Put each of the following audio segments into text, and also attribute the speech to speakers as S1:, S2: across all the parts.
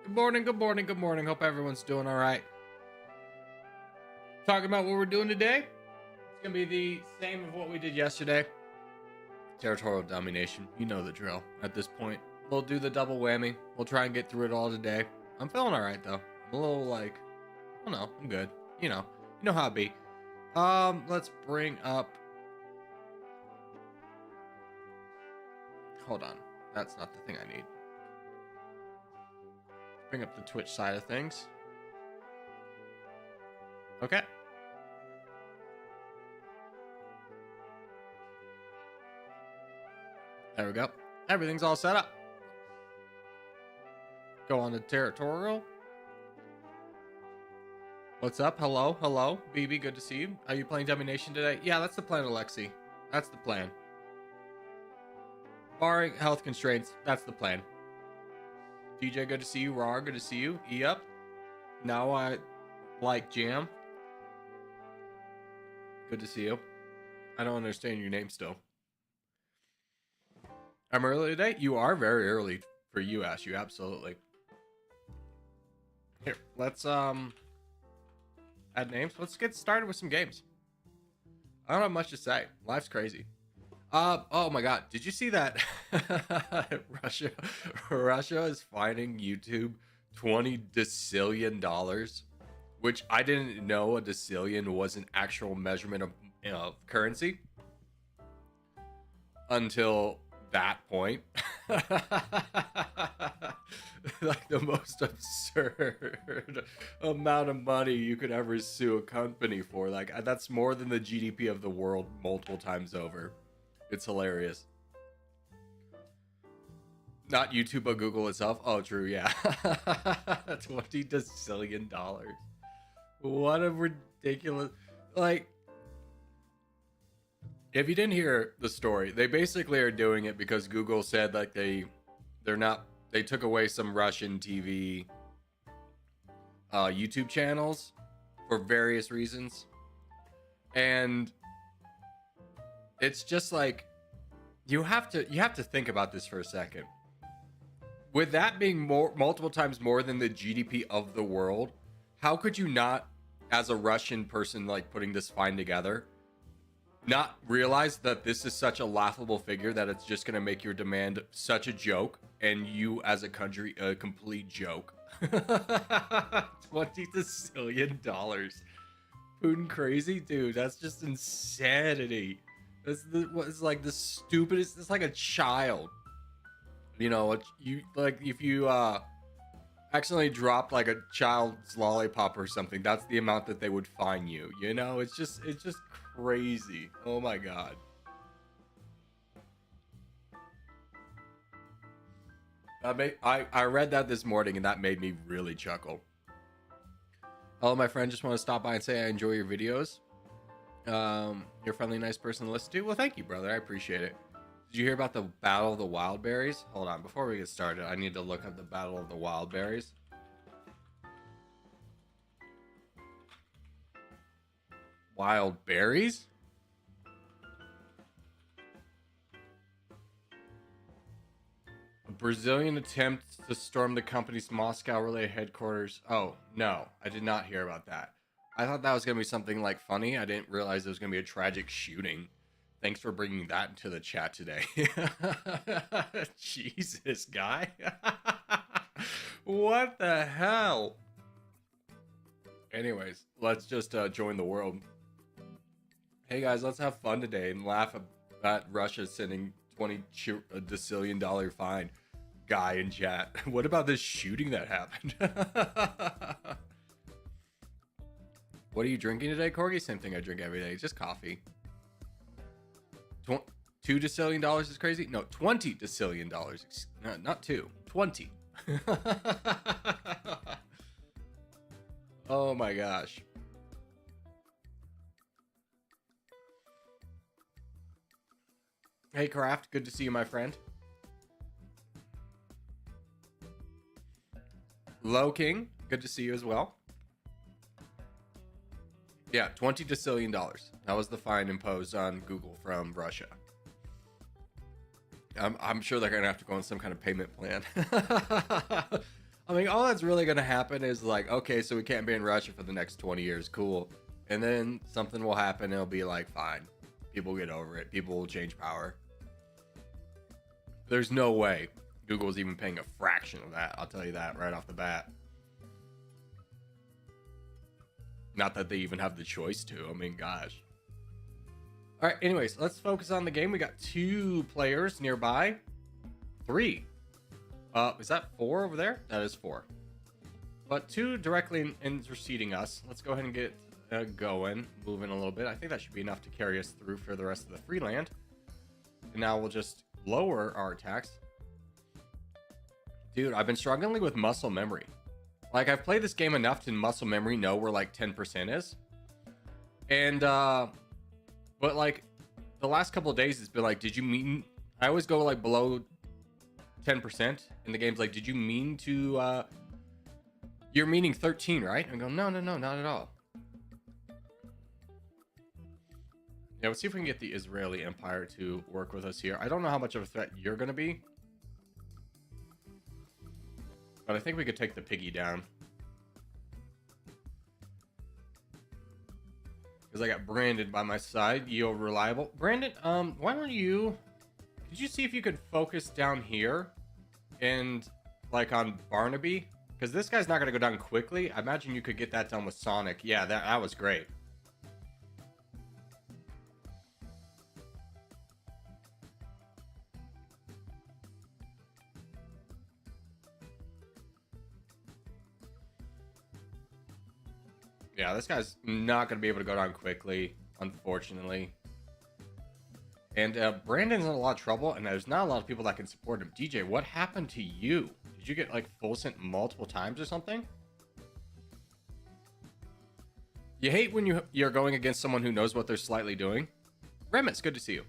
S1: Good morning, good morning, good morning. Hope everyone's doing all right. Talking about what we're doing today. It's going to be the same of what we did yesterday. Territorial domination. You know the drill at this point. We'll do the double whammy. We'll try and get through it all today. I'm feeling all right, though. I'm a little like, I don't know. I'm good. You know how it be. Let's bring up. Hold on. That's not the thing I need. Bring up the Twitch side of things. Okay. There we go. Everything's all set up. Go on to Territorial. What's up? Hello, hello. BB, good to see you. Are you playing Dummynation today? Yeah, that's the plan, Alexi. That's the plan. Barring health constraints, that's the plan. DJ, good to see you. Rar, good to see you. E-up. Now I like Jam. Good to see you. I don't understand your name still. I'm early today? You are very early for you, Ash. You absolutely. Here, let's add names. Let's get started with some games. I don't have much to say. Life's crazy. Oh my god, did you see that? Russia is fining YouTube $20 decillion, which I didn't know a decillion was an actual measurement of currency until that point. Like the most absurd amount of money you could ever sue a company for. Like that's more than the GDP of the world multiple times over. It's hilarious. Not YouTube, but Google itself. Oh, true, yeah. $20 decillion. What a ridiculous... Like, if you didn't hear the story, they basically are doing it because Google said like they took away some Russian TV YouTube channels for various reasons. And it's just like you have to think about this for a second. With that being multiple times more than the GDP of the world, how could you not, as a Russian person like putting this fine together, not realize that this is such a laughable figure that it's just going to make your demand such a joke and you as a country a complete joke? $20 decillion. Putin crazy? Dude, that's just insanity. It's like the stupidest. It's like a child. You know, if you accidentally dropped like a child's lollipop or something, that's the amount that they would fine you. You know, it's just crazy. Oh my god. I read that this morning and that made me really chuckle. Hello, my friend. Just want to stop by and say I enjoy your videos. You're a friendly, nice person to listen to. Well, thank you, brother. I appreciate it. Did you hear about the Battle of the Wild Berries? Hold on. Before we get started, I need to look up the Battle of the Wild Berries. Wild berries? A Brazilian attempt to storm the company's Moscow-related headquarters. Oh, no. I did not hear about that. I thought that was going to be something like funny. I didn't realize it was going to be a tragic shooting. Thanks for bringing that into the chat today. Jesus, guy. What the hell? Anyways, let's just join the world. Hey guys, let's have fun today and laugh at Russia sending $20 decillion fine guy in chat. What about this shooting that happened? What are you drinking today, Corgi? Same thing I drink every day. Just coffee. $2 decillion is crazy? No, $20 decillion. No, not 2. 20. Oh my gosh. Hey, Craft. Good to see you, my friend. Low King. Good to see you as well. Yeah, $20 decillion. That was the fine imposed on Google from Russia. I'm sure they're gonna have to go on some kind of payment plan. I mean, all that's really going to happen is like, okay, so we can't be in Russia for the next 20 years. Cool. And then something will happen. And it'll be like, fine. People get over it. People will change power. There's no way Google's even paying a fraction of that. I'll tell you that right off the bat. Not that they even have the choice to. I mean, gosh. All right, anyways, let's focus on the game. We got 2 players nearby. 3. Is that 4 over there? That is 4. But 2 directly interceding us. Let's go ahead and get going, moving a little bit. I think that should be enough to carry us through for the rest of the free land. And now we'll just lower our attacks. Dude, I've been struggling with muscle memory. Like, I've played this game enough to muscle memory know where like 10% is. And but like the last couple of days it's been like, did you mean, I always go like below 10% and the game's like, did you mean to you're meaning 13, right? I go, no, not at all. Yeah, let's see if we can get the Israeli Empire to work with us here. I don't know how much of a threat you're going to be, but I think we could take the piggy down. Because I got Brandon by my side. You're reliable. Brandon, why don't you... Did you see if you could focus down here? And, like, on Barnaby? Because this guy's not going to go down quickly. I imagine you could get that done with Sonic. Yeah, that was great. Yeah, this guy's not going to be able to go down quickly, unfortunately. And Brandon's in a lot of trouble, and there's not a lot of people that can support him. DJ, what happened to you? Did you get, like, full sent multiple times or something? You hate when you're going against someone who knows what they're slightly doing. Remit's good to see you.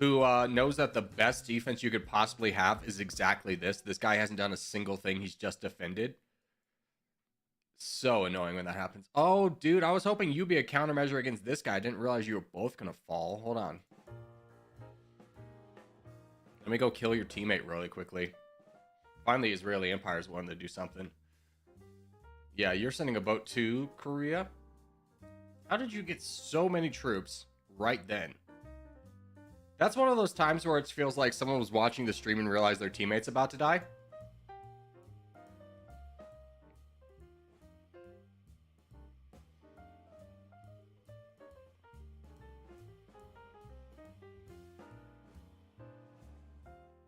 S1: Who knows that the best defense you could possibly have is exactly this. This guy hasn't done a single thing. He's just defended. So annoying when that happens. Oh, dude, I was hoping you'd be a countermeasure against this guy. I didn't realize you were both going to fall. Hold on. Let me go kill your teammate really quickly. Finally, Israeli Empire's wanting to do something. Yeah, you're sending a boat to Korea. How did you get so many troops right then? That's one of those times where it feels like someone was watching the stream and realized their teammate's about to die.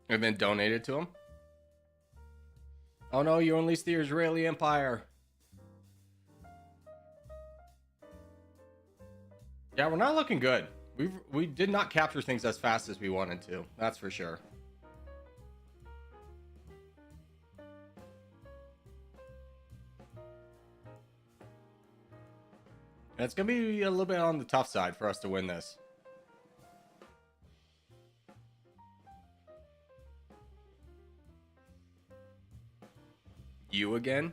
S1: And then donated to him. Oh no, you unleashed the Israeli Empire. Yeah, we're not looking good. We did not capture things as fast as we wanted to. That's for sure. And it's going to be a little bit on the tough side for us to win this. You again?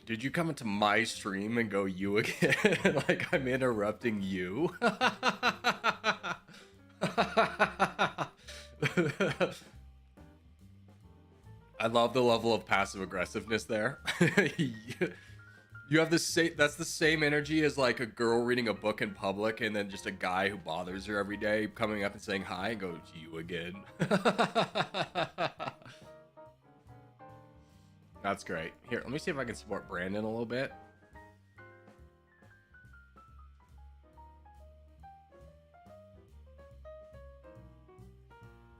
S1: Did you come into my stream and go you again? Like I'm interrupting you? I love the level of passive aggressiveness there. You have the same, that's the same energy as like a girl reading a book in public and then just a guy who bothers her every day coming up and saying hi and goes, you again. That's great. Here, let me see if I can support Brandon a little bit.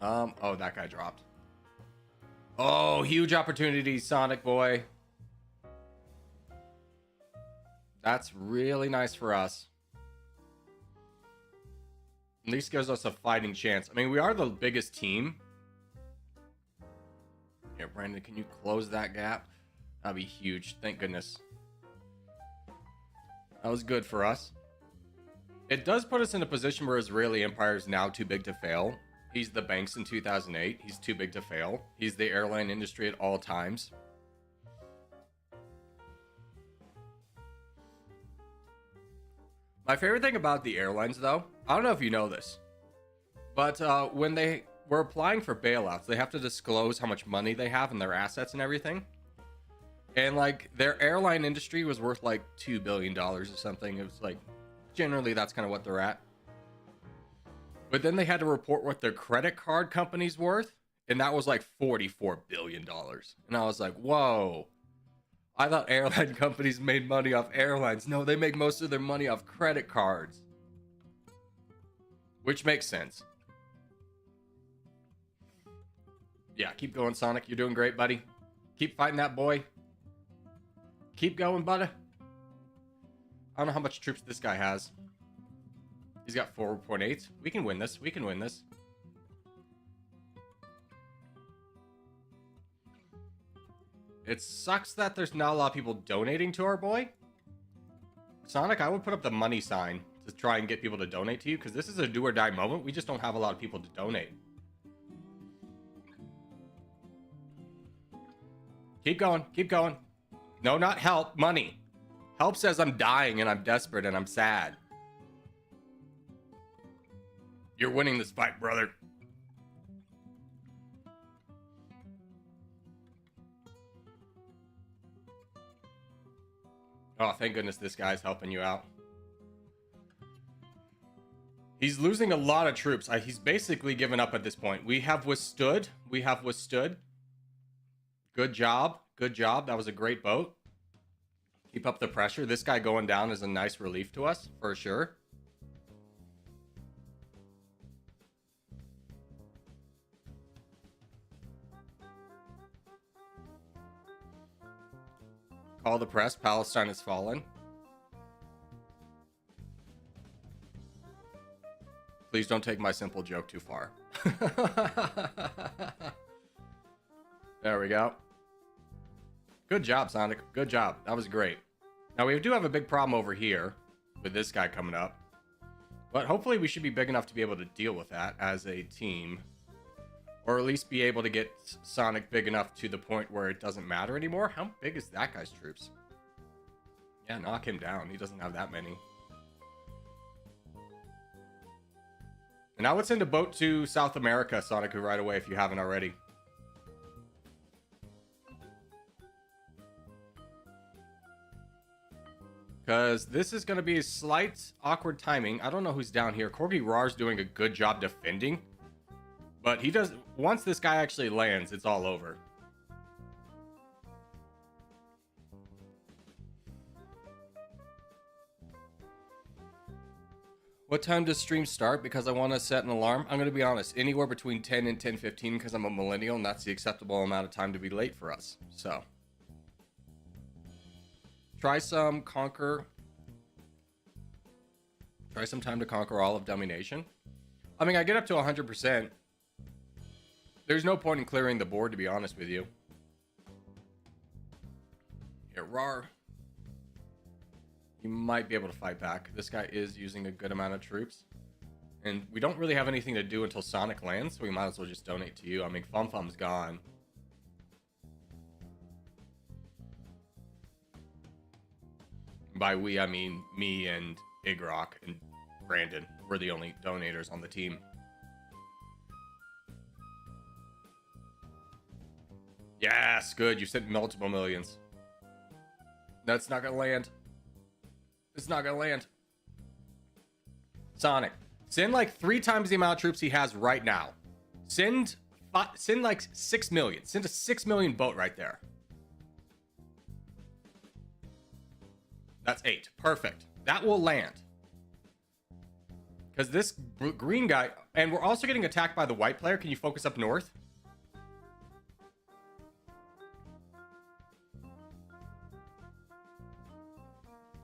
S1: Oh, that guy dropped. Oh, huge opportunity, Sonic boy. That's really nice for us. At least gives us a fighting chance. I mean, we are the biggest team. Here, Brandon, can you close that gap? That'd be huge. Thank goodness. That was good for us. It does put us in a position where Israeli Empire is now too big to fail. He's the banks in 2008. He's too big to fail. He's the airline industry at all times. My favorite thing about the airlines, though, I don't know if you know this, but when they were applying for bailouts. They have to disclose how much money they have and their assets and everything. And like their airline industry was worth like $2 billion or something. It was like, generally that's kind of what they're at. But then they had to report what their credit card company's worth, and that was like $44 billion. And I was like, whoa. I thought airline companies made money off airlines. No, they make most of their money off credit cards. Which makes sense. Yeah, keep going, Sonic. You're doing great, buddy. Keep fighting that boy. Keep going, buddy. I don't know how much troops this guy has. He's got 4.8. We can win this. We can win this. It sucks that there's not a lot of people donating to our boy. Sonic, I would put up the money sign to try and get people to donate to you, because this is a do or die moment. We just don't have a lot of people to donate. Keep going. Keep going. No, not help. Money. Help says I'm dying and I'm desperate and I'm sad. You're winning this fight, brother. Oh, thank goodness this guy's helping you out. He's losing a lot of troops. He's basically given up at this point. We have withstood. We have withstood. Good job. Good job. That was a great boat. Keep up the pressure. This guy going down is a nice relief to us, for sure. Call the press. Palestine has fallen. Please don't take my simple joke too far. There we go. Good job, Sonic. Good job. That was great. Now, we do have a big problem over here with this guy coming up. But hopefully we should be big enough to be able to deal with that as a team. Or at least be able to get Sonic big enough to the point where it doesn't matter anymore. How big is that guy's troops? Yeah, knock him down. He doesn't have that many. And I would send a boat to South America, Sonic, right away if you haven't already. Because this is going to be a slight awkward timing. I don't know who's down here. Corgi Rar's doing a good job defending. But he does... Once this guy actually lands, it's all over. What time does stream start? Because I want to set an alarm. I'm going to be honest. Anywhere between 10 and 10:15 because I'm a millennial and that's the acceptable amount of time to be late for us. So... Try some conquer. Try some time to conquer all of Dummynation. I mean, I get up to 100%. There's no point in clearing the board, to be honest with you. Here, Rar. You might be able to fight back. This guy is using a good amount of troops. And we don't really have anything to do until Sonic lands, so we might as well just donate to you. I mean, Fum Fum's gone. By we, I mean me and Igrock and Brandon. We're the only donators on the team. Yes, good. You sent multiple millions. That's not gonna land. It's not gonna land. Sonic, send like 3 times the amount of troops he has right now. Send like 6 million. Send a 6 million boat right there. That's 8. Perfect. That will land. Because this green guy... And we're also getting attacked by the white player. Can you focus up north?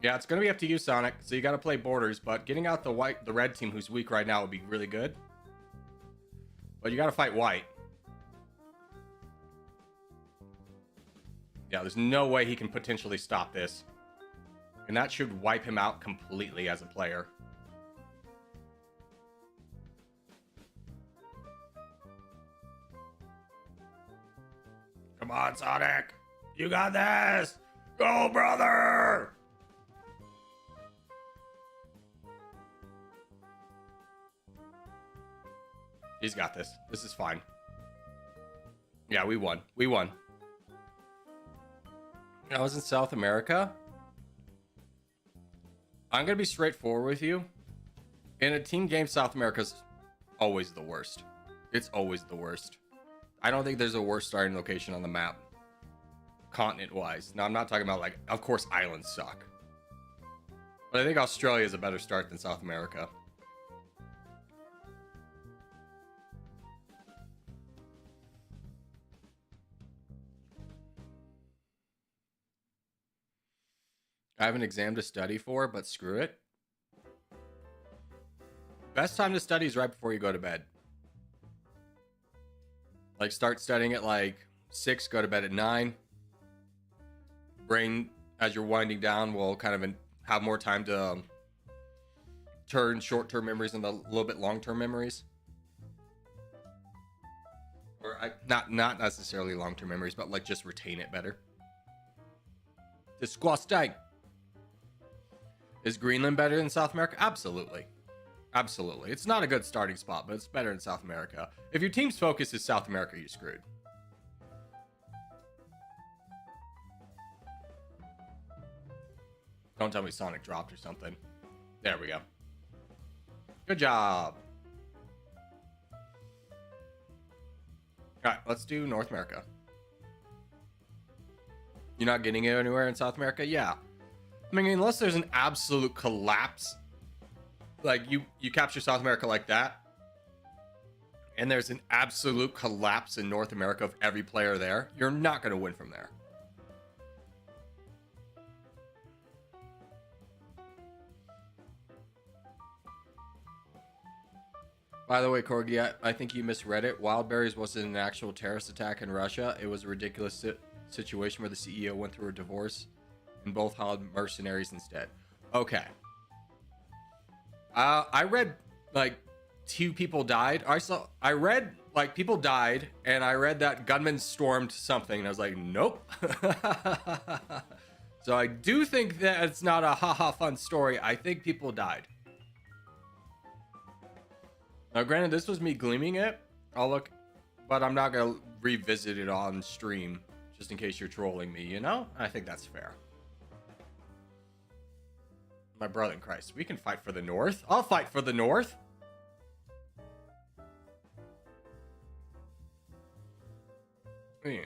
S1: Yeah, it's going to be up to you, Sonic. So you got to play borders. But getting out the red team who's weak right now would be really good. But you got to fight white. Yeah, there's no way he can potentially stop this. And that should wipe him out completely as a player. Come on, Sonic. You got this. Go, brother. He's got this. This is fine. Yeah, we won. We won. I was in South America. I'm going to be straightforward with you. In a team game, South America's always the worst. It's always the worst. I don't think there's a worse starting location on the map. Continent-wise. Now, I'm not talking about, like, of course, islands suck. But I think Australia is a better start than South America. I have an exam to study for, but screw it. Best time to study is right before you go to bed. Like, start studying at like 6, go to bed at 9. Brain, as you're winding down, will kind of have more time to turn short-term memories into a little bit long-term memories. Or not necessarily long-term memories, but like just retain it better. Disgusting. Is Greenland better than South America? Absolutely. Absolutely. It's not a good starting spot, but it's better in South America. If your team's focus is South America, you're screwed. Don't tell me Sonic dropped or something. There we go. Good job. Alright, let's do North America. You're not getting it anywhere in South America? Yeah. I mean, unless there's an absolute collapse, like you capture South America like that, and there's an absolute collapse in North America of every player there, you're not going to win from there. By the way, Corgi, I think you misread it. Wildberries wasn't an actual terrorist attack in Russia. It was a ridiculous situation where the CEO went through a divorce and both hired mercenaries instead. Okay. I read like 2 people died. I read like people died, and I read that gunmen stormed something, and I was like, nope. So I do think that it's not a haha fun story. I think people died. Now, granted, this was me gleaming it. I'll look, but I'm not gonna revisit it on stream just in case you're trolling me. You know, I think that's fair. My brother in Christ, we can fight for the North. I'll fight for the North. Yeah.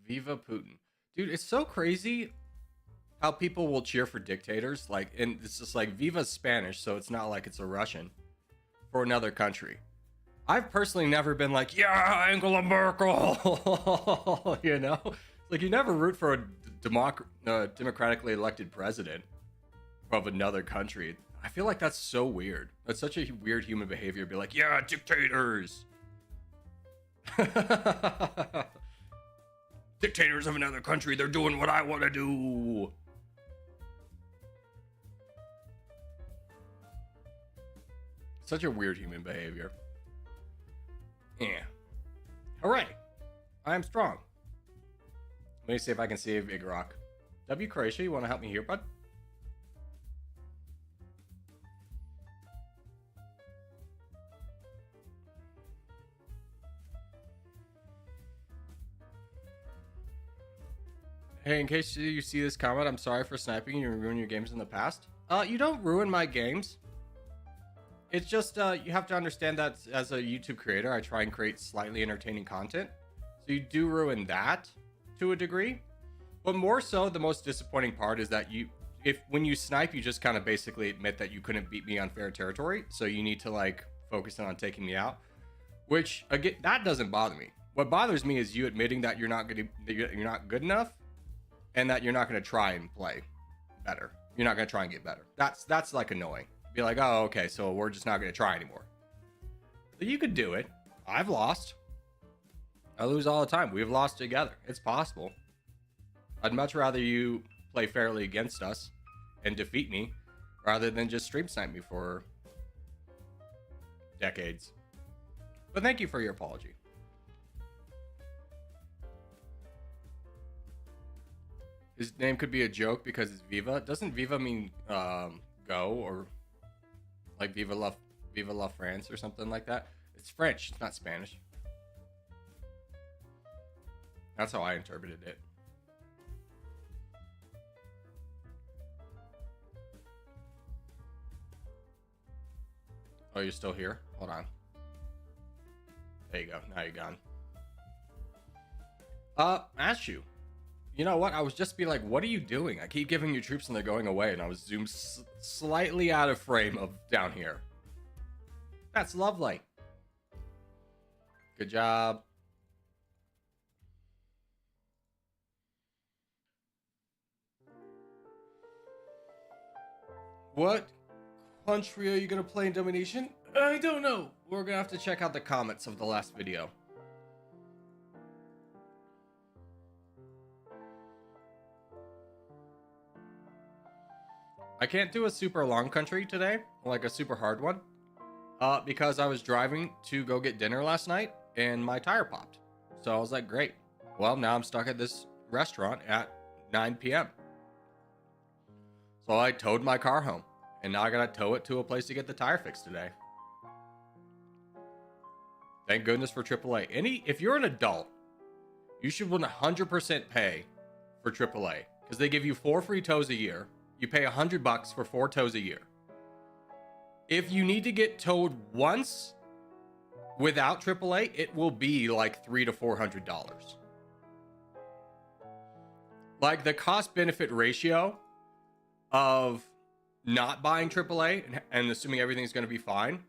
S1: Viva Putin. Dude, it's so crazy how people will cheer for dictators. Like, and it's just like Viva's Spanish, so it's not like it's a Russian for another country. I've personally never been like, yeah, Angela Merkel. You know? Like, you never root for a democratically elected president of another country. I feel like that's so weird. That's such a weird human behavior to be like, yeah, dictators. Dictators of another country, they're doing what I want to do. Such a weird human behavior. Yeah. Hooray. I am strong. Let me see if I can save Igrok. W. Croatia, you want to help me here, bud? Hey, in case you see this comment, I'm sorry for sniping you and ruining your games in the past. You don't ruin my games. It's just, you have to understand that as a YouTube creator, I try and create slightly entertaining content. So you do ruin that to a degree. But more so, the most disappointing part is that when you snipe, you just kind of basically admit that you couldn't beat me on fair territory. So you need to like focus on taking me out, which again, that doesn't bother me. What bothers me is you admitting that you're not good enough, and that you're not going to try and play better. You're not going to try and get better. That's like annoying. Be like, oh, okay, so we're just not going to try anymore. So you could do it. I've lost. I lose all the time. We've lost together. It's possible. I'd much rather you play fairly against us and defeat me rather than just stream snipe me for decades. But thank you for your apology. His name could be a joke because it's Viva. Doesn't Viva mean go, or like Viva la France or something like that? It's French, it's not Spanish. That's how I interpreted it. Oh, you're still here? Hold on. There you go. Now you're gone. Ashu. You know what? I was just be like, what are you doing? I keep giving you troops and they're going away, and I was zoomed slightly out of frame of down here. That's lovely. Good job. What country are you gonna play in Domination? I don't know. We're gonna have to check out the comments of the last video. I can't do a super long country today, like a super hard one, because I was driving to go get dinner last night and my tire popped. So I was like, great. Well, now I'm stuck at this restaurant at 9 p.m. So I towed my car home, and now I gotta tow it to a place to get the tire fixed today. Thank goodness for AAA. If you're an adult, you should 100% pay for AAA because they give you 4 free tows a year. You pay $100 for 4 tows a year. If you need to get towed once without AAA, it will be like $300 to $400. Like the cost benefit ratio of not buying AAA and assuming everything's going to be fine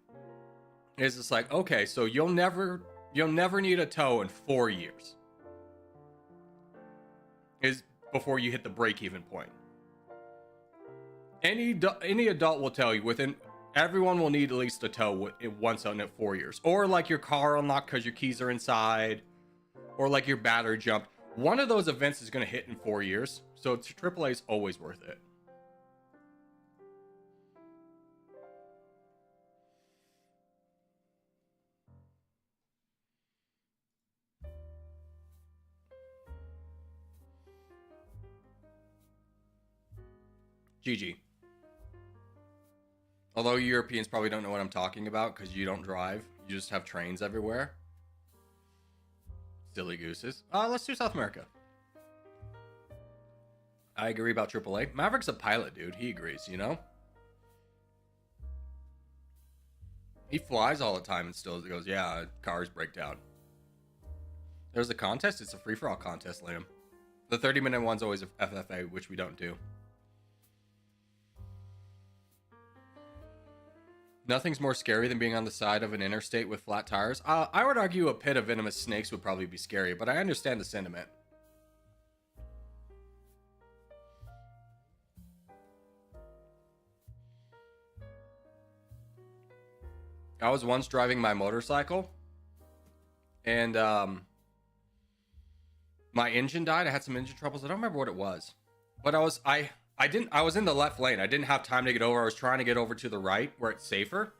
S1: is just like, okay, so you'll never need a tow in 4 years is before you hit the break-even point. Any adult will tell you everyone will need at least a tow once on at 4 years, or like your car unlocked because your keys are inside, or like your battery jumped. One of those events is going to hit in 4 years, so AAA is always worth it. GG. Although Europeans probably don't know what I'm talking about because you don't drive. You just have trains everywhere. Silly gooses. Let's do South America. I agree about AAA. Maverick's a pilot, dude. He agrees, you know? He flies all the time and still goes, yeah, cars break down. There's a contest. It's a free-for-all contest, Liam. The 30-minute one's always a FFA, which we don't do. Nothing's more scary than being on the side of an interstate with flat tires. I would argue a pit of venomous snakes would probably be scary, but I understand the sentiment. I was once driving my motorcycle, and my engine died. I had some engine troubles. I don't remember what it was, but I was in the left lane. I didn't have time to get over. I was trying to get over to the right where it's safer.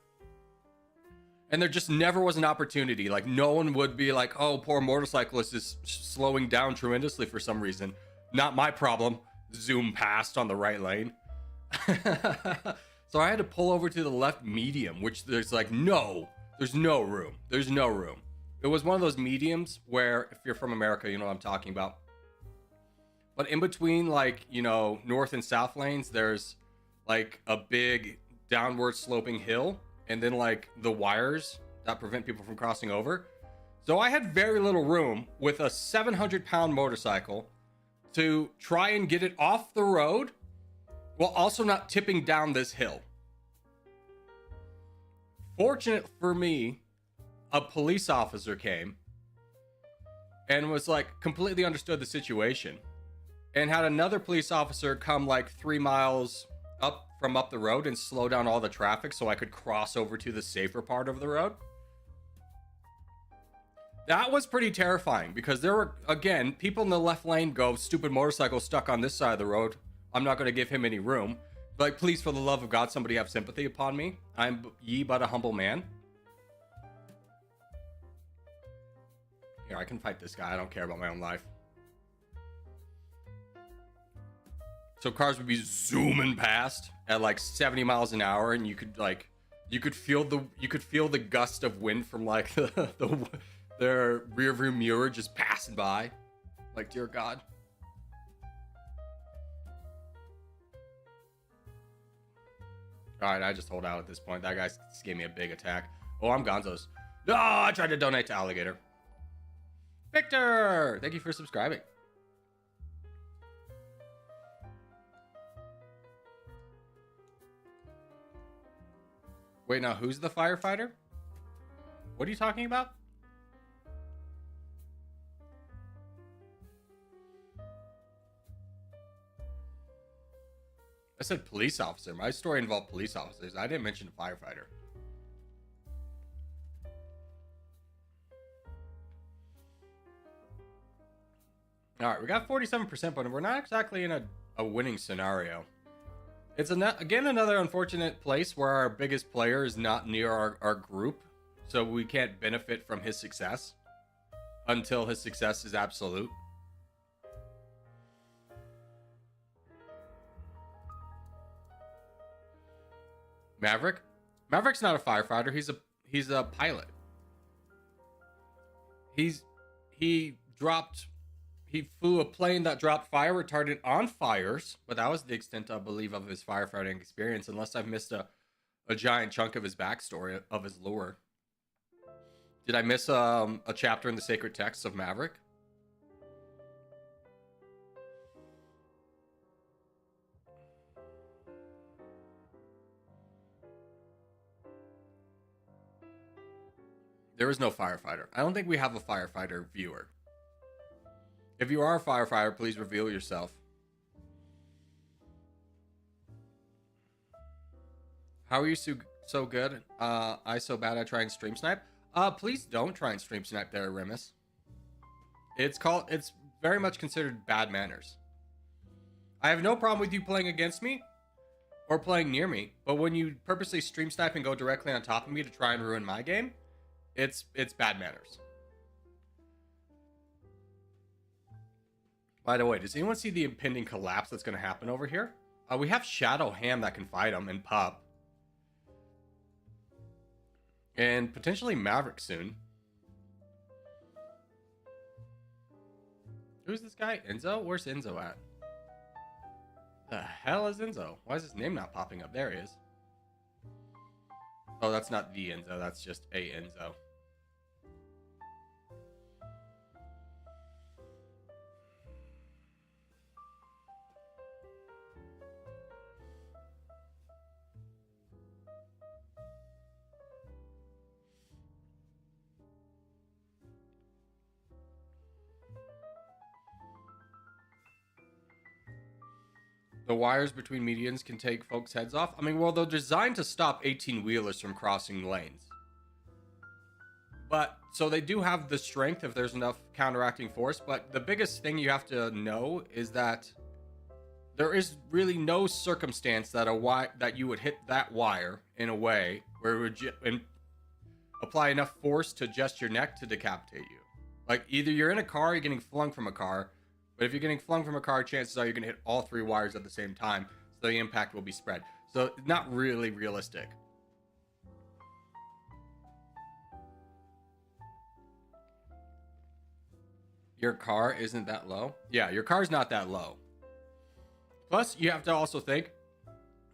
S1: And there just never was an opportunity. Like, no one would be like, oh, poor motorcyclist is slowing down tremendously for some reason. Not my problem. Zoom past on the right lane. So I had to pull over to the left medium, which there's like, there's no room. There's no room. It was one of those mediums where, if you're from America, you know what I'm talking about. But in between, like, you know, north and south lanes, there's like a big downward sloping hill, and then like the wires that prevent people from crossing over. So I had very little room with a 700-pound motorcycle to try and get it off the road while also not tipping down this hill. Fortunate for me, a police officer came and was like completely understood the situation, and had another police officer come like 3 miles up the road and slow down all the traffic so I could cross over to the safer part of the road. That was pretty terrifying because there were, again, people in the left lane go, stupid motorcycle stuck on this side of the road. I'm not going to give him any room. Like, please, for the love of God, somebody have sympathy upon me. I'm ye but a humble man. Here, I can fight this guy. I don't care about my own life. So cars would be zooming past at like 70 miles an hour, and you could feel the gust of wind from like their rear view mirror just passing by. Like, dear God. All right, I just hold out at this point. That guy just gave me a big attack. Oh, I'm Gonzo's. No, I tried to donate to Alligator. Victor, thank you for subscribing. Wait, now who's the firefighter? What are you talking about? I said police officer. My story involved police officers. I didn't mention a firefighter. All right, we got 47%, but we're not exactly in a winning scenario. It's again another unfortunate place where our biggest player is not near our group, so we can't benefit from his success until his success is absolute. Maverick's not a firefighter. He's a pilot. He flew a plane that dropped fire retardant on fires, but that was the extent, I believe, of his firefighting experience, unless I've missed a giant chunk of his backstory, of his lore. Did I miss a chapter in the sacred texts of Maverick? There is no firefighter. I don't think we have a firefighter viewer. If you are a firefighter, please reveal yourself. How are you so good? I so bad I try and stream snipe. Please don't try and stream snipe there, Remus. It's very much considered bad manners. I have no problem with you playing against me or playing near me, but when you purposely stream snipe and go directly on top of me to try and ruin my game, it's bad manners. By the way, does anyone see the impending collapse that's going to happen over here? We have Shadow Ham that can fight him and Pup. And potentially Maverick soon. Who's this guy? Enzo? Where's Enzo at? The hell is Enzo? Why is his name not popping up? There he is. Oh, that's not the Enzo. That's just a Enzo. The wires between medians can take folks' heads off. I mean, well, they're designed to stop 18-wheelers from crossing lanes. But, so they do have the strength if there's enough counteracting force. But the biggest thing you have to know is that there is really no circumstance that that you would hit that wire in a way where it would apply enough force to just your neck to decapitate you. Like, either you're in a car or you're getting flung from a car. But if you're getting flung from a car, chances are you're going to hit all three wires at the same time. So the impact will be spread. So not really realistic. Your car isn't that low? Yeah, your car's not that low. Plus, you have to also think,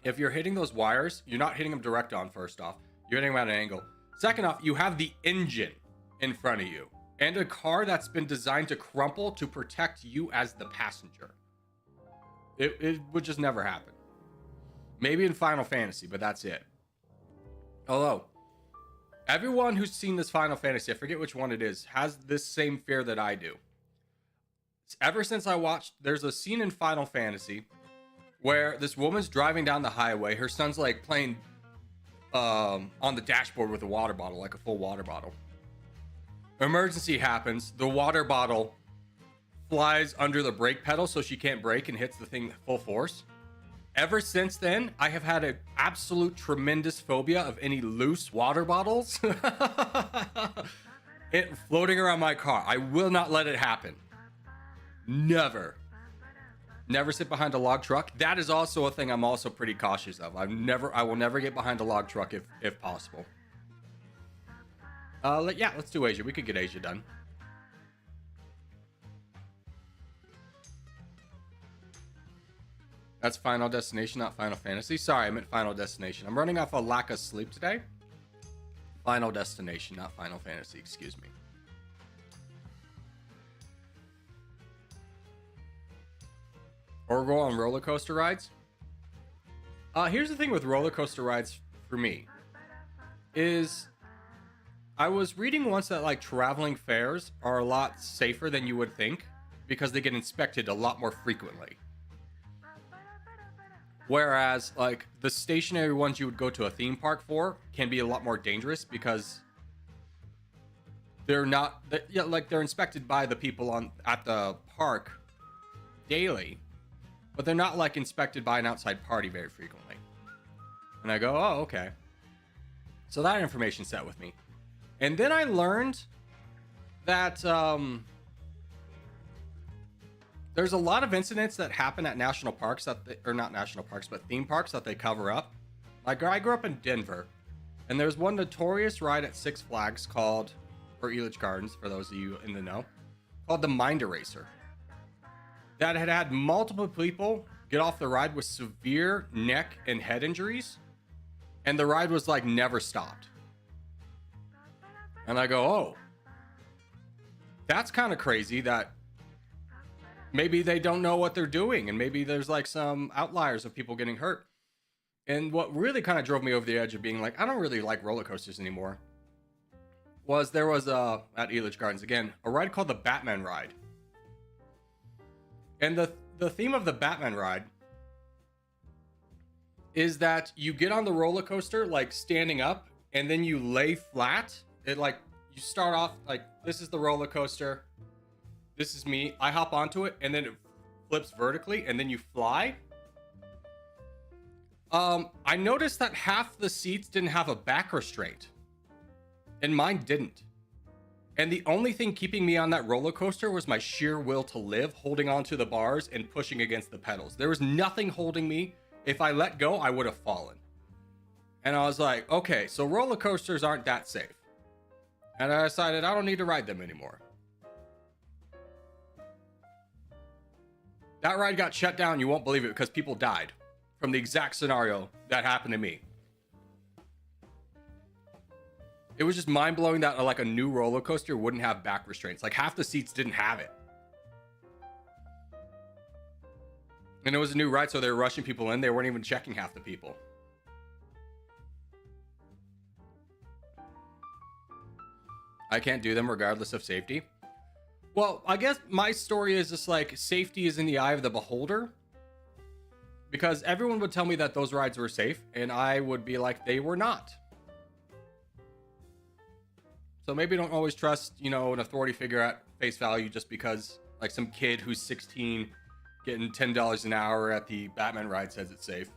S1: if you're hitting those wires, you're not hitting them direct on, first off. You're hitting them at an angle. Second off, you have the engine in front of you. And a car that's been designed to crumple to protect you as the passenger. It would just never happen. Maybe in Final Fantasy, but that's it. Although, everyone who's seen this Final Fantasy, I forget which one it is, has this same fear that I do. Ever since I watched, there's a scene in Final Fantasy where this woman's driving down the highway. Her son's like playing on the dashboard with a water bottle, like a full water bottle. Emergency happens. The water bottle flies under the brake pedal so she can't brake and hits the thing full force. Ever since then, I have had an absolute tremendous phobia of any loose water bottles it floating around my car. I will not let it happen. Never sit behind a log truck. That is also a thing I'm also pretty cautious of. I will never get behind a log truck if possible. Yeah, let's do Asia. We could get Asia done. That's Final Destination, not Final Fantasy. Sorry, I meant Final Destination. I'm running off a lack of sleep today. Final Destination, not Final Fantasy. Excuse me. Or go on roller coaster rides. Here's the thing with roller coaster rides for me. Is I was reading once that like traveling fairs are a lot safer than you would think because they get inspected a lot more frequently. Whereas like the stationary ones you would go to a theme park for can be a lot more dangerous because they're not, yeah, like they're inspected by the people at the park daily, but they're not like inspected by an outside party very frequently. And I go, oh, okay. So that information sat with me. And then I learned that there's a lot of incidents that happen at national parks or not national parks, but theme parks that they cover up. Like I grew up in Denver, and there's one notorious ride at Six Flags called, or Elitch Gardens, for those of you in the know, called the Mind Eraser. That had multiple people get off the ride with severe neck and head injuries, and the ride was like never stopped. And I go, oh, that's kind of crazy that maybe they don't know what they're doing, and maybe there's like some outliers of people getting hurt. And what really kind of drove me over the edge of being like, I don't really like roller coasters anymore, was there was at Elitch Gardens again, a ride called the Batman ride. And the theme of the Batman ride is that you get on the roller coaster like standing up, and then you lay flat. It like, you start off like, this is the roller coaster, this is me, I hop onto it, and then it flips vertically, and then you fly. I noticed that half the seats didn't have a back restraint, and mine didn't. And the only thing keeping me on that roller coaster was my sheer will to live, holding onto the bars and pushing against the pedals. There was nothing holding me. If I let go, I would have fallen. And I was like, okay, so roller coasters aren't that safe. And I decided I don't need to ride them anymore. That ride got shut down, you won't believe it, because people died from the exact scenario that happened to me. It was just mind-blowing that like a new roller coaster wouldn't have back restraints. Like half the seats didn't have it. And it was a new ride, so they were rushing people in. They weren't even checking half the people. I can't do them regardless of safety. Well, I guess my story is just like safety is in the eye of the beholder. Because everyone would tell me that those rides were safe, and I would be like, they were not. So maybe don't always trust, you know, an authority figure at face value just because like some kid who's 16 getting $10 an hour at the Batman ride says it's safe.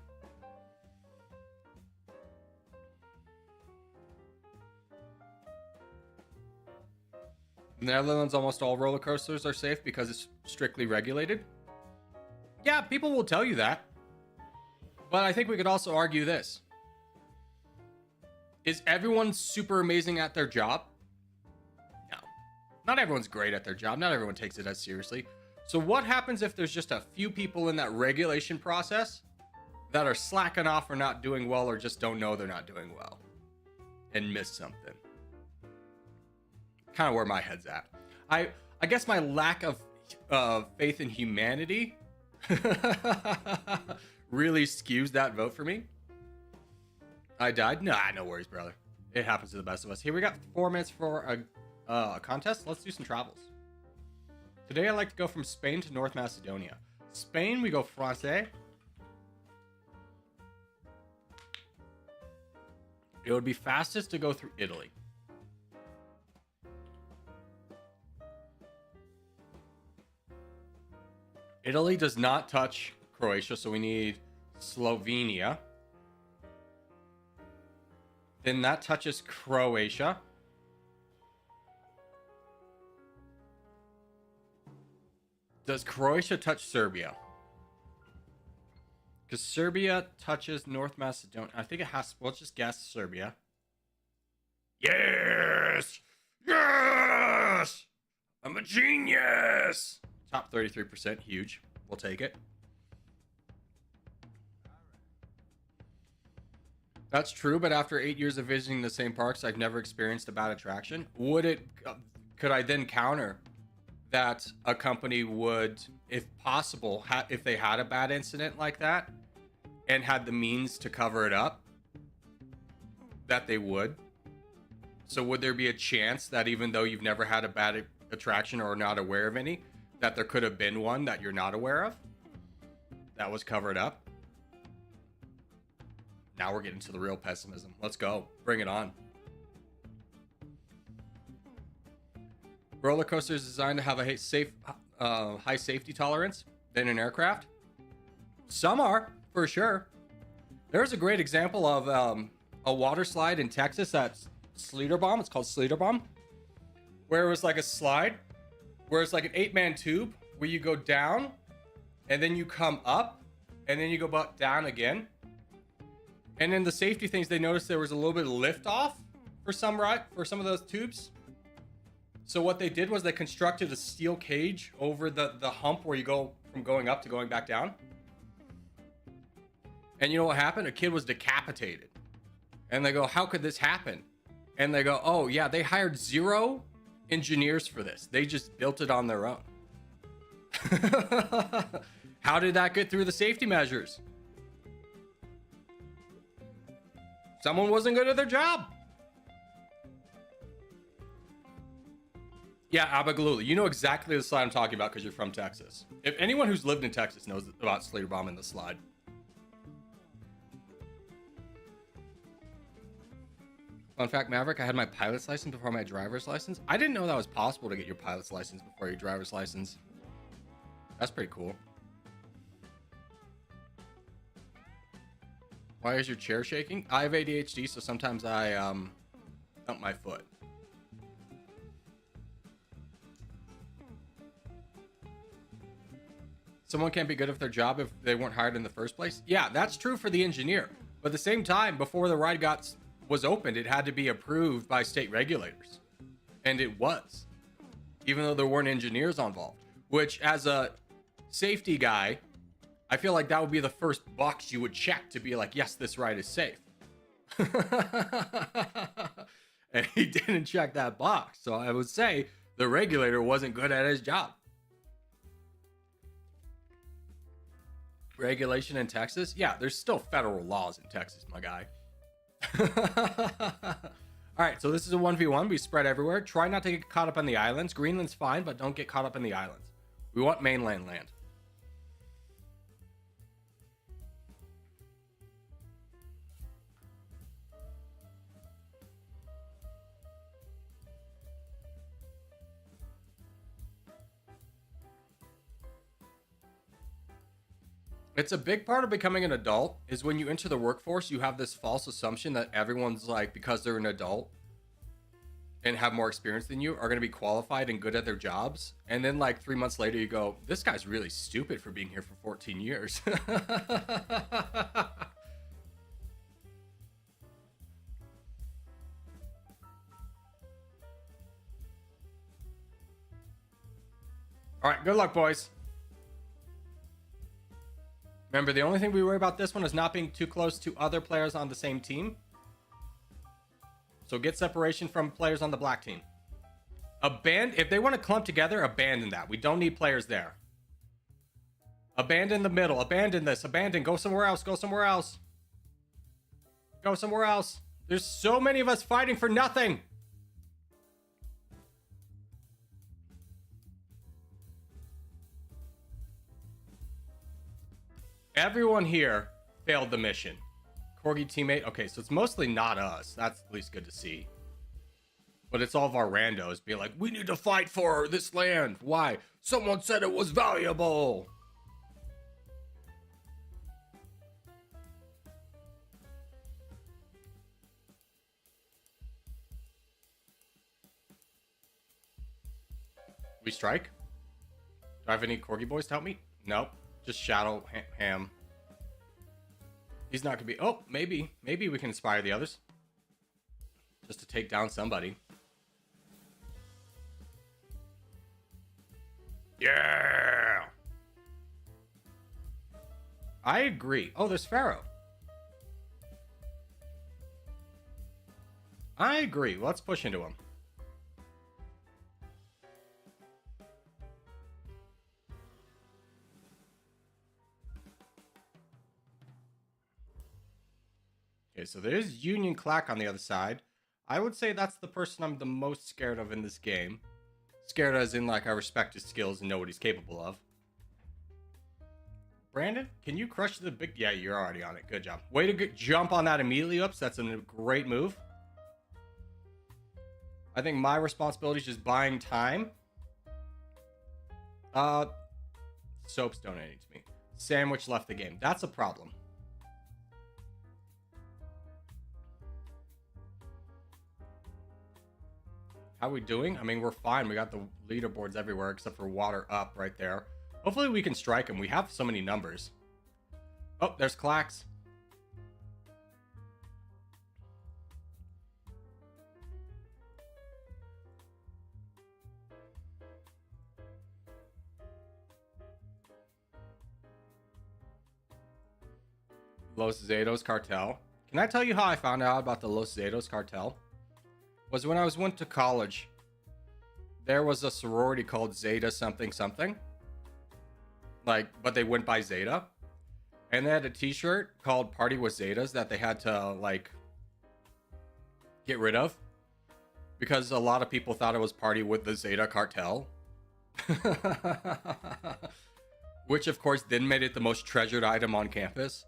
S1: In the Netherlands, almost all roller coasters are safe because it's strictly regulated. Yeah, people will tell you that. But I think we could also argue this. Is everyone super amazing at their job? No. Not everyone's great at their job. Not everyone takes it as seriously. So what happens if there's just a few people in that regulation process that are slacking off or not doing well or just don't know they're not doing well and miss something? Kind of where my head's at. I guess my lack of faith in humanity really skews that vote for me. I died. Nah, no worries, brother. It happens to the best of us. Here, we got 4 minutes for a contest. Let's do some travels. Today, I like to go from Spain to North Macedonia. Spain, we go Francais. It would be fastest to go through Italy. Italy does not touch Croatia, so we need Slovenia. Then that touches Croatia. Does Croatia touch Serbia? Because Serbia touches North Macedonia. I think it has. We'll just guess Serbia. Yes! Yes! I'm a genius! Top 33%. Huge. We'll take it. That's true, but after 8 years of visiting the same parks, I've never experienced a bad attraction. Could I then counter that a company would, if possible, if they had a bad incident like that and had the means to cover it up, that they would? So would there be a chance that even though you've never had a bad attraction or are not aware of any, that there could have been one that you're not aware of that was covered up? Now we're getting to the real pessimism. Let's go. Bring it on. Rollercoaster is designed to have a high safety tolerance than an aircraft. Some are, for sure. There's a great example of a water slide in Texas that's Sleeter Bomb. It's called Sleeter Bomb. Where it was like a slide, where it's like an 8-man tube where you go down and then you come up and then you go back down again. And in the safety things, they noticed there was a little bit of lift off for some of those tubes. So what they did was they constructed a steel cage over the hump where you go from going up to going back down. And you know what happened? A kid was decapitated. And they go, how could this happen? And they go, oh yeah, they hired 0 engineers for this. They just built it on their own. How did that get through the safety measures? Someone wasn't good at their job. Yeah, absolutely. You know exactly the slide I'm talking about because you're from Texas. If anyone who's lived in Texas knows about Sleeter Bomb and the slide. Fun fact, Maverick, I had my pilot's license before my driver's license. I didn't know that was possible to get your pilot's license before your driver's license. That's pretty cool. Why is your chair shaking? I have ADHD, so sometimes I thump my foot. Someone can't be good at their job if they weren't hired in the first place. Yeah, that's true for the engineer. But at the same time, before the ride was opened, it had to be approved by state regulators. And it was. Even though there weren't engineers involved. Which, as a safety guy, I feel like that would be the first box you would check to be like, yes, this ride is safe. And he didn't check that box. So I would say the regulator wasn't good at his job. Regulation in Texas? Yeah, there's still federal laws in Texas, my guy. All right, so this is a 1v1. We spread everywhere. Try not to get caught up on the islands. Greenland's fine, but don't get caught up in the islands. We want mainland land. It's a big part of becoming an adult is when you enter the workforce, you have this false assumption that everyone's like, because they're an adult and have more experience than you, are going to be qualified and good at their jobs. And then like 3 months later, you go, this guy's really stupid for being here for 14 years. All right, good luck, boys. Remember, the only thing we worry about this one is not being too close to other players on the same team. So get separation from players on the black team. If they want to clump together, abandon that. We don't need players there. Abandon the middle. Abandon this. Abandon. Go somewhere else. Go somewhere else. Go somewhere else. There's so many of us fighting for nothing. Everyone here failed the mission. Corgi teammate. Okay, so it's mostly not us. That's at least good to see. But it's all of our randos being like, we need to fight for this land. Why? Someone said it was valuable. We strike? Do I have any Corgi boys to help me? Nope. Just Shadow Ham. He's not gonna be... Oh, maybe. Maybe we can inspire the others. Just to take down somebody. Yeah! I agree. Oh, there's Pharaoh. I agree. Let's push into him. Okay, so there's Union Clack on the other side. I would say that's the person I'm the most scared of in this game. Scared as in, like, I respect his skills and know what he's capable of. Brandon, can you crush the big... Yeah, you're already on it. Good job. Way to jump on that immediately. Oops, that's a great move. I think my responsibility is just buying time. Soap's donating to me. Sandwich left the game. That's a problem. How are we doing? I mean, we're fine. We got the leaderboards everywhere except for water up right there. Hopefully we can strike him. We have so many numbers. Oh, there's Clacks. Los Zetos cartel. Can I tell you how I found out about the Los Zetos cartel? Was when I went to college. There was a sorority called Zeta something something. Like, but they went by Zeta. And they had a t-shirt called Party with Zetas that they had to, like, get rid of. Because a lot of people thought it was Party with the Zeta cartel. Which, of course, then made it the most treasured item on campus.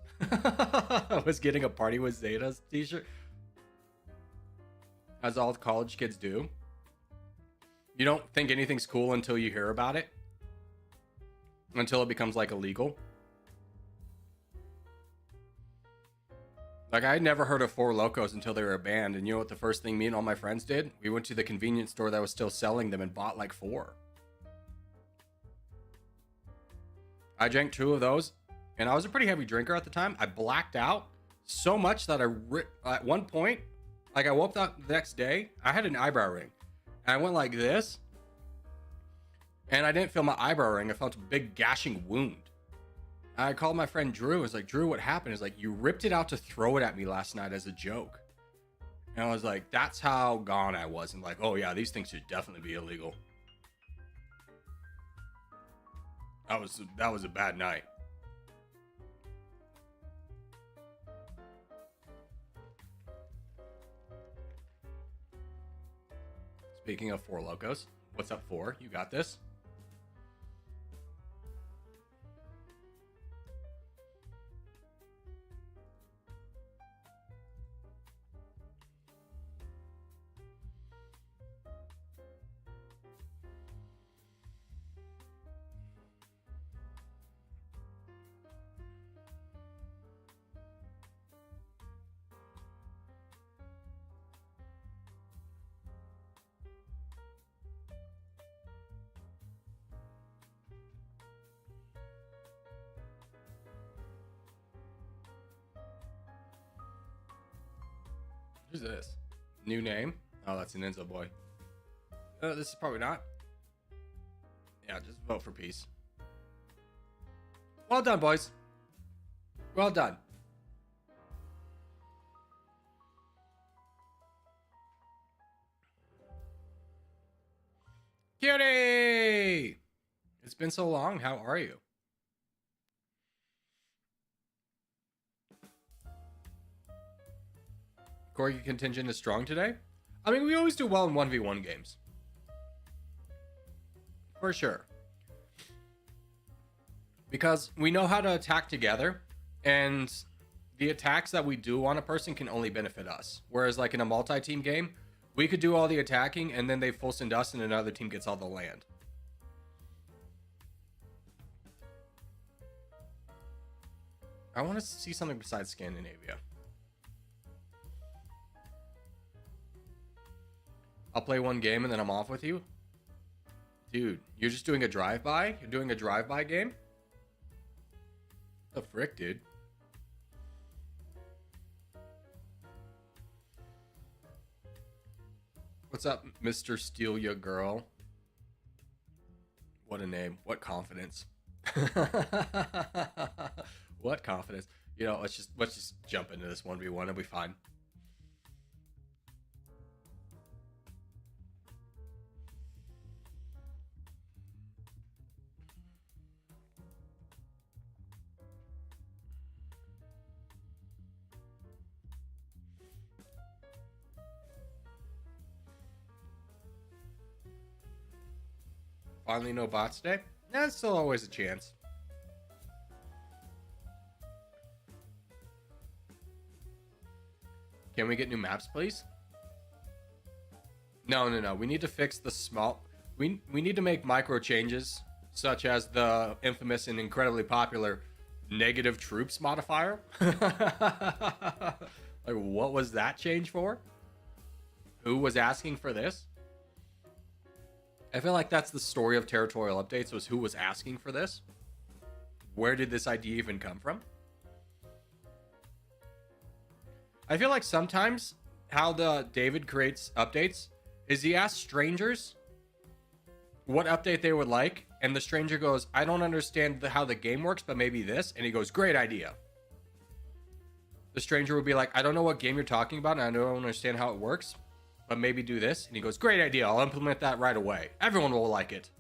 S1: Was getting a Party with Zetas t-shirt. As all college kids do. You don't think anything's cool until you hear about it. Until it becomes, like, illegal. Like, I had never heard of Four Locos until they were a band. And you know what the first thing me and all my friends did? We went to the convenience store that was still selling them and bought, like, 4. I drank 2 of those. And I was a pretty heavy drinker at the time. I blacked out so much that at one point, like, I woke up the next day, I had an eyebrow ring. And I went like this. And I didn't feel my eyebrow ring. I felt a big gashing wound. And I called my friend Drew. I was like, Drew, what happened? He's like, you ripped it out to throw it at me last night as a joke. And I was like, that's how gone I was. And like, oh yeah, these things should definitely be illegal. That was a bad night. Speaking of Four Locos, what's up, 4? You got this? Who's this? New name? Oh, that's an Enzo boy. This is probably not. Yeah, just vote for peace. Well done, boys. Well done. Cutie! It's been so long. How are you? Corgi contingent is strong today? I mean, we always do well in 1v1 games. For sure. Because we know how to attack together, and the attacks that we do on a person can only benefit us. Whereas, like, in a multi-team game, we could do all the attacking, and then they full send us, and another team gets all the land. I want to see something besides Scandinavia. I'll play one game and then I'm off with you. Dude, you're just doing a drive-by? You're doing a drive-by game? The frick, dude? What's up, Mr. Steal Ya Girl? What a name. What confidence. What confidence. You know, let's just jump into this 1v1. It'll be fine. Finally no bots today? That's still always a chance. Can we get new maps, please? No. We need to fix the small... We need to make micro changes, such as the infamous and incredibly popular negative troops modifier. Like, what was that change for? Who was asking for this? I feel like that's the story of Territorial updates, was who was asking for this. Where did this idea even come from? I feel like sometimes how the David creates updates is he asks strangers what update they would like, and the stranger goes, I don't understand how the game works, but maybe this, and he goes, great idea. The stranger would be like, I don't know what game you're talking about, and I don't understand how it works, but maybe do this. And he goes, great idea. I'll implement that right away. Everyone will like it.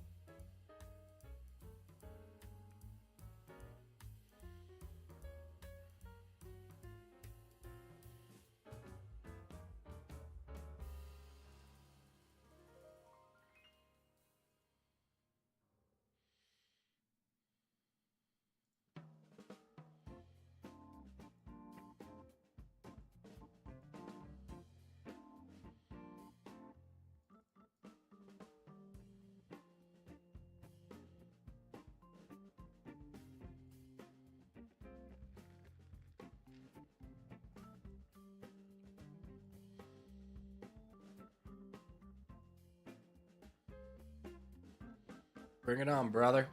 S1: Bring it on, brother.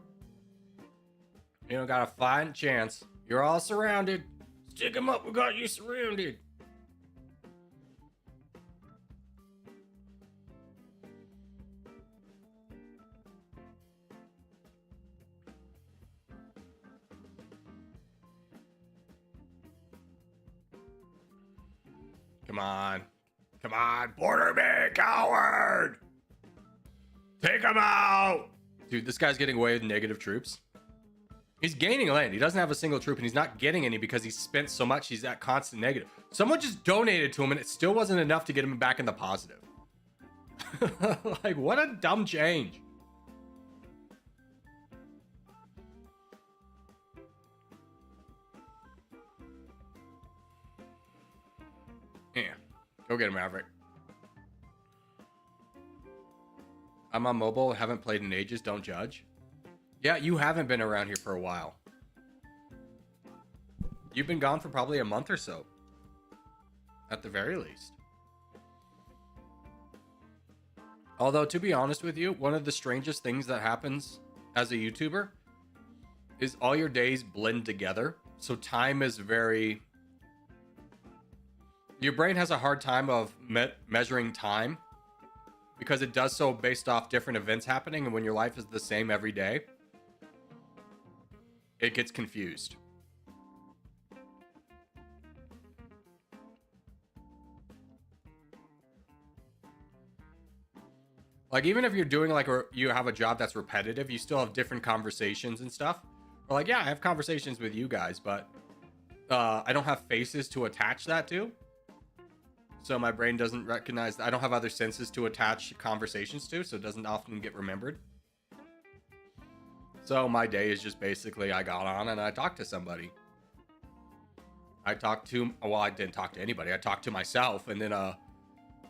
S1: You don't got a fine chance. You're all surrounded. Stick 'em up. We got you surrounded. Come on. Come on. Border me, coward. Take him out. Dude, this guy's getting away with negative troops. He's gaining land. He doesn't have a single troop, and he's not getting any because he spent so much. He's at constant negative. Someone just donated to him, and it still wasn't enough to get him back in the positive. Like, what a dumb change. Yeah. Go get him, Maverick. I'm on mobile, haven't played in ages, don't judge. Yeah, you haven't been around here for a while. You've been gone for probably a month or so. At the very least. Although, to be honest with you, one of the strangest things that happens as a YouTuber is all your days blend together. So time is very... Your brain has a hard time of measuring time, because it does so based off different events happening, and when your life is the same every day, it gets confused. Like, even if you're doing like, or you have a job that's repetitive, you still have different conversations and stuff. Or like, yeah, I have conversations with you guys, but I don't have faces to attach that to. So my brain doesn't recognize, I don't have other senses to attach conversations to, so it doesn't often get remembered. So my day is just basically, I got on and I talked to somebody. I talked to, well, I didn't talk to anybody. I talked to myself, and then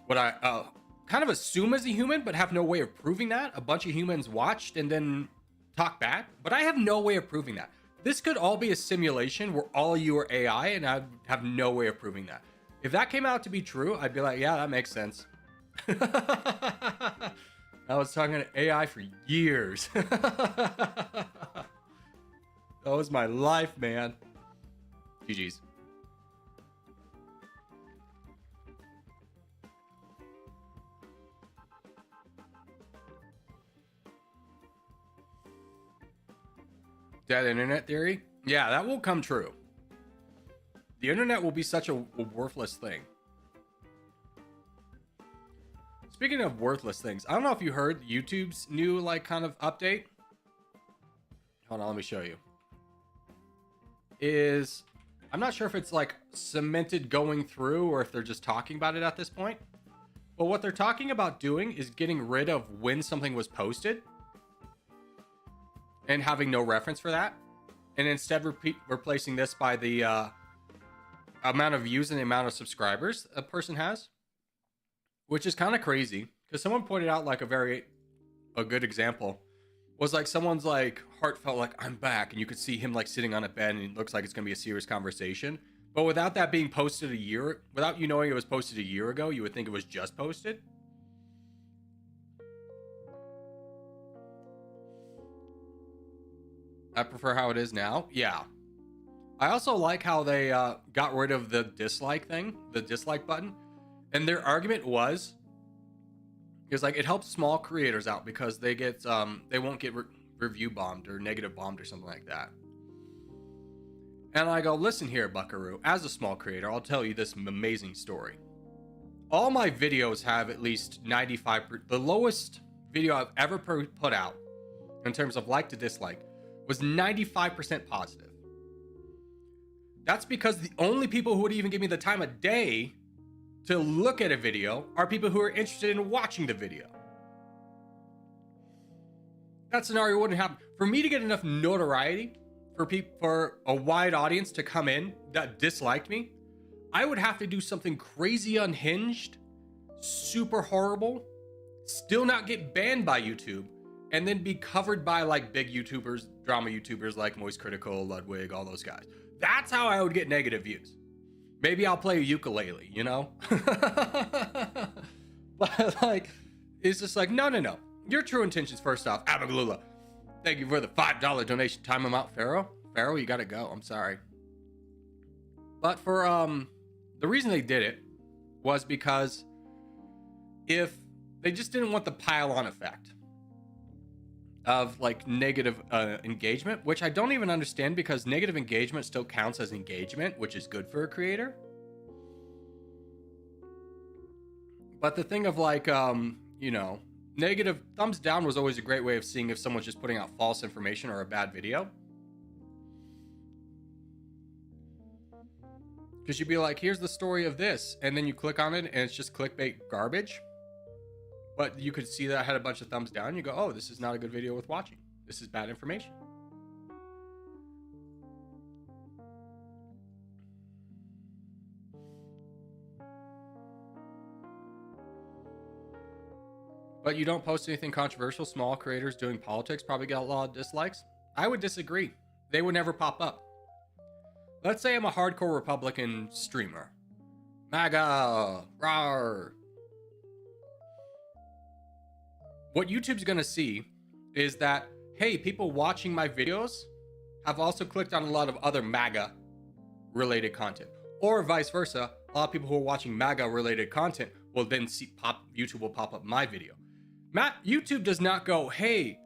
S1: what I kind of assume as a human, but have no way of proving that. A bunch of humans watched and then talked back, but I have no way of proving that. This could all be a simulation where all of you are AI, and I have no way of proving that. If that came out to be true, I'd be like, yeah, that makes sense. I was talking to AI for years. That was my life, man. GG's. That internet theory? Yeah, that will come true. The internet will be such a worthless thing. Speaking of worthless things, I don't know if you heard YouTube's new like kind of update. Hold on, let me show you. I'm not sure if it's like cemented going through or if they're just talking about it at this point. But what they're talking about doing is getting rid of when something was posted and having no reference for that. And instead replacing this by the amount of views and the amount of subscribers a person has. Which is kind of crazy because someone pointed out like a good example was like someone's like heartfelt, like I'm back, and you could see him like sitting on a bed and it looks like it's going to be a serious conversation. But without that being posted without you knowing it was posted a year ago, you would think it was just posted. I prefer how it is now. Yeah. I also like how they got rid of the dislike thing, the dislike button. And their argument was like it helps small creators out because they get they won't get review bombed or negative bombed or something like that. And I go, listen here, Buckaroo. As a small creator, I'll tell you this amazing story. All my videos have at least 95%. The lowest video I've ever put out in terms of like to dislike was 95% positive. That's because the only people who would even give me the time of day to look at a video are people who are interested in watching the video. That scenario wouldn't happen. For me to get enough notoriety for a wide audience to come in that disliked me, I would have to do something crazy unhinged, super horrible, still not get banned by YouTube, and then be covered by like big YouTubers, drama YouTubers like Moist Critical, Ludwig, all those guys. That's how I would get negative views. Maybe I'll play a ukulele, you know? But like, it's just like, no. Your true intentions first off. Abagalula. Thank you for the $5 donation. Time amount, Pharaoh. Pharaoh, you gotta go. I'm sorry. But for the reason they did it was because if they just didn't want the pile-on effect of like negative engagement, which I don't even understand because negative engagement still counts as engagement, which is good for a creator. But the thing of like, you know, negative thumbs down was always a great way of seeing if someone's just putting out false information or a bad video. Because you'd be like, here's the story of this. And then you click on it and it's just clickbait garbage. But you could see that I had a bunch of thumbs down. You go, oh, this is not a good video worth watching. This is bad information. But you don't post anything controversial. Small creators doing politics probably get a lot of dislikes. I would disagree. They would never pop up. Let's say I'm a hardcore Republican streamer. MAGA, rawr. What YouTube's gonna see is that, hey, people watching my videos have also clicked on a lot of other MAGA related content. Or vice versa, a lot of people who are watching MAGA related content will then see YouTube will pop up my video. YouTube does not go, hey,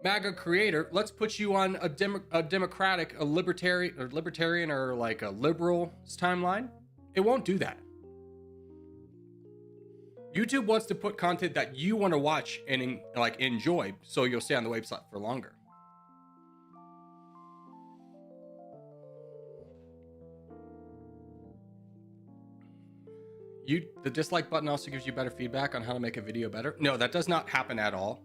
S1: MAGA creator, let's put you on a democratic, a libertarian or like a liberal timeline. It won't do that. YouTube wants to put content that you want to watch and like enjoy, so you'll stay on the website for longer. The dislike button also gives you better feedback on how to make a video better. No, that does not happen at all.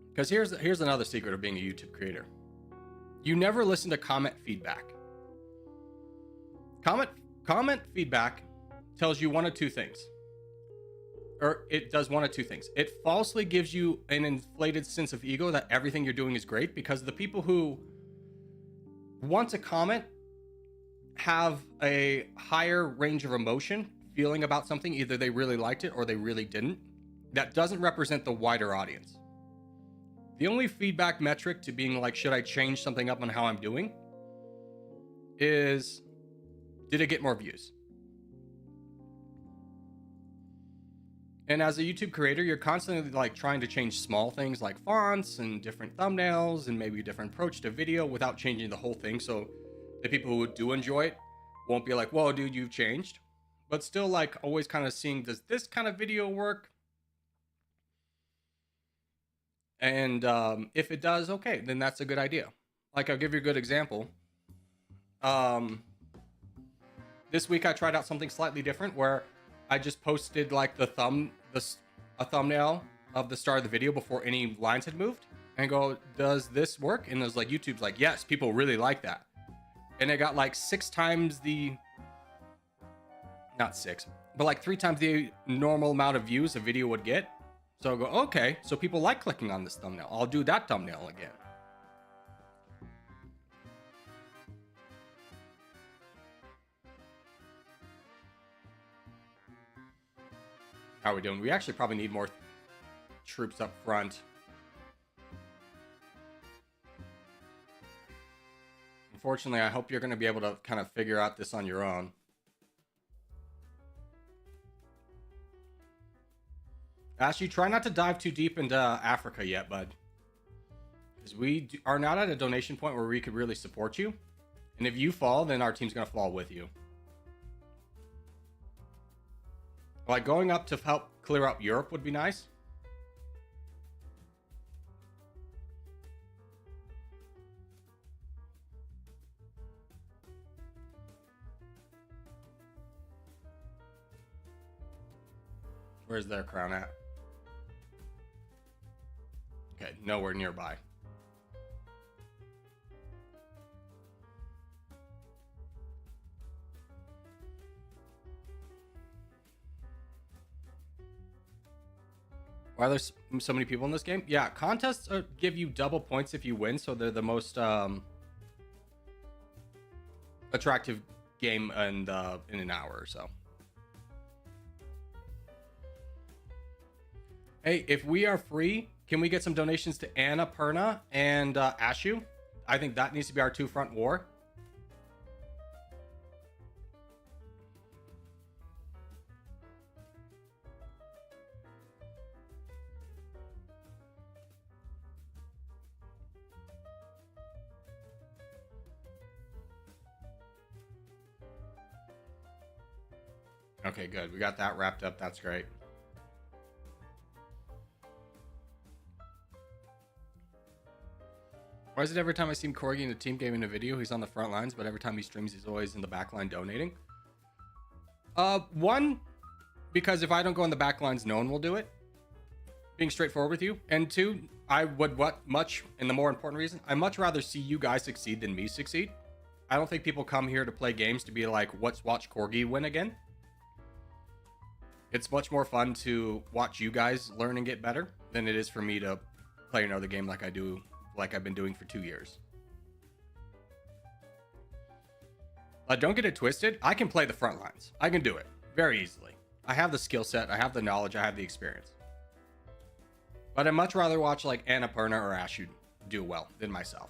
S1: Because here's another secret of being a YouTube creator. You never listen to comment feedback. Comment feedback tells you one of two things. Or it does one of two things. It falsely gives you an inflated sense of ego that everything you're doing is great, because the people who want to comment have a higher range of emotion feeling about something. Either they really liked it or they really didn't. That doesn't represent the wider audience. The only feedback metric to being like, should I change something up on how I'm doing, is, did it get more views? And as a YouTube creator, you're constantly like trying to change small things like fonts and different thumbnails and maybe a different approach to video without changing the whole thing. So the people who do enjoy it won't be like, whoa, dude, you've changed. But still like always kind of seeing, does this kind of video work? And if it does, okay, then that's a good idea. Like, I'll give you a good example. This week I tried out something slightly different where I just posted like a thumbnail of the start of the video before any lines had moved, and go, does this work? And it was like, YouTube's like, yes, people really like that. And it got like 6 times the, not 6, but like 3 times the normal amount of views a video would get. So I go, okay, so people like clicking on this thumbnail. I'll do that thumbnail again. How are we doing? We actually probably need more troops up front. Unfortunately, I hope you're going to be able to kind of figure out this on your own. Actually, try not to dive too deep into Africa yet, bud. Because we are not at a donation point where we could really support you. And if you fall, then our team's going to fall with you. Like, going up to help clear up Europe would be nice. Where's their crown at? Okay, nowhere nearby. Why are there so many people in this game? Yeah, contests give you double points if you win, so they're the most attractive game in an hour or so. Hey, if we are free, can we get some donations to Annapurna and Ashu? I think that needs to be our 2-front war. Okay, good. We got that wrapped up. That's great. Why is it every time I see Corgi in a team game in a video, he's on the front lines, but every time he streams, he's always in the back line donating? One, because if I don't go in the back lines, no one will do it. Being straightforward with you. And 2, I would and the more important reason, I much rather see you guys succeed than me succeed. I don't think people come here to play games to be like, let's watch Corgi win again. It's much more fun to watch you guys learn and get better than it is for me to play another game like I've been doing for 2 years. Don't get it twisted. I can play the front lines. I can do it very easily. I have the skill set. I have the knowledge. I have the experience. But I'd much rather watch like Annapurna or Ashu do well than myself.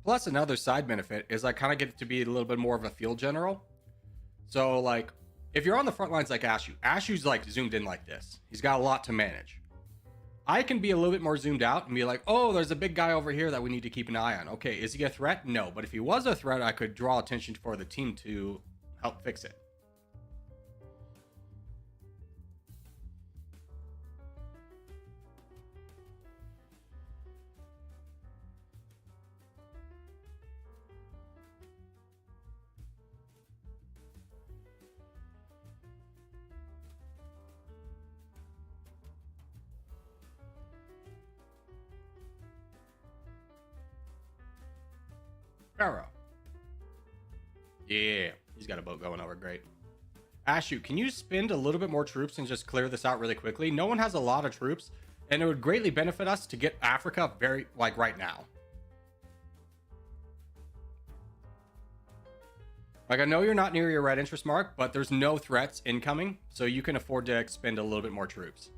S1: Plus, another side benefit is I kind of get to be a little bit more of a field general. So, like, if you're on the front lines like Ashu's like zoomed in like this. He's got a lot to manage. I can be a little bit more zoomed out and be like, oh, there's a big guy over here that we need to keep an eye on. Okay, is he a threat? No, but if he was a threat, I could draw attention for the team to help fix it. Pharaoh. Yeah, he's got a boat going over. Great. Ashu, can you spend a little bit more troops and just clear this out really quickly? No one has a lot of troops. And it would greatly benefit us to get Africa very, like, right now. Like, I know you're not near your red interest mark, but there's no threats incoming, so you can afford to expend a little bit more troops.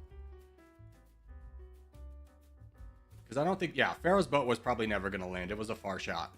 S1: Because I don't think, yeah, Pharaoh's boat was probably never going to land. It was a far shot.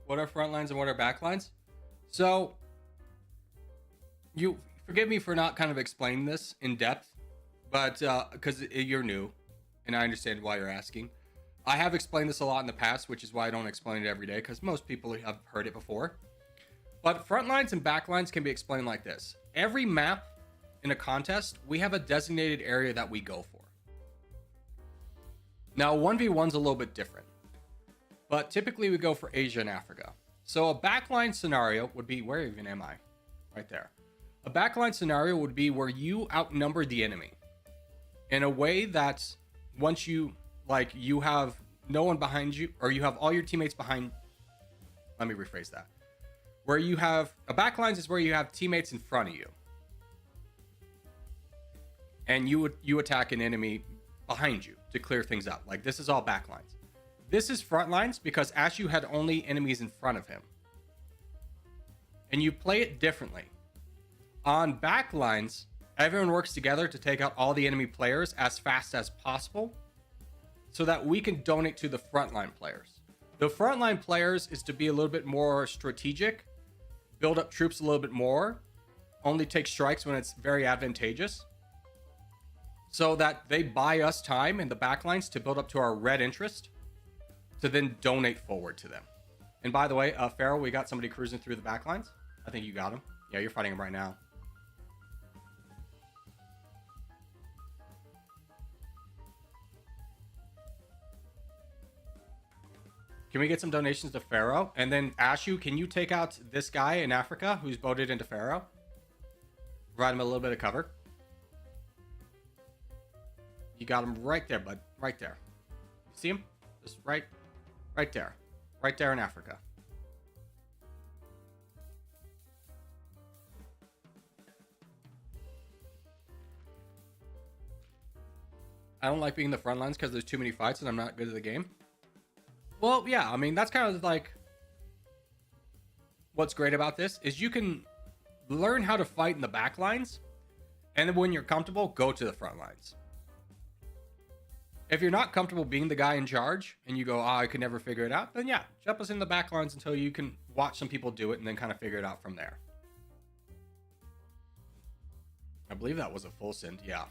S1: What are front lines and what are back lines? So, you forgive me for not kind of explaining this in depth, but because you're new, and I understand why you're asking. I have explained this a lot in the past, which is why I don't explain it every day, because most people have heard it before. But front lines and back lines can be explained like this. Every map in a contest, we have a designated area that we go for. Now, 1v1's a little bit different, but typically we go for Asia and Africa. So a backline scenario would be, where even am I? Right there. A backline scenario would be where you outnumber the enemy in a way that once you, like, you have no one behind you, or you have all your teammates behind. Let me rephrase that. Where you have a backlines is where you have teammates in front of you, and you attack an enemy behind you to clear things up. Like, this is all backlines. This is front lines because Ashu had only enemies in front of him, and you play it differently. On backlines, everyone works together to take out all the enemy players as fast as possible so that we can donate to the frontline players. The frontline players is to be a little bit more strategic, build up troops a little bit more, only take strikes when it's very advantageous, so that they buy us time in the backlines to build up to our red interest to then donate forward to them. And by the way, Pharaoh, we got somebody cruising through the backlines. I think you got him. Yeah, you're fighting him right now. Can we get some donations to Pharaoh? And then Ashu, can you take out this guy in Africa who's boated into Pharaoh? Provide him a little bit of cover. You got him right there, bud. Right there. See him? Just right there. Right there in Africa. I don't like being in the front lines because there's too many fights and I'm not good at the game. Well, yeah, I mean, that's kind of like what's great about this is you can learn how to fight in the back lines, and then when you're comfortable, go to the front lines. If you're not comfortable being the guy in charge and you go, oh, I could never figure it out, then yeah, jump us in the back lines until you can watch some people do it and then kind of figure it out from there. I believe that was a full send, yeah.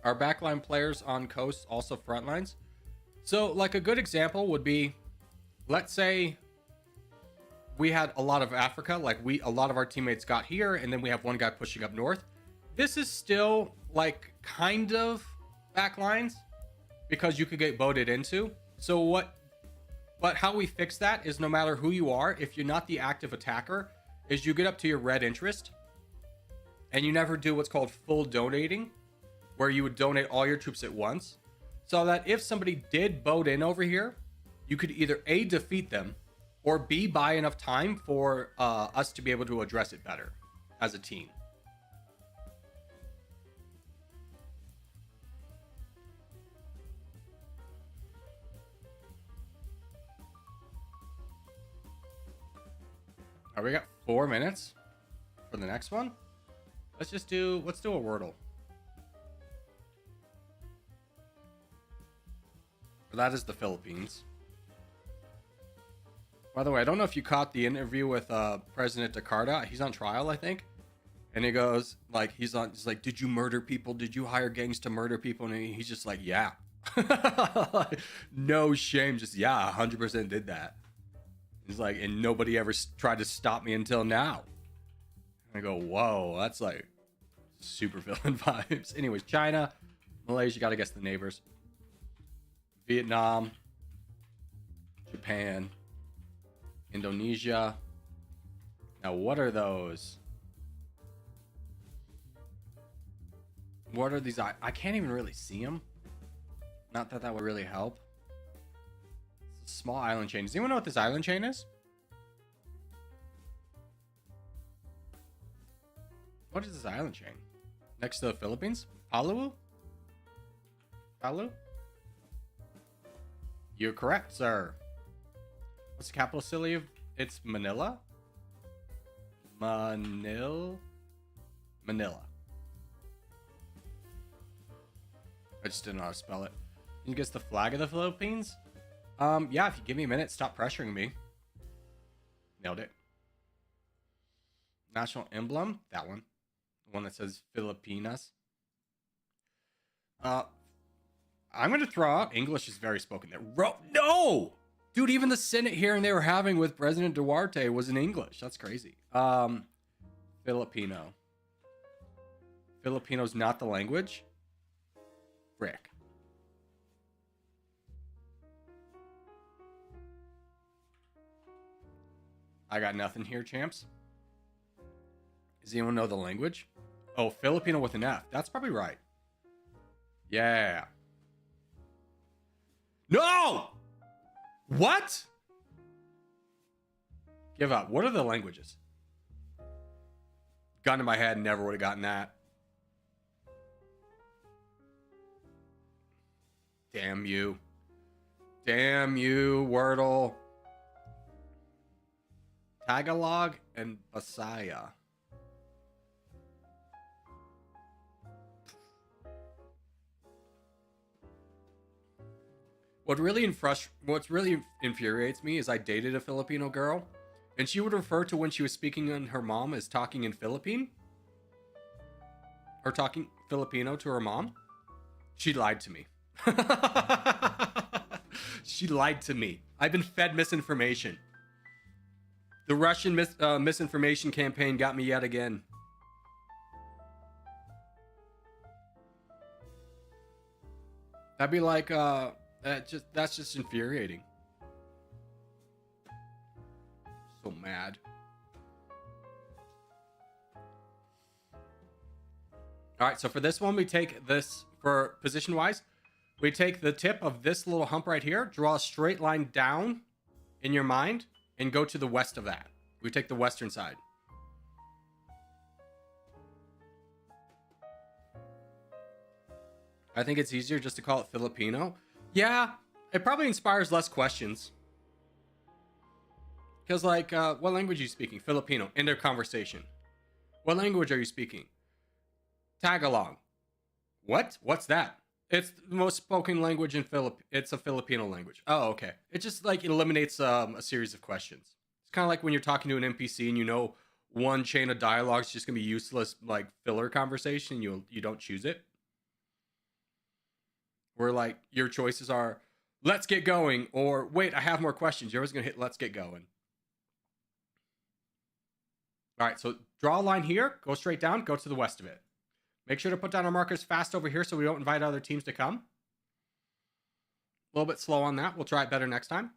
S1: Are backline players on coast also front lines? So, like, a good example would be, let's say we had a lot of Africa, like a lot of our teammates got here, and then we have one guy pushing up north. This is still, like, kind of backlines because you could get boated into. So but how we fix that is no matter who you are, if you're not the active attacker, is you get up to your red interest and you never do what's called full donating, where you would donate all your troops at once, so that if somebody did boat in over here, you could either A, defeat them, or B, buy enough time for us to be able to address it better as a team. All right, we got 4 minutes for the next one. Let's do a Wordle. That is the Philippines. By the way, I don't know if you caught the interview with President Jakarta. He's on trial, I think. And he goes, like, he's like, did you murder people? Did you hire gangs to murder people? And he's just like, yeah. No shame. Just, yeah, 100% did that. He's like, and nobody ever tried to stop me until now. And I go, whoa, that's like super villain vibes. Anyways, China, Malaysia, gotta guess the neighbors. Vietnam, Japan, Indonesia. Now, what are those? What are these? I can't even really see them. Not that that would really help. It's a small island chain. Does anyone know what this island chain is? What is this island chain? Next to the Philippines? Palau? Palau? You're correct, sir. What's the capital city of? It's Manila? Manila. I just didn't know how to spell it. Can you guess the flag of the Philippines? Yeah, if you give me a minute, stop pressuring me. Nailed it. National emblem, that one. The one that says Filipinas. I'm gonna throw out English is very spoken there. No! Dude, even the Senate hearing they were having with President Duarte was in English. That's crazy. Filipino. Filipino's not the language? Frick. I got nothing here, champs. Does anyone know the language? Oh, Filipino with an F. That's probably right. Yeah. No! What? Give up. What are the languages? Gun to my head, never would have gotten that. Damn you. Damn you, Wordle. Tagalog and Bisaya. What's really infuriates me is I dated a Filipino girl, and she would refer to when she was speaking on her mom as talking in Philippine, or talking Filipino to her mom. She lied to me. She lied to me. I've been fed misinformation. The Russian misinformation campaign got me yet again. That'd be like, that's just infuriating. So mad. All right, so for this one, we take this, for position-wise, we take the tip of this little hump right here, draw a straight line down in your mind, and go to the west of that. We take the western side. I think it's easier just to call it Filipino. Yeah, it probably inspires less questions. Because, like, what language are you speaking? Filipino. End of conversation. What language are you speaking? Tagalog. What? What's that? It's the most spoken language in It's a Filipino language. Oh, okay. It just, like, eliminates a series of questions. It's kind of like when you're talking to an NPC and you know one chain of dialogue is just going to be useless, like, filler conversation. You don't choose it. Where, like, your choices are, let's get going, or wait, I have more questions. You're always going to hit let's get going. All right, so draw a line here, go straight down, go to the west of it. Make sure to put down our markers fast over here so we don't invite other teams to come. A little bit slow on that. We'll try it better next time.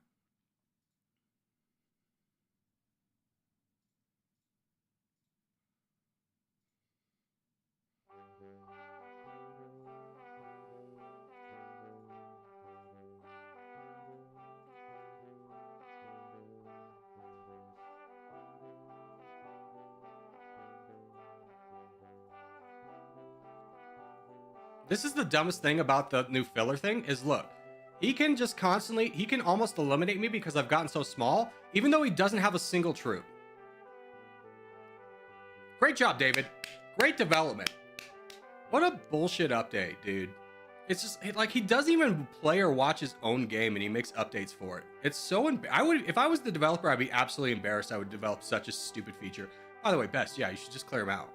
S1: This is the dumbest thing about the new filler thing is, look, he can just constantly, he can almost eliminate me because I've gotten so small, even though he doesn't have a single troop. Great job, David. Great development. What a bullshit update, dude. It's just like he doesn't even play or watch his own game, and he makes updates for it. It's so I would, if I was the developer, I'd be absolutely embarrassed. I would develop such a stupid feature. By the way, Best, yeah, you should just clear him out.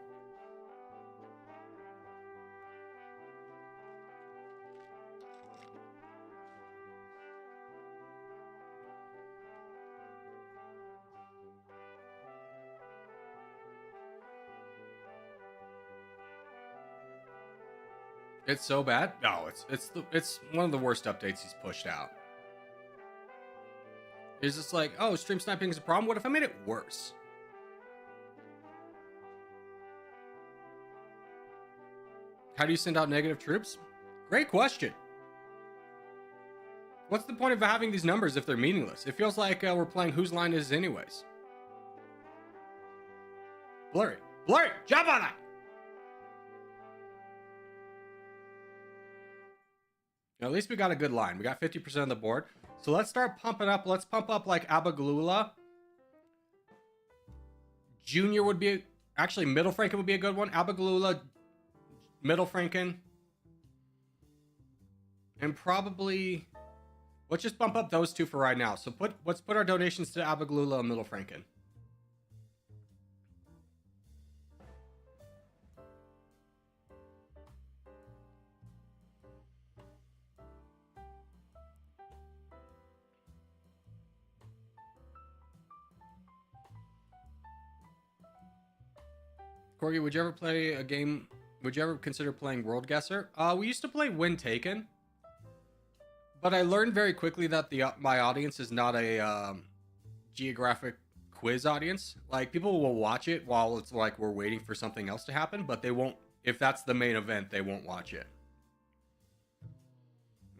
S1: It's so bad. No, it's one of the worst updates he's pushed out. It's just like, oh, stream sniping is a problem. What if I made it worse? How do you send out negative troops? Great question. What's the point of having these numbers if they're meaningless? It feels like we're playing Whose Line Is It Anyways. Blurry. Blurry! Jump on that! At least we got a good line. We got 50% of the board. So let's start pumping up. Let's pump up like Abaglula. Junior would be... Actually, Middle Franken would be a good one. Abaglula, Middle Franken. And probably... Let's just bump up those two for right now. So let's put our donations to Abaglula and Middle Franken. Corgi, would you ever play a game? Would you ever consider playing World Guesser? We used to play Win Taken, but I learned very quickly that my audience is not a geographic quiz audience. Like, people will watch it while it's like we're waiting for something else to happen, but they won't. If that's the main event, they won't watch it.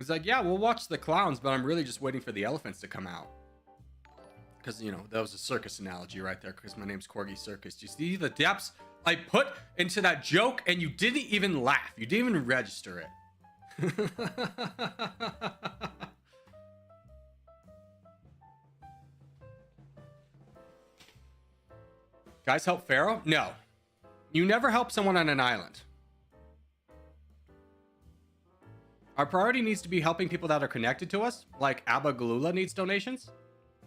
S1: It's like, yeah, we'll watch the clowns, but I'm really just waiting for the elephants to come out. Because, you know, that was a circus analogy right there, because my name's Corgi Circus. Do you see the depths I put into that joke, and you didn't even laugh? You didn't even register it. Guys help Pharaoh? No. You never help someone on an island. Our priority needs to be helping people that are connected to us, like Abaglula needs donations.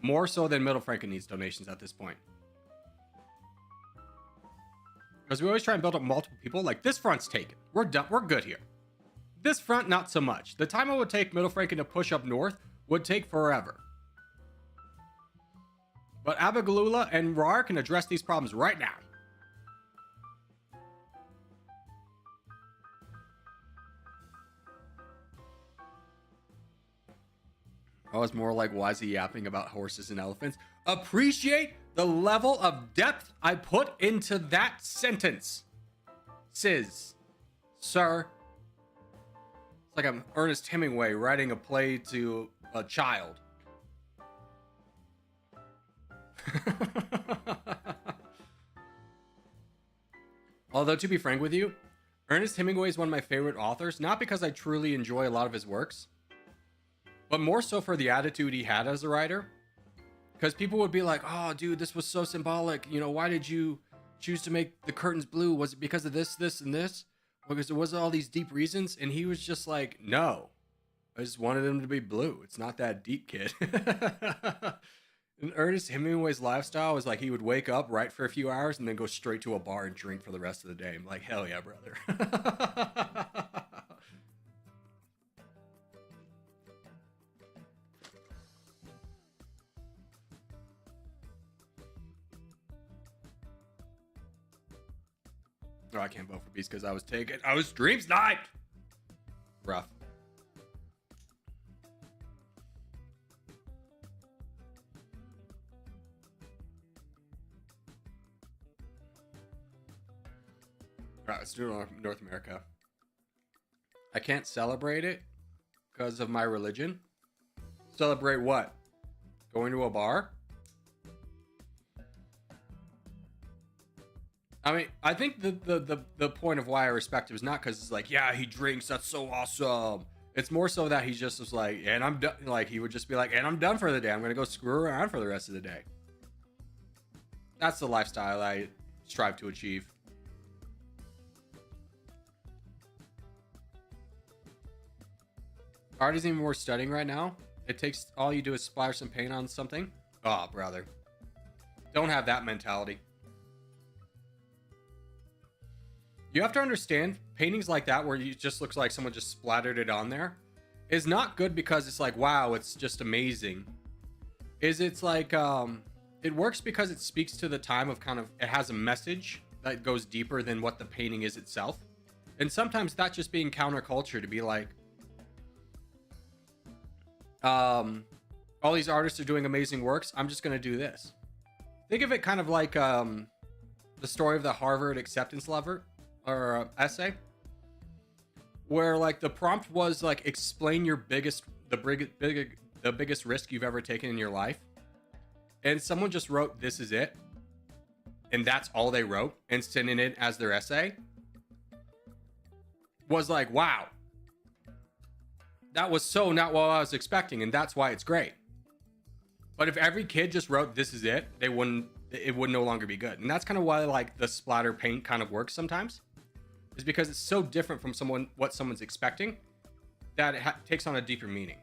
S1: More so than Middle Franken needs donations at this point. Because we always try and build up multiple people. Like, this front's taken. We're done. We're good here. This front, not so much. The time it would take Middle Franken to push up north would take forever. But Abaglula and Rar can address these problems right now. I was more like, why is he yapping about horses and elephants? Appreciate the level of depth I put into that sentence. Sir. It's like I'm Ernest Hemingway writing a play to a child. Although, to be frank with you, Ernest Hemingway is one of my favorite authors, not because I truly enjoy a lot of his works, but more so for the attitude he had as a writer. Because people would be like, oh, dude, this was so symbolic. You know, why did you choose to make the curtains blue? Was it because of this, this, and this? Because there was all these deep reasons. And he was just like, no, I just wanted them to be blue. It's not that deep, kid. And Ernest Hemingway's lifestyle was like he would wake up, write for a few hours, and then go straight to a bar and drink for the rest of the day. I'm like, hell yeah, brother. Oh, I can't vote for Beast because I was taken. I was stream sniped. Rough. All right, let's do North America. I can't celebrate it because of my religion. Celebrate what? Going to a bar? I mean, I think the point of why I respect him is not because it's like, yeah, he drinks, that's so awesome. It's more so that he just was like, and I'm done. Like, he would just be like, and I'm done for the day. I'm gonna go screw around for the rest of the day. That's the lifestyle I strive to achieve. Art isn't even worth studying right now. It takes all you do is splatter some paint on something. Oh, brother. Don't have that mentality. You have to understand, paintings like that where it just looks like someone just splattered it on there is not good because it's like, wow, it's just amazing. It's like, it works because it speaks to the time of kind of, it has a message that goes deeper than what the painting is itself. And sometimes that's just being counterculture to be like, all these artists are doing amazing works. I'm just going to do this. Think of it kind of like the story of the Harvard acceptance letter or essay, where like the prompt was like explain your the biggest risk you've ever taken in your life, and someone just wrote this is it, and that's all they wrote and sent in it as their essay. Was like, wow, that was so not what I was expecting, and that's why it's great. But if every kid just wrote this is it, it would no longer be good. And that's kind of why like the splatter paint kind of works sometimes, is because it's so different from what someone's expecting that it takes on a deeper meaning.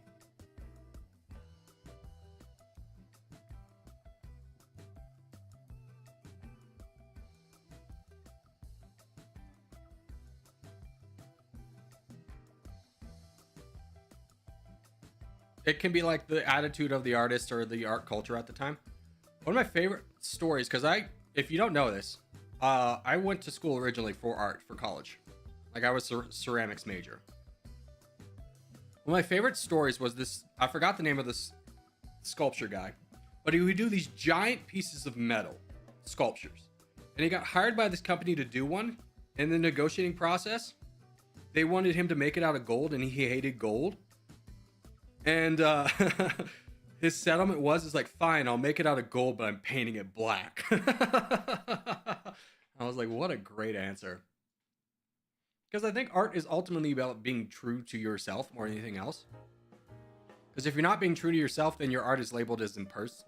S1: It can be like the attitude of the artist or the art culture at the time. One of my favorite stories, because if you don't know this, I went to school originally for art for college. Like I was a ceramics major. One of my favorite stories was this, I forgot the name of this sculpture guy, but he would do these giant pieces of metal sculptures. And he got hired by this company to do one. In the negotiating process, they wanted him to make it out of gold, and he hated gold. And his settlement is like, fine, I'll make it out of gold, but I'm painting it black. I was like, what a great answer. Because I think art is ultimately about being true to yourself more than anything else. Because if you're not being true to yourself, then your art is labeled as impersonalist?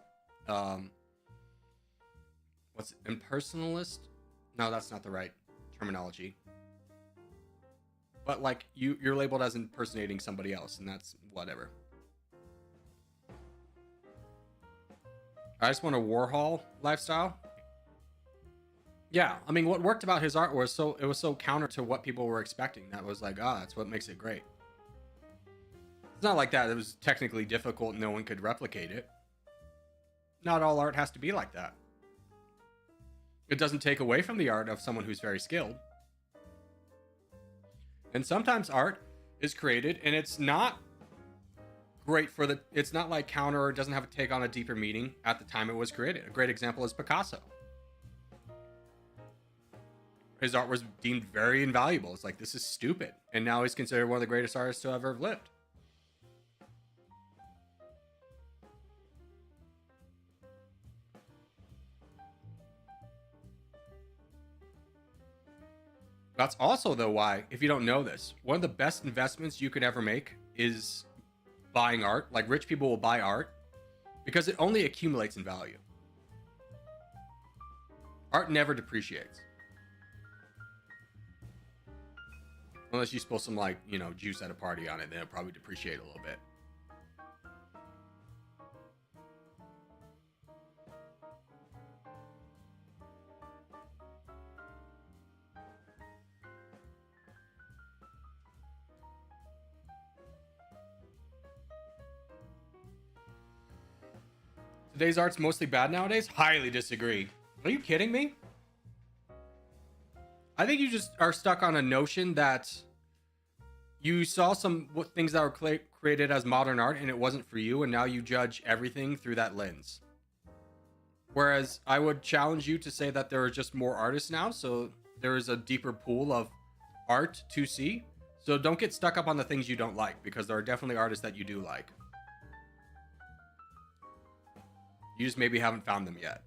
S1: No, that's not the right terminology. But like you're labeled as impersonating somebody else, and that's whatever. I just want a Warhol lifestyle. Yeah, I mean, what worked about his art was it was so counter to what people were expecting. That was like, that's what makes it great. It's not like that. It was technically difficult. No one could replicate it. Not all art has to be like that. It doesn't take away from the art of someone who's very skilled. And sometimes art is created and it's not great it's not like counter, or it doesn't have to take on a deeper meaning at the time it was created. A great example is Picasso. His art was deemed very invaluable. It's like, this is stupid. And now he's considered one of the greatest artists to ever have lived. That's also, though, why, if you don't know this, one of the best investments you could ever make is buying art. Like, rich people will buy art because it only accumulates in value. Art never depreciates. Unless you spill some, like, juice at a party on it, then it'll probably depreciate a little bit. Today's art's mostly bad nowadays? Highly disagree. Are you kidding me? I think you just are stuck on a notion that you saw some things that were created as modern art and it wasn't for you, and now you judge everything through that lens. Whereas I would challenge you to say that there are just more artists now, so there is a deeper pool of art to see. So don't get stuck up on the things you don't like, because there are definitely artists that you do like. You just maybe haven't found them yet.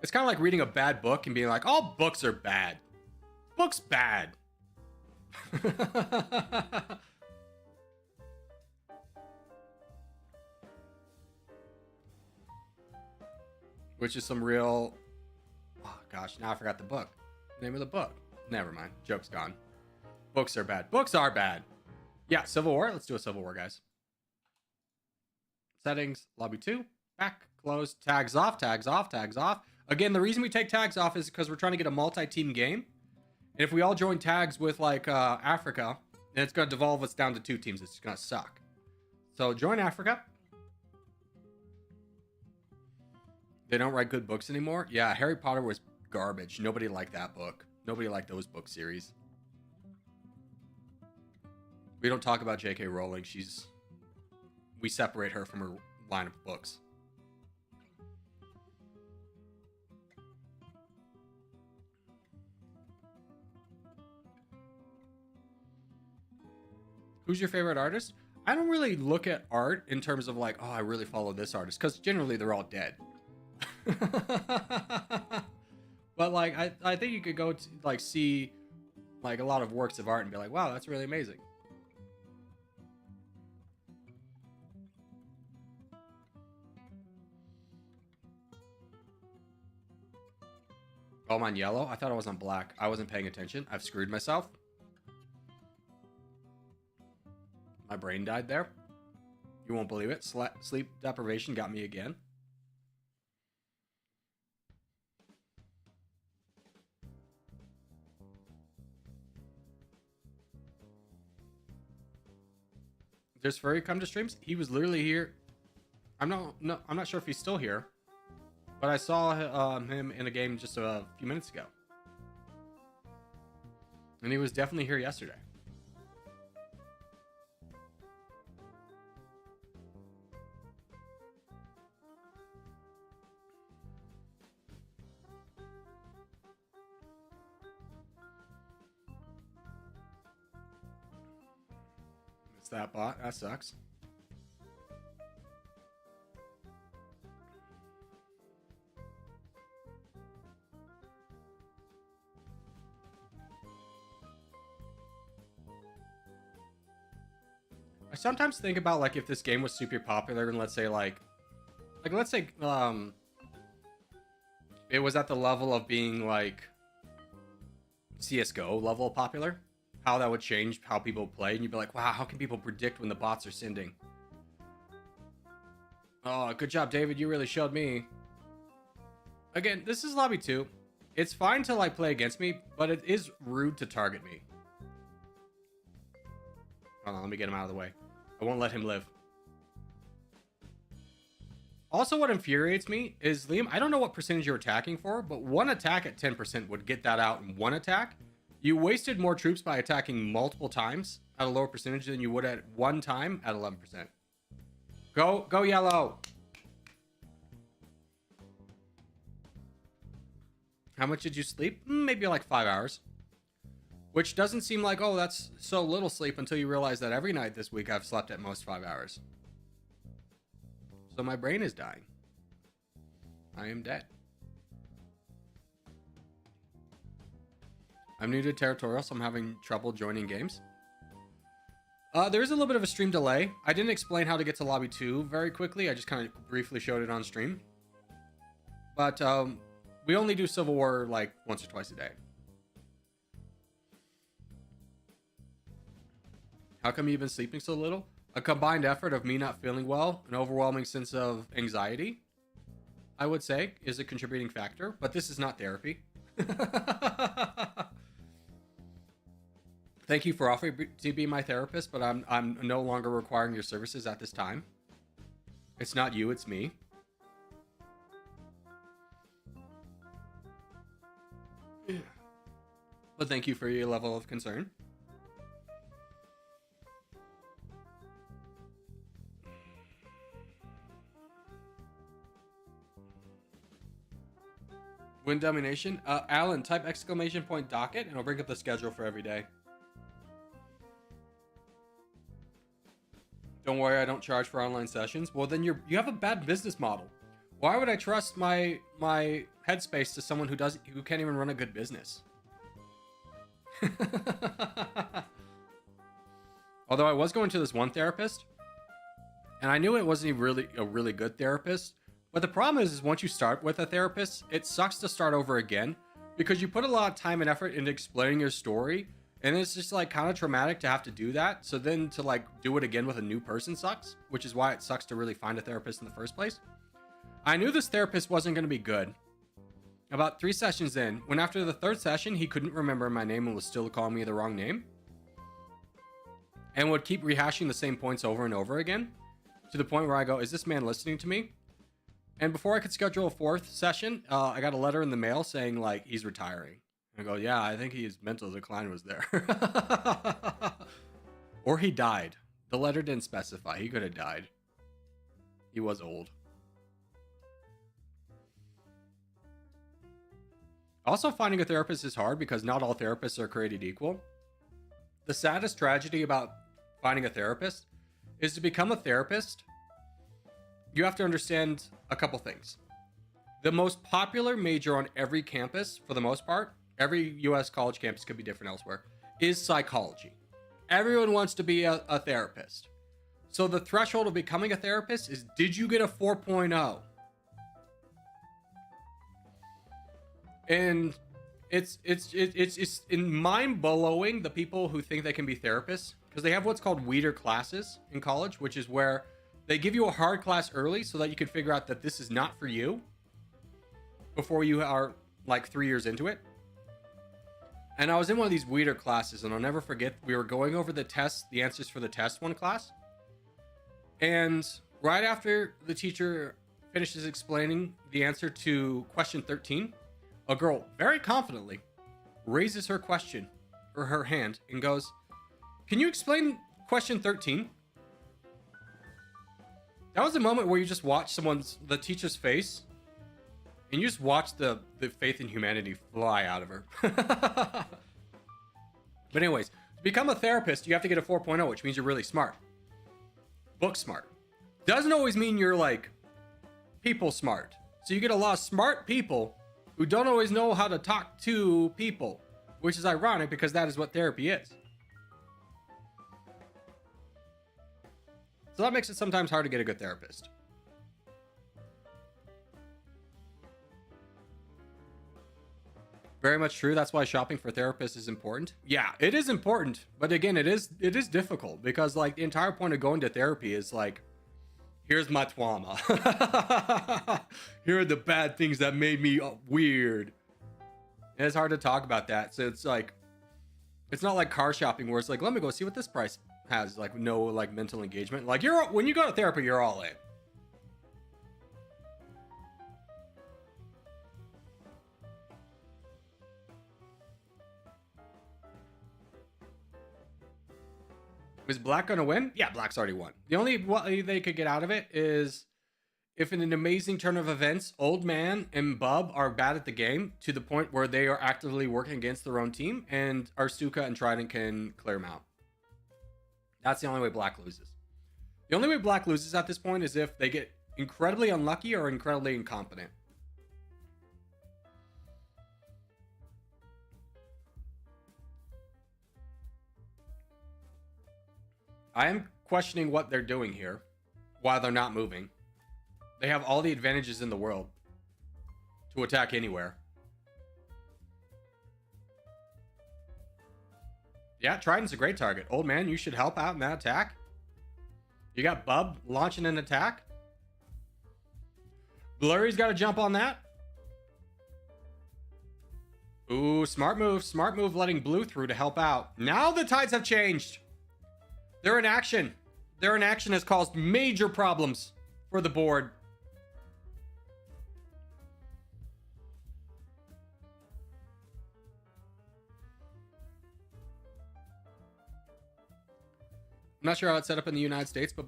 S1: It's kind of like reading a bad book and being like, all books are bad. Book's bad. Which is some real... Oh, gosh, now I forgot the book. The name of the book. Never mind. Joke's gone. Books are bad. Books are bad. Yeah, Civil War. Let's do a Civil War, guys. Settings, lobby 2, back, close, tags off, tags off, tags off. Again, the reason we take tags off is because we're trying to get a multi-team game. And if we all join tags with, like, Africa, then it's going to devolve us down to 2 teams. It's going to suck. So, join Africa. They don't write good books anymore? Yeah, Harry Potter was garbage. Nobody liked that book. Nobody liked those book series. We don't talk about J.K. Rowling. We separate her from her line of books. Who's your favorite artist? I don't really look at art in terms of like, oh, I really follow this artist, because generally they're all dead. But like, I think you could go to like see like a lot of works of art and be like, wow, that's really amazing. Oh, I'm on yellow? I thought I was on black. I wasn't paying attention. I've screwed myself. My brain died there. You won't believe it. Sleep deprivation got me again. Does Furry come to streams? He was literally here. I'm not sure if he's still here, but I saw him in a game just a few minutes ago, and he was definitely here yesterday. It's that bot. That sucks. I sometimes think about like if this game was super popular and let's say it was at the level of being like CSGO level popular, how that would change how people play, and you'd be like, wow, how can people predict when the bots are sending? Oh, good job, David. You really showed me. Again, this is lobby 2. It's fine to like play against me, but it is rude to target me. Hold on, let me get him out of the way. I won't let him live. Also, what infuriates me is, Liam, I don't know what percentage you're attacking for, but one attack at 10% would get that out in one attack. You wasted more troops by attacking multiple times at a lower percentage than you would at one time at 11%. Go yellow. How much did you sleep? Maybe like 5 hours. Which doesn't seem like, oh, that's so little sleep until you realize that every night this week I've slept at most 5 hours. So my brain is dying. I am dead. I'm new to Territorial, so I'm having trouble joining games. There is a little bit of a stream delay. I didn't explain how to get to lobby 2 very quickly. I just kind of briefly showed it on stream. But we only do Civil War like once or twice a day. How come you've been sleeping so little? A combined effort of me not feeling well, an overwhelming sense of anxiety, I would say, is a contributing factor. But this is not therapy. Thank you for offering to be my therapist, but I'm no longer requiring your services at this time. It's not you, it's me. But thank you for your level of concern. Win domination. Alan, type exclamation point docket and I'll bring up the schedule for every day. Don't worry, I don't charge for online sessions. Well, then you have a bad business model. Why would I trust my headspace to someone who can't even run a good business? Although I was going to this one therapist, and I knew it wasn't a really good therapist. But the problem is once you start with a therapist, it sucks to start over again because you put a lot of time and effort into explaining your story, And it's just like kind of traumatic to have to do that. So then to like do it again with a new person sucks, which is why it sucks to really find a therapist in the first place. I knew this therapist wasn't going to be good about 3 sessions in, when after the 3rd session, he couldn't remember my name and was still calling me the wrong name. And would keep rehashing the same points over and over again, to the point where I go, is this man listening to me? And before I could schedule a 4th session, I got a letter in the mail saying like he's retiring. I go, yeah, I think his mental decline was there. Or he died. The letter didn't specify. He could have died. He was old. Also, finding a therapist is hard because not all therapists are created equal. The saddest tragedy about finding a therapist is to become a therapist, you have to understand a couple things. The most popular major on every campus, for the most part, every US college campus, could be different elsewhere, is psychology. Everyone wants to be a therapist. So the threshold of becoming a therapist is, did you get a 4.0? And it's mind-blowing, the people who think they can be therapists, because they have what's called weeder classes in college, which is where they give you a hard class early so that you can figure out that this is not for you before you are like 3 years into it. And I was in one of these weeder classes, and I'll never forget, we were going over the test, the answers for the test one class. And right after the teacher finishes explaining the answer to question 13, a girl very confidently raises her question or her hand and goes, "Can you explain question 13? That was a moment where you just watch the teacher's face, and you just watch the faith in humanity fly out of her. But anyways, to become a therapist, you have to get a 4.0, which means you're really smart. Book smart. Doesn't always mean you're like people smart. So you get a lot of smart people who don't always know how to talk to people, which is ironic because that is what therapy is. So that makes it sometimes hard to get a good therapist. Very much true. That's why shopping for therapists is important. Yeah, it is important. But again, it is difficult because like the entire point of going to therapy is like, here's my trauma. Here are the bad things that made me weird. And it's hard to talk about that. So it's like, it's not like car shopping where it's like, let me go see what this price has, like no like mental engagement. Like when you go to therapy, you're all in. Is Black gonna win? Yeah, Black's already won. The only way they could get out of it is if in an amazing turn of events, Old Man and Bub are bad at the game to the point where they are actively working against their own team, and Arstuka and Trident can clear them out. That's the only way Black loses. The only way Black loses at this point is if they get incredibly unlucky or incredibly incompetent. I am questioning what they're doing here while they're not moving. They have all the advantages in the world to attack anywhere. Yeah, Trident's a great target. Old Man, you should help out in that attack. You got Bub launching an attack. Blurry's got to jump on that. Ooh, smart move. Smart move letting Blue through to help out. Now the tides have changed. Their inaction. Their inaction has caused major problems for the board. I'm not sure how it's set up in the United States, but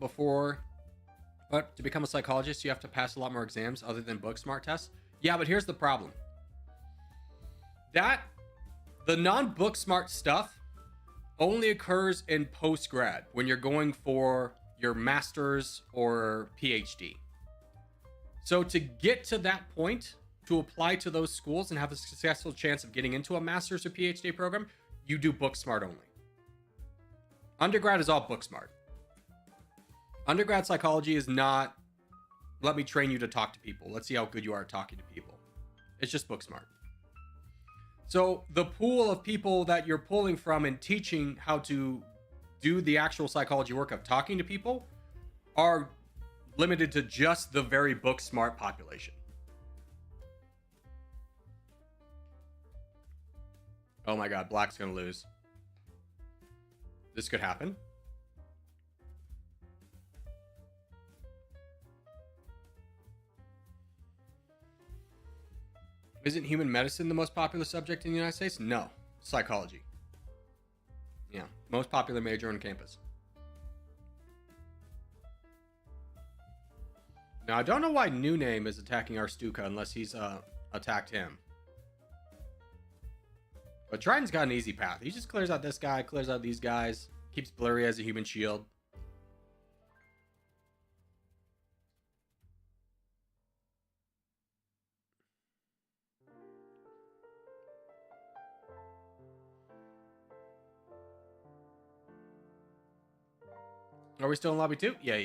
S1: to become a psychologist, you have to pass a lot more exams other than book smart tests. Yeah, but here's the problem. The non-book smart stuff only occurs in post-grad when you're going for your master's or PhD. So to get to that point, to apply to those schools and have a successful chance of getting into a master's or PhD program, you do book smart only. Undergrad is all book smart. Undergrad psychology is not, let me train you to talk to people. Let's see how good you are at talking to people. It's just book smart. So the pool of people that you're pulling from and teaching how to do the actual psychology work of talking to people are limited to just the very book smart population. Oh my god, black's gonna lose. This could happen. Isn't human medicine the most popular subject in the United States? No. Psychology. Yeah. Most popular major on campus. Now, I don't know why New Name is attacking our Stuka unless he's attacked him. But Triton's got an easy path. He just clears out this guy, clears out these guys, keeps Blurry as a human shield. Are we still in lobby 2? Yeah.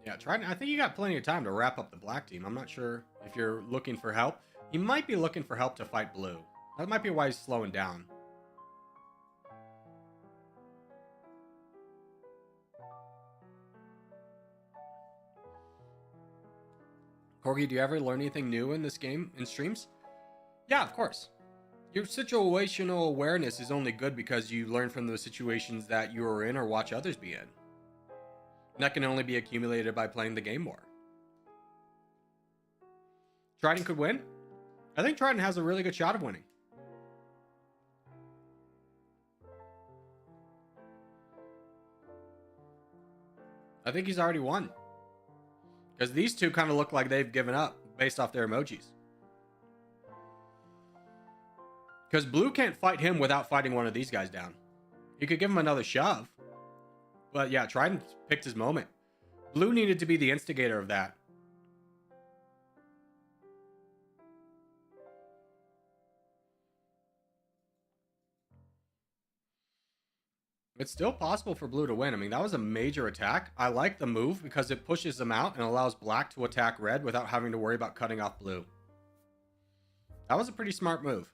S1: Yeah, Triton, I think you got plenty of time to wrap up the black team. I'm not sure if you're looking for help. He might be looking for help to fight blue. That might be why he's slowing down. Corgi, do you ever learn anything new in this game, in streams? Yeah, of course. Your situational awareness is only good because you learn from the situations that you are in or watch others be in. And that can only be accumulated by playing the game more. Triton could win? I think Triton has a really good shot of winning. I think he's already won. Because these two kind of look like they've given up based off their emojis. Because Blue can't fight him without fighting one of these guys down. He could give him another shove. But yeah, Trident picked his moment. Blue needed to be the instigator of that. It's still possible for Blue to win. I mean, that was a major attack. I like the move because it pushes them out and allows Black to attack Red without having to worry about cutting off Blue. That was a pretty smart move.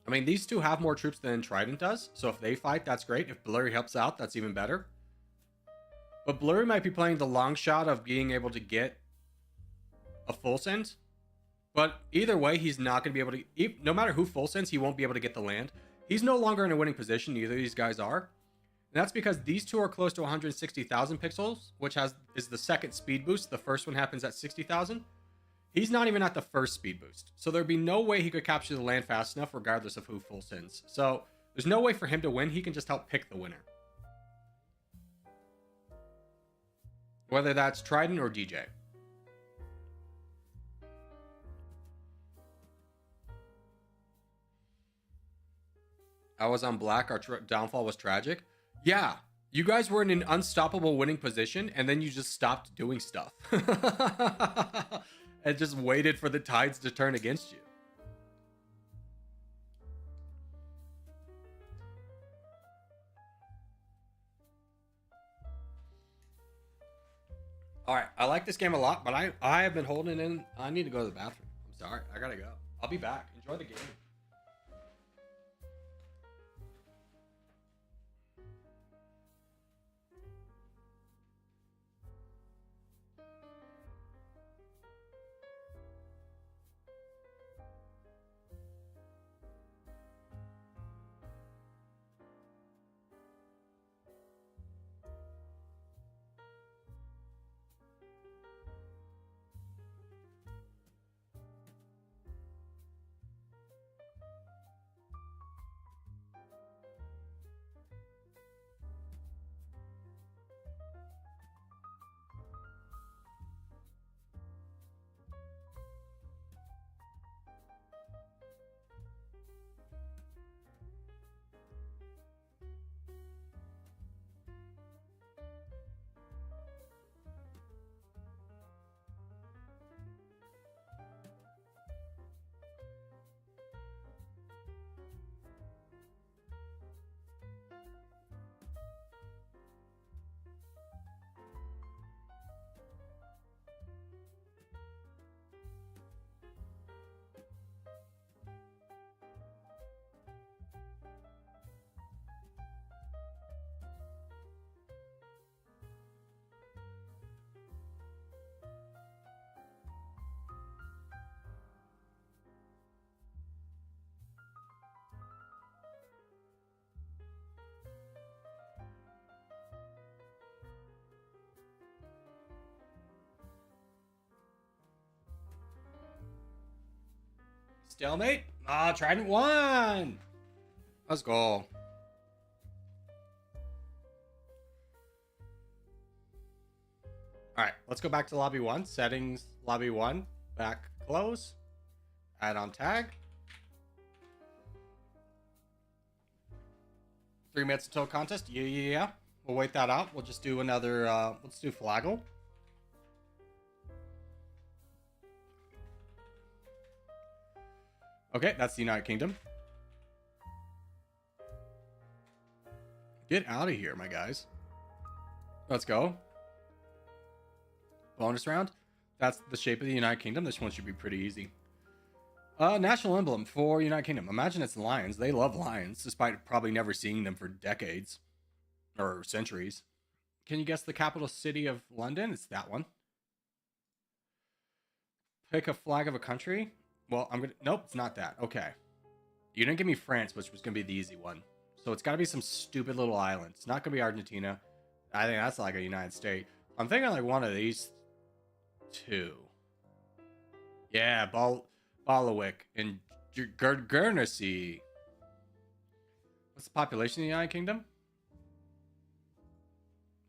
S1: I mean, these two have more troops than Trident does, so if they fight, that's great. If Blurry helps out, that's even better. But Blurry might be playing the long shot of being able to get a full send. But either way, he's not going to be able to... No matter who full sends, he won't be able to get the land. He's no longer in a winning position. Neither of these guys are. And that's because these two are close to 160,000 pixels, which is the second speed boost. The first one happens at 60,000. He's not even at the first speed boost. So there'd be no way he could capture the land fast enough regardless of who full sends. So there's no way for him to win. He can just help pick the winner. Whether that's Trident or DJ. I was on Black. Our downfall was tragic. Yeah. You guys were in an unstoppable winning position and then you just stopped doing stuff. And just waited for the tides to turn against you. All right, I like this game a lot, but I have been holding in. I need to go to the bathroom. I'm sorry, I gotta go. I'll be back. Enjoy the game. Stalemate. Ah, Trident won. Let's go. All right, let's go back to lobby 1. Settings, lobby 1. Back, close. Add on tag. 3 minutes until contest. Yeah. We'll wait that out. We'll just do another, let's do Flaggle. Okay, that's the United Kingdom. Get out of here, my guys. Let's go. Bonus round. That's the shape of the United Kingdom. This one should be pretty easy. National emblem for United Kingdom. Imagine it's lions. They love lions, despite probably never seeing them for decades or centuries. Can you guess the capital city of London? It's that one. Pick a flag of a country. Well, nope, it's not that. Okay. You didn't give me France, which was gonna be the easy one. So it's gotta be some stupid little island. It's not gonna be Argentina. I think that's like a United States. I'm thinking like one of these two. Yeah, Balawick and Guernsey. What's the population of the United Kingdom?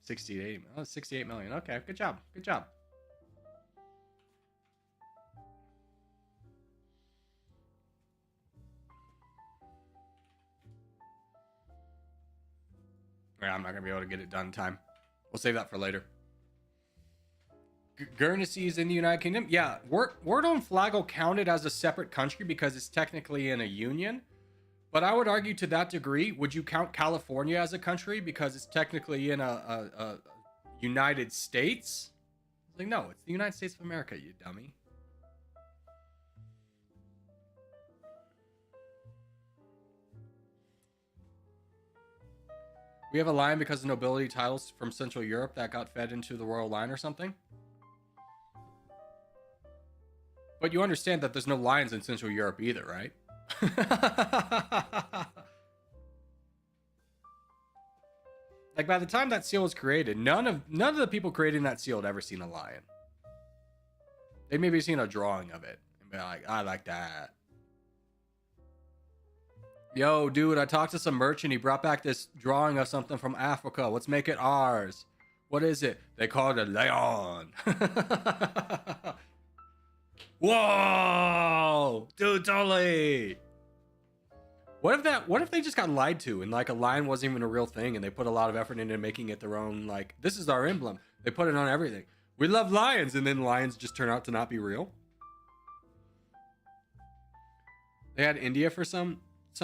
S1: 68. Oh, 68 million. Okay, good job. Good job. Yeah, I'm not gonna be able to get it done in time. We'll save that for later. Guernsey is in the United Kingdom. Yeah, Word on Flaggle counted as a separate country because it's technically in a union. But I would argue to that degree, would you count California as a country because it's technically in a United States? Like, no, it's the United States of America, you dummy. We have a line because of nobility titles from Central Europe that got fed into the royal line or something. But you understand that there's no lions in Central Europe either, right? Like, by the time that seal was created, none of the people creating that seal had ever seen a lion. They'd maybe seen a drawing of it and be like, I like that. Yo, dude, I talked to some merchant. He brought back this drawing of something from Africa. Let's make it ours. What is it? They call it a lion. Whoa, dude, totally. What if they just got lied to and like a lion wasn't even a real thing and they put a lot of effort into making it their own, like, this is our emblem. They put it on everything. We love lions, and then lions just turn out to not be real. They had India for some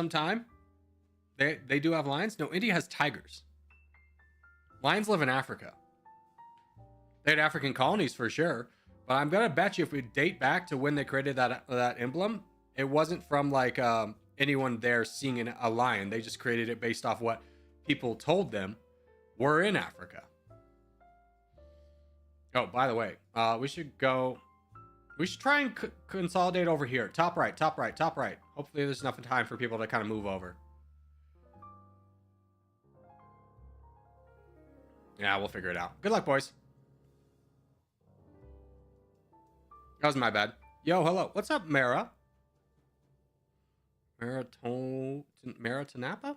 S1: time. They do have lions. No, India has tigers. Lions live in Africa. They had African colonies for sure, but I'm gonna bet you if we date back to when they created that emblem, it wasn't from like anyone there seeing a lion. They just created it based off what people told them were in Africa. Oh, by the way, we should try and consolidate over here. Top right. Hopefully there's enough time for people to kind of move over. Yeah, we'll figure it out. Good luck, boys. That was my bad. Yo, hello. What's up, Mara? Maratonapa?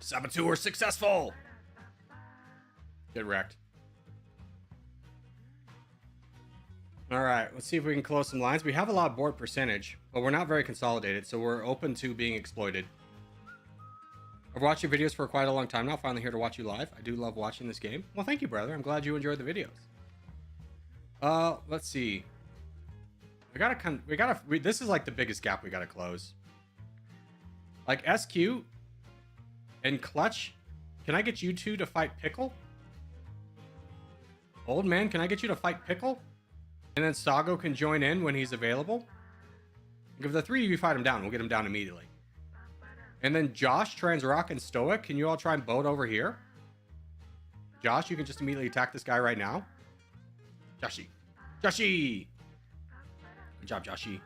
S1: Saboteur successful. Get wrecked. All right, let's see if we can close some lines. We have a lot of board percentage, but we're not very consolidated, so we're open to being exploited. I've watched your videos for quite a long time now. Finally here to watch you live. I do love watching this game. Well, thank you, brother. I'm glad you enjoyed the videos. Let's see. This is like the biggest gap we gotta close. Like SQ and Clutch. Can I get you two to fight Pickle? Old man, can I get you to fight Pickle? And then Sago can join in when he's available. If the three of you fight him down, we'll get him down immediately. And then Josh, Transrock, and Stoic, can you all try and boat over here? Josh, you can just immediately attack this guy right now. Joshy. Joshy! Good job, Joshy.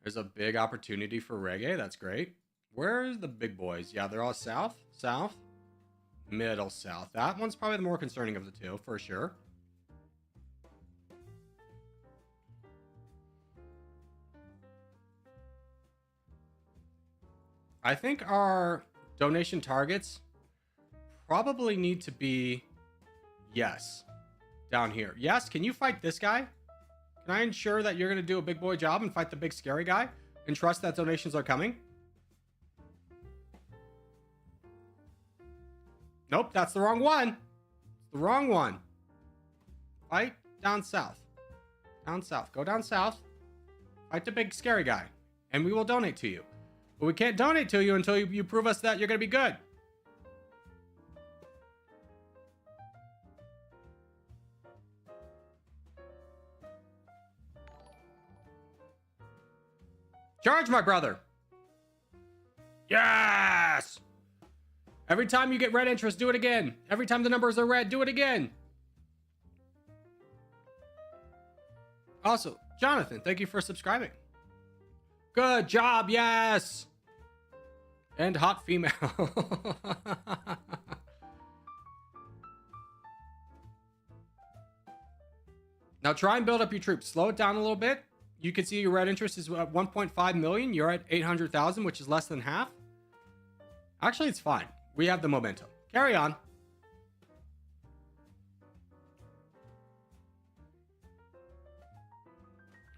S1: There's a big opportunity for Reggae. That's great. Where's the big boys? Yeah, they're all south. South. Middle south. That one's probably the more concerning of the two, for sure. I think our donation targets probably need to be yes down here. Yes, can you fight this guy? Can I ensure that you're going to do a big boy job and fight the big scary guy and trust that donations are coming? Nope, that's the wrong one. It's the wrong one. Fight down south. Down south. Go down south. Fight the big scary guy. And we will donate to you. But we can't donate to you until you prove us that you're going to be good. Charge, my brother. Yes! Every time you get red interest, do it again. Every time the numbers are red, do it again. Also, Jonathan, thank you for subscribing. Good job, yes! And hot female. Now try and build up your troops. Slow it down a little bit. You can see your red interest is at 1.5 million. You're at 800,000, which is less than half. Actually, it's fine. We have the momentum. Carry on.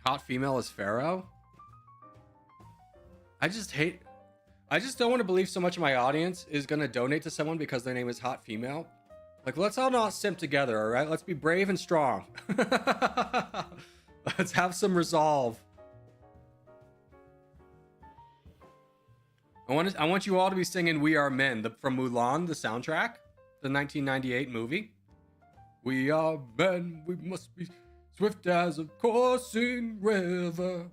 S1: Hot female is Pharaoh. I just don't want to believe so much of my audience is going to donate to someone because their name is hot female. Like, let's all not simp together, all right? Let's be brave and strong. Let's have some resolve. I want you all to be singing We Are Men from Mulan, the soundtrack, the 1998 movie. We are men, we must be swift as a coursing river.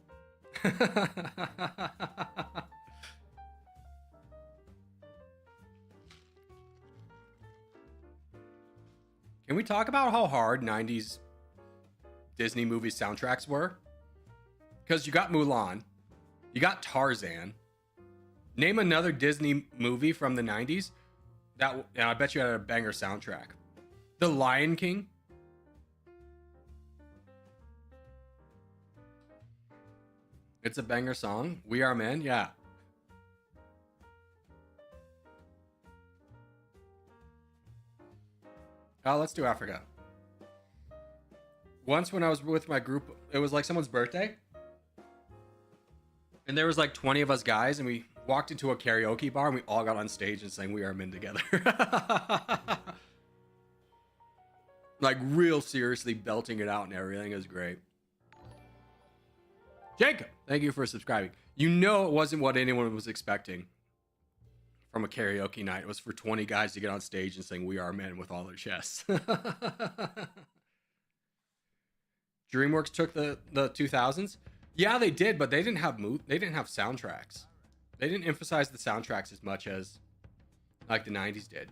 S1: Can we talk about how hard 90s Disney movie soundtracks were? Because you got Mulan, you got Tarzan. Name another Disney movie from the 90s that, and I bet you had a banger soundtrack. The Lion King. It's a banger song. We Are Men, yeah. Let's do Africa. Once when I was with my group, it was like someone's birthday. And there was like 20 of us guys, and we walked into a karaoke bar, and we all got on stage and sang We Are Men together. Like real seriously belting it out and everything. Is great. Jacob, thank you for subscribing. You know it wasn't what anyone was expecting from a karaoke night. It was for 20 guys to get on stage and sing We Are Men with all their chests. DreamWorks took the 2000s. Yeah, they did, but they didn't have soundtracks. They didn't emphasize the soundtracks as much as like the 90s did.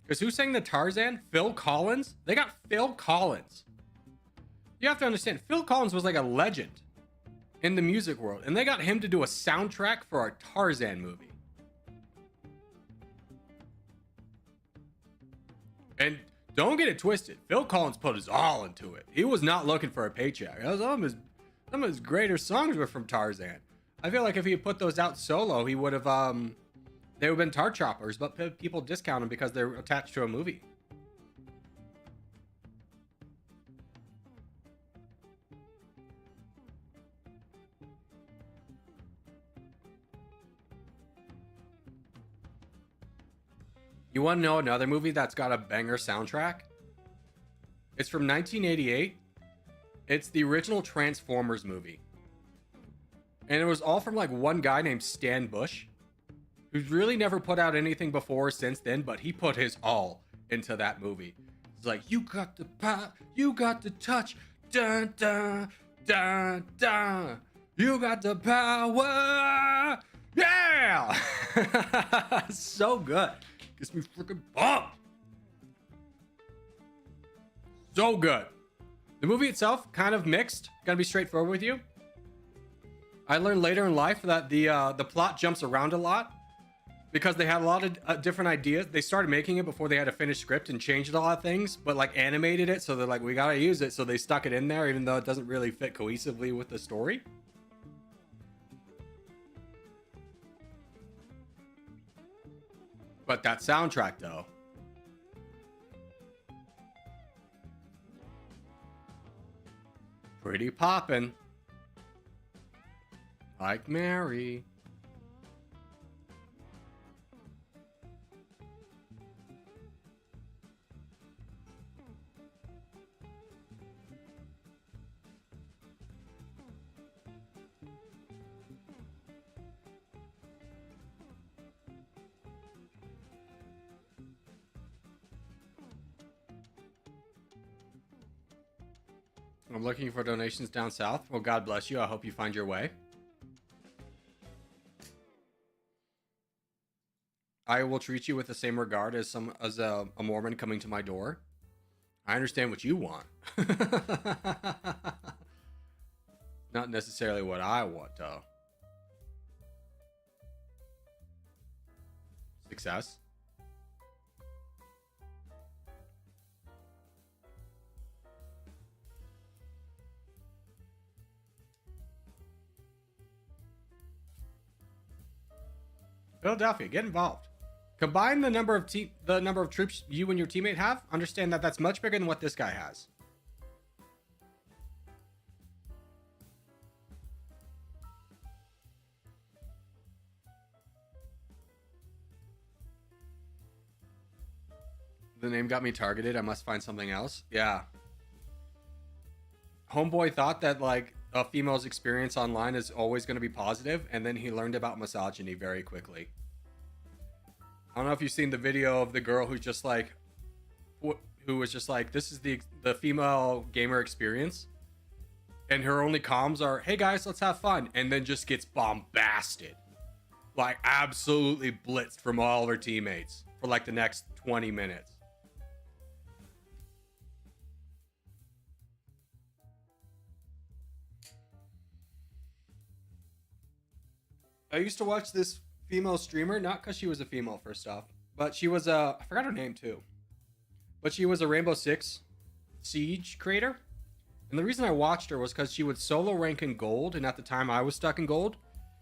S1: Because who sang the Tarzan? Phil Collins? They got Phil Collins. You have to understand, Phil Collins was like a legend in the music world, and they got him to do a soundtrack for a Tarzan movie. And don't get it twisted, Phil Collins put his all into it. He was not looking for a paycheck. Some of his greater songs were from Tarzan. I feel like if he had put those out solo, he would have they would have been tart choppers, but people discount them because they're attached to a movie. You want to know another movie that's got a banger soundtrack? It's from 1988. It's the original Transformers movie. And it was all from like one guy named Stan Bush, who's really never put out anything before or since then, but he put his all into that movie. It's like, you got the power, you got the touch, dun dun dun dun. You got the power, yeah! So good. Gets me freaking pumped. So good. The movie itself, kind of mixed. Gonna be straightforward with you. I learned later in life that the plot jumps around a lot because they had a lot of different ideas. They started making it before they had a finished script and changed a lot of things, but like animated it, so they're like, we gotta use it, so they stuck it in there even though it doesn't really fit cohesively with the story. But that soundtrack though, pretty poppin'. Like Mary. I'm looking for donations down south. Well, God bless you. I hope you find your way. I will treat you with the same regard as a Mormon coming to my door. I understand what you want. Not necessarily what I want, though. Success. Philadelphia, get involved. Combine the number of troops you and your teammate have. Understand that that's much bigger than what this guy has. The name got me targeted. I must find something else. Yeah. Homeboy thought that like a female's experience online is always going to be positive, and then he learned about misogyny very quickly. I don't know if you've seen the video of the girl who's just like, who was just like, this is the female gamer experience, and her only comms are, hey guys, let's have fun, and then just gets bombasted, like absolutely blitzed from all of her teammates for like the next 20 minutes. I used to watch this female streamer, not because she was a female first off, but she was I forgot her name too, but she was a Rainbow Six Siege creator. And the reason I watched her was because she would solo rank in gold, and at the time I was stuck in gold.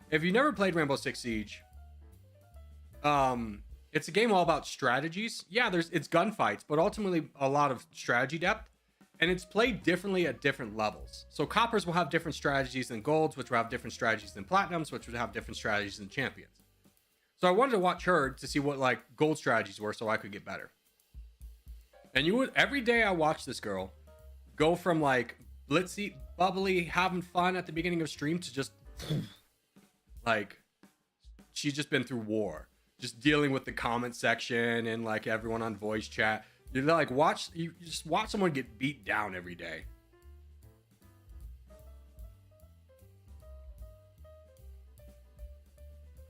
S1: If you never played Rainbow Six Siege, it's a game all about strategies. Yeah, it's gunfights, but ultimately a lot of strategy depth. And it's played differently at different levels. So coppers will have different strategies than golds, which will have different strategies than platinums, which would have different strategies than champions. So I wanted to watch her to see what like gold strategies were so I could get better. And every day I watch this girl go from like blitzy, bubbly, having fun at the beginning of stream to just like she's just been through war, just dealing with the comment section and like everyone on voice chat. You like you just watch someone get beat down every day.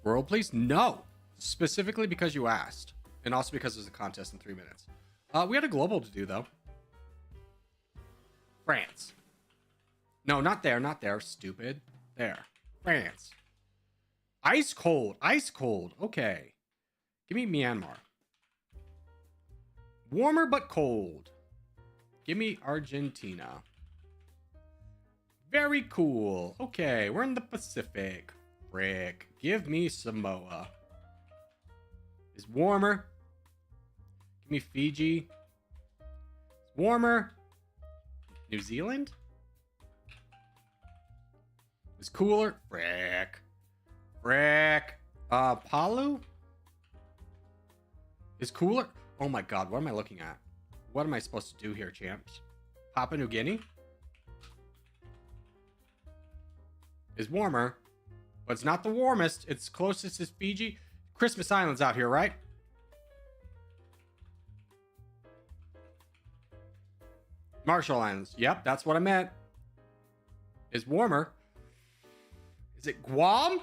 S1: World, please? No. Specifically because you asked. And also because there's a contest in 3 minutes. We had a global to do, though. France. No, not there. Not there. Stupid. There. France. Ice cold. Ice cold. Okay. Give me Myanmar. Warmer but cold. Give me Argentina. Very cool. Okay, we're in the Pacific. Frick. Give me Samoa. Is warmer. Give me Fiji. It's warmer. New Zealand? Is cooler. Frick. Frick. Palu? Is cooler. Oh my god, what am I looking at? What am I supposed to do here, champs? Papua New Guinea? Is warmer. But it's not the warmest. Its closest is Fiji. Christmas Islands out here, right? Marshall Islands. Yep, that's what I meant. Is warmer. Is it Guam?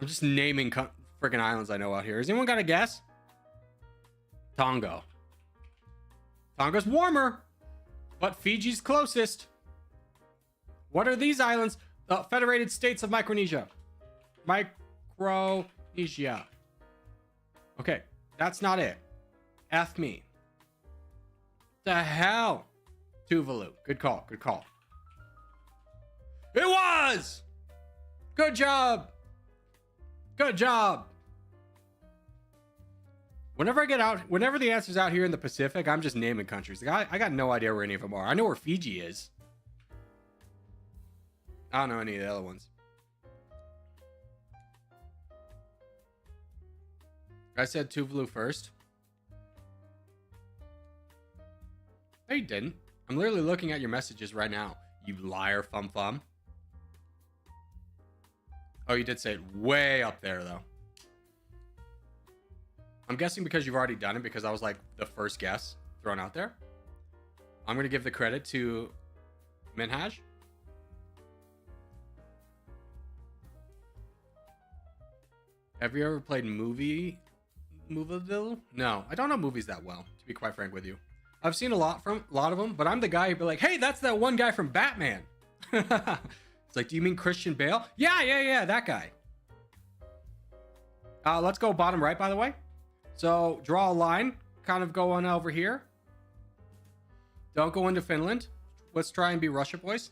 S1: I'm just naming freaking islands I know out here. Has anyone got a guess? Tonga. Tonga's warmer, but Fiji's closest. What are these islands? The Federated States of Micronesia. Micronesia. Okay, that's not it. F me. The hell? Tuvalu. Good call. Good call. It was! Good job. Good job. Whenever the answer's out here in the Pacific, I'm just naming countries. Like, I got no idea where any of them are. I know where Fiji is. I don't know any of the other ones. I said Tuvalu first. No, you didn't. I'm literally looking at your messages right now. You liar, fum. Oh, you did say it way up there, though. I'm guessing because you've already done it, because I was like the first guess thrown out there. I'm going to give the credit to Minhaj. Have you ever played Movie? No, I don't know movies that well, to be quite frank with you. I've seen a lot of them, but I'm the guy who'd be like, hey, that's that one guy from Batman. It's like, do you mean Christian Bale? Yeah, that guy. Let's go bottom right, by the way. So draw a line, kind of go on over here. Don't go into Finland. Let's try and be Russia, boys.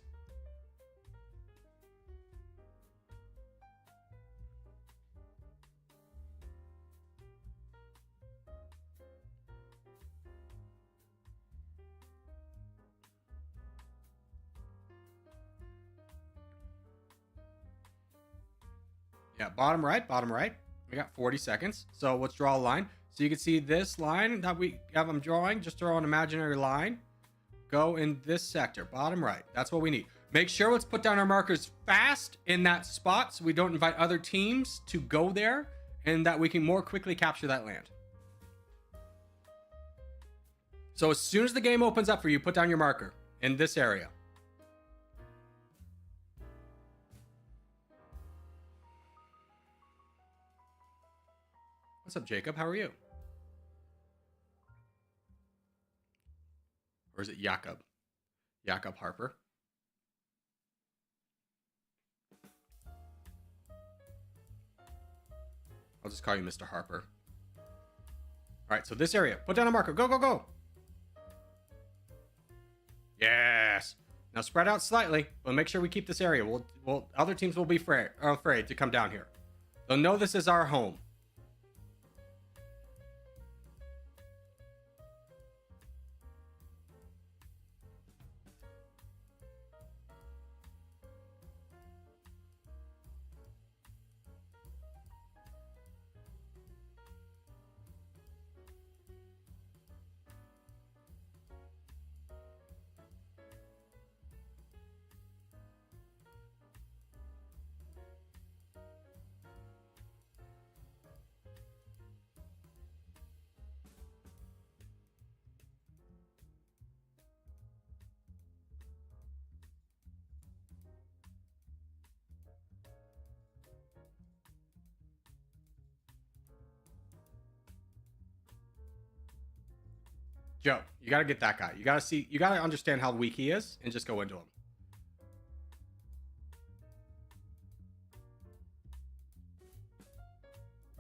S1: Yeah, bottom right. We got 40 seconds. So let's draw a line. So you can see this line that we have them drawing. Just draw an imaginary line. Go in this sector, bottom right. That's what we need. Make sure let's put down our markers fast in that spot so we don't invite other teams to go there and that we can more quickly capture that land. So as soon as the game opens up for you, put down your marker in this area. What's up, Jacob? How are you? Or is it Jakob? Jakob Harper. I'll just call you Mr. Harper. All right, so this area. Put down a marker. Go. Yes. Now spread out slightly, but make sure we keep this area. We'll other teams will be afraid to come down here. They'll know this is our home. Joe, you got to get that guy. You got to understand how weak he is and just go into him.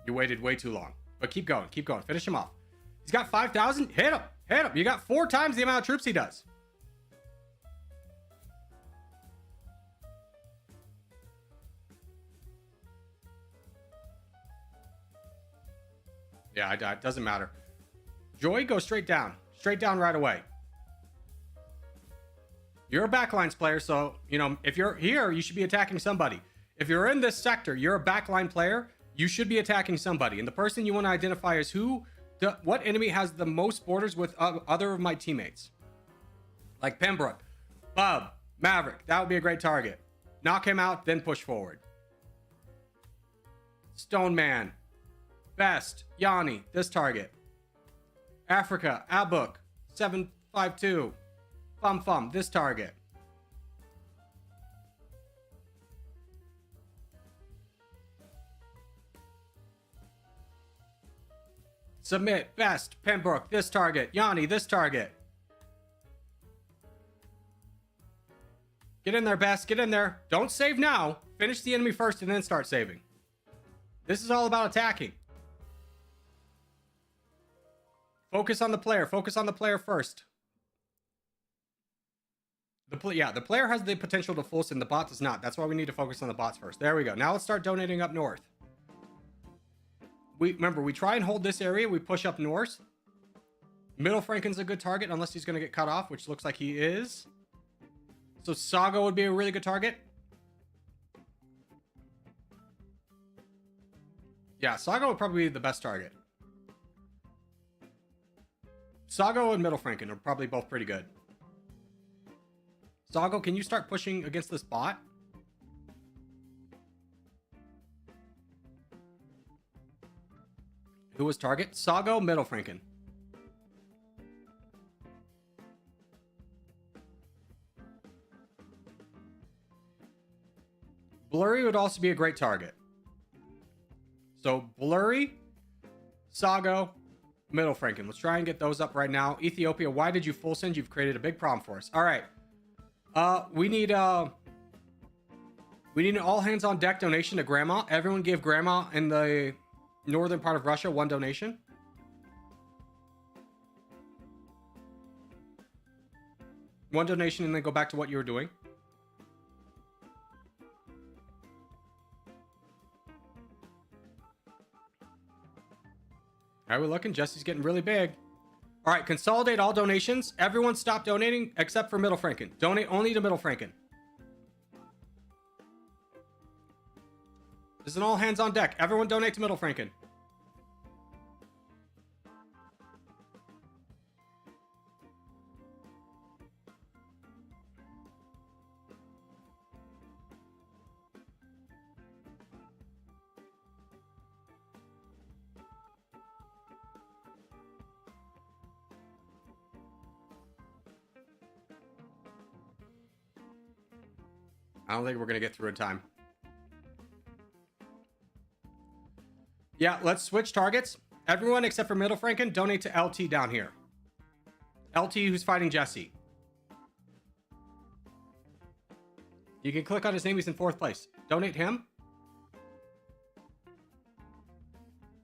S1: You waited way too long, but keep going. Finish him off. He's got 5,000. Hit him. You got 4 times the amount of troops he does. Yeah, it doesn't matter. Joy, go straight down. Straight down right away. You're a backlines player, so, you know, if you're here, you should be attacking somebody. If you're in this sector, you're a backline player, you should be attacking somebody. And the person you want to identify is what enemy has the most borders with other of my teammates. Like Pembroke, Bub, Maverick. That would be a great target. Knock him out, then push forward. Stone Man, Best, Yanni, this target. Africa, Abuk, 752. Fum, this target. Submit, Best, Pembroke, this target. Yanni, this target. Get in there, Best, get in there. Don't save now. Finish the enemy first and then start saving. This is all about attacking. Focus on the player. Focus on the player first. The player has the potential to full send. The bot does not. That's why we need to focus on the bots first. There we go. Now let's start donating up north. Remember, we try and hold this area. We push up north. Middle Franken's a good target unless he's going to get cut off, which looks like he is. So Sago would be a really good target. Yeah, Sago would probably be the best target. Sago and Middle Franken are probably both pretty good. Sago, can you start pushing against this bot? Who was target? Sago, Middle Franken. Blurry would also be a great target. So Blurry, Sago, Middle Franken. Let's try and get those up right now. Ethiopia, why did you full send? You've created a big problem for us. All right. We need an all hands on deck donation to Grandma. Everyone give Grandma in the northern part of Russia 1 donation. One donation and then go back to what you were doing. How are we looking? Jesse's getting really big. All right, consolidate all donations. Everyone stop donating except for Middle Franken. Donate only to Middle Franken. This is an all hands on deck. Everyone donate to Middle Franken. I don't think we're going to get through in time. Yeah, let's switch targets. Everyone except for Middle Franken, donate to LT down here. LT who's fighting Jesse. You can click on his name. He's in 4th place. Donate him.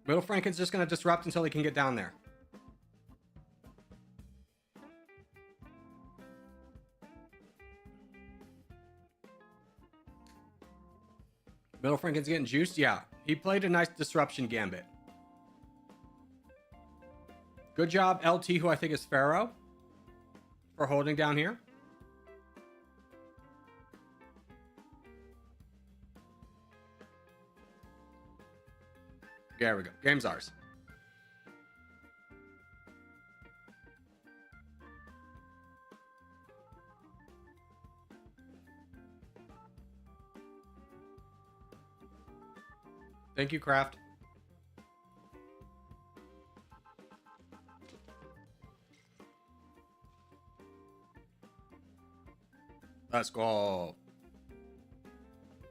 S1: Middle Franken's just going to disrupt until he can get down there. Middle Franken's getting juiced. Yeah, he played a nice disruption gambit. Good job, LT, who I think is Pharaoh, for holding down here. There we go. Game's ours. Thank you, Kraft. Let's go.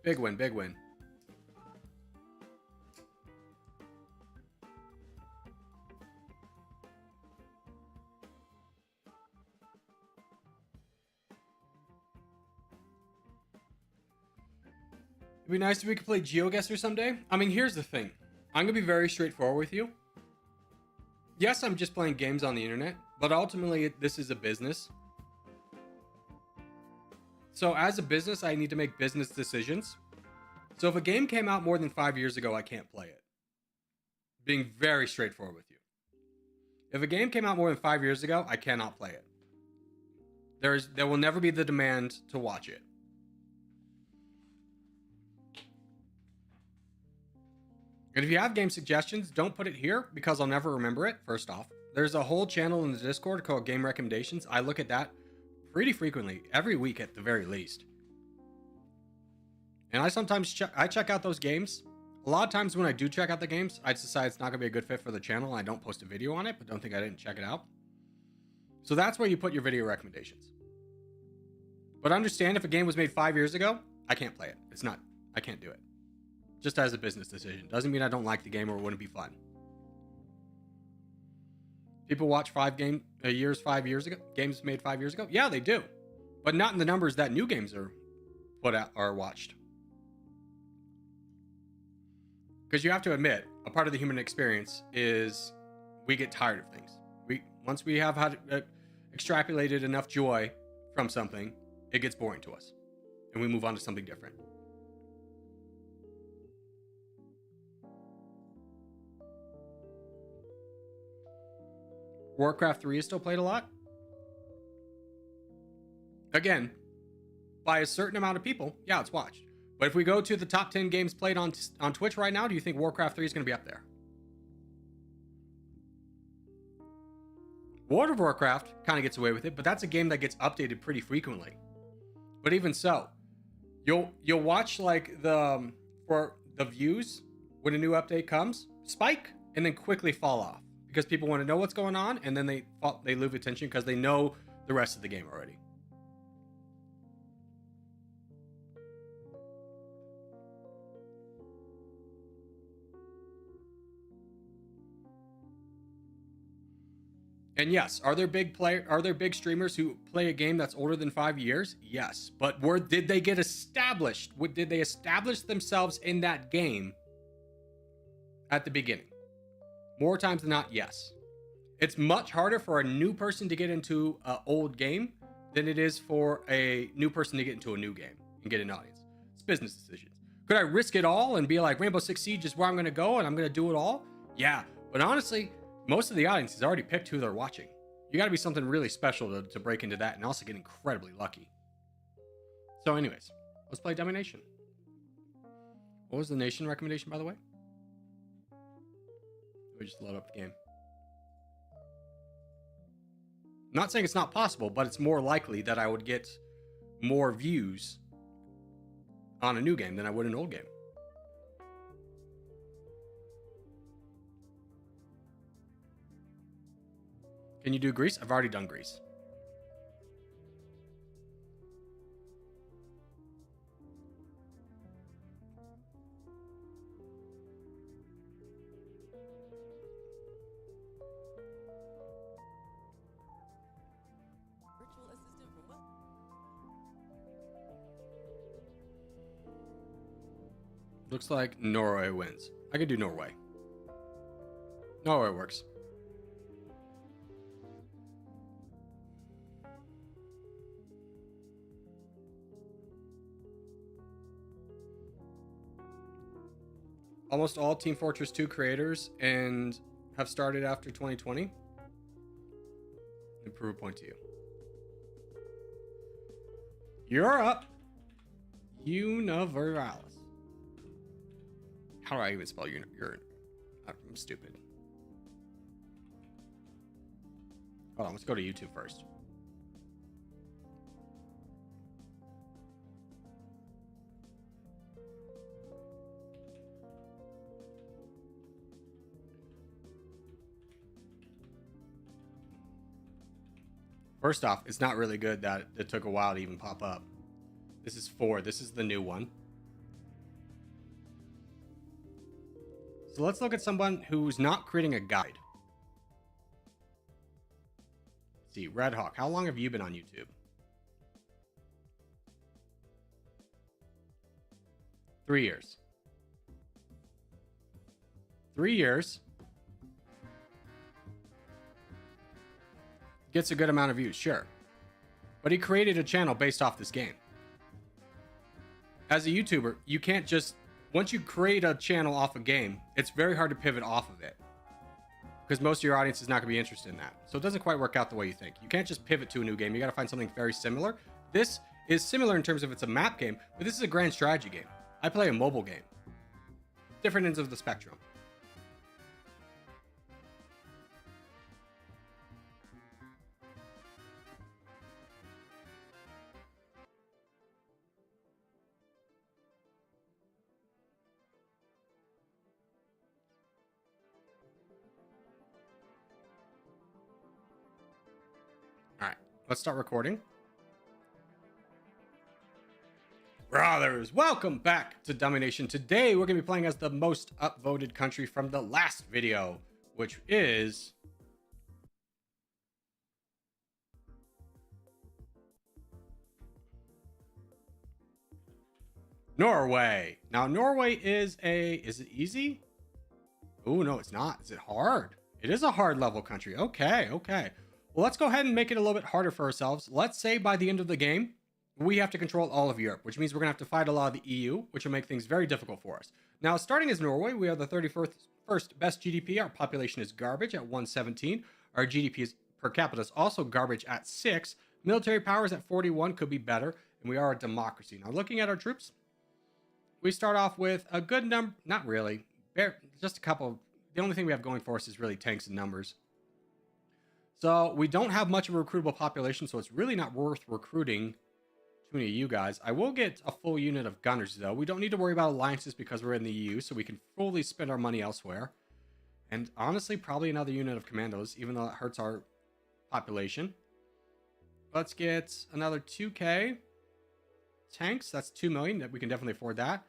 S1: Big win, big win. It'd be nice if we could play GeoGuessr someday. I mean, here's the thing. I'm going to be very straightforward with you. Yes, I'm just playing games on the internet, but ultimately this is a business. So as a business, I need to make business decisions. So if a game came out more than 5 years ago, I can't play it. Being very straightforward with you. If a game came out more than 5 years ago, I cannot play it. There will never be the demand to watch it. And if you have game suggestions, don't put it here because I'll never remember it, first off. There's a whole channel in the Discord called Game Recommendations. I look at that pretty frequently, every week at the very least. And I sometimes check out those games. A lot of times when I do check out the games, I decide it's not going to be a good fit for the channel. I don't post a video on it, but don't think I didn't check it out. So that's where you put your video recommendations. But understand, if a game was made 5 years ago, I can't play it. I can't do it. Just as a business decision. Doesn't mean I don't like the game or it wouldn't be fun. People watch 5 years ago, games made 5 years ago? Yeah, they do. But not in the numbers that new games are put out or watched. Because you have to admit, a part of the human experience is we get tired of things. Once we have had extrapolated enough joy from something, it gets boring to us. And we move on to something different. Warcraft 3 is still played a lot. Again, by a certain amount of people, yeah, it's watched. But if we go to the top 10 games played on Twitch right now, do you think Warcraft 3 is going to be up there? World of Warcraft kind of gets away with it, but that's a game that gets updated pretty frequently. But even so, you'll watch like for the views when a new update comes, spike and then quickly fall off because people want to know what's going on, and then they lose attention because they know the rest of the game already. And yes, are there big streamers who play a game that's older than 5 years? Yes, but did they get established? Did they establish themselves in that game at the beginning? More times than not, yes. It's much harder for a new person to get into an old game than it is for a new person to get into a new game and get an audience. It's business decisions. Could I risk it all and be like, Rainbow Six Siege is where I'm going to go and I'm going to do it all? Yeah, but honestly, most of the audience has already picked who they're watching. You got to be something really special to break into that, and also get incredibly lucky. So anyways, let's play Dummynation. What was the nation recommendation, by the way? Let me just load up the game. I'm not saying it's not possible, but it's more likely that I would get more views on a new game than I would an old game. Can you do Greece? I've already done Greece.
S2: Virtual assistant for what?
S1: Looks like Norway wins. I could do Norway. Norway works. Almost all Team Fortress 2 creators and have started after 2020. Improve a point to you. You're up. Universalis. How do I even spell you're I'm stupid. Hold on, let's go to YouTube first. First off, it's not really good that it took a while to even pop up. This is 4. This is the new one. So let's look at someone who's not creating a guide. Let's see, Red Hawk, how long have you been on YouTube? 3 years. 3 years. Gets a good amount of views, sure. But he created a channel based off this game. As a YouTuber, you can't just once you create a channel off a game, it's very hard to pivot off of it, because most of your audience is not going to be interested in that. So it doesn't quite work out the way you think. You can't just pivot to a new game. You got to find something very similar. This is similar in terms of it's a map game, but this is a grand strategy game. I play a mobile game. Different ends of the spectrum. All right, let's start recording. Brothers, welcome back to Dummynation. Today we're going to be playing as the most upvoted country from the last video, which is Norway. Now, Norway is it easy? Oh, no, it's not. Is it hard? It is a hard level country. Okay. Well, let's go ahead and make it a little bit harder for ourselves. Let's say by the end of the game, we have to control all of Europe, which means we're going to have to fight a lot of the EU, which will make things very difficult for us. Now, starting as Norway, we are the 31st best GDP. Our population is garbage at 117. Our GDP is, per capita is also garbage at 6. Military powers at 41 could be better, and we are a democracy. Now, looking at our troops, we start off with a good number. Not really. Just a couple. The only thing we have going for us is really tanks and numbers. So we don't have much of a recruitable population, so it's really not worth recruiting too many of you guys. I will get a full unit of gunners, though. We don't need to worry about alliances because we're in the EU, so we can fully spend our money elsewhere. And honestly, probably another unit of commandos, even though it hurts our population. Let's get another 2K tanks. That's 2 million. That we can definitely afford that.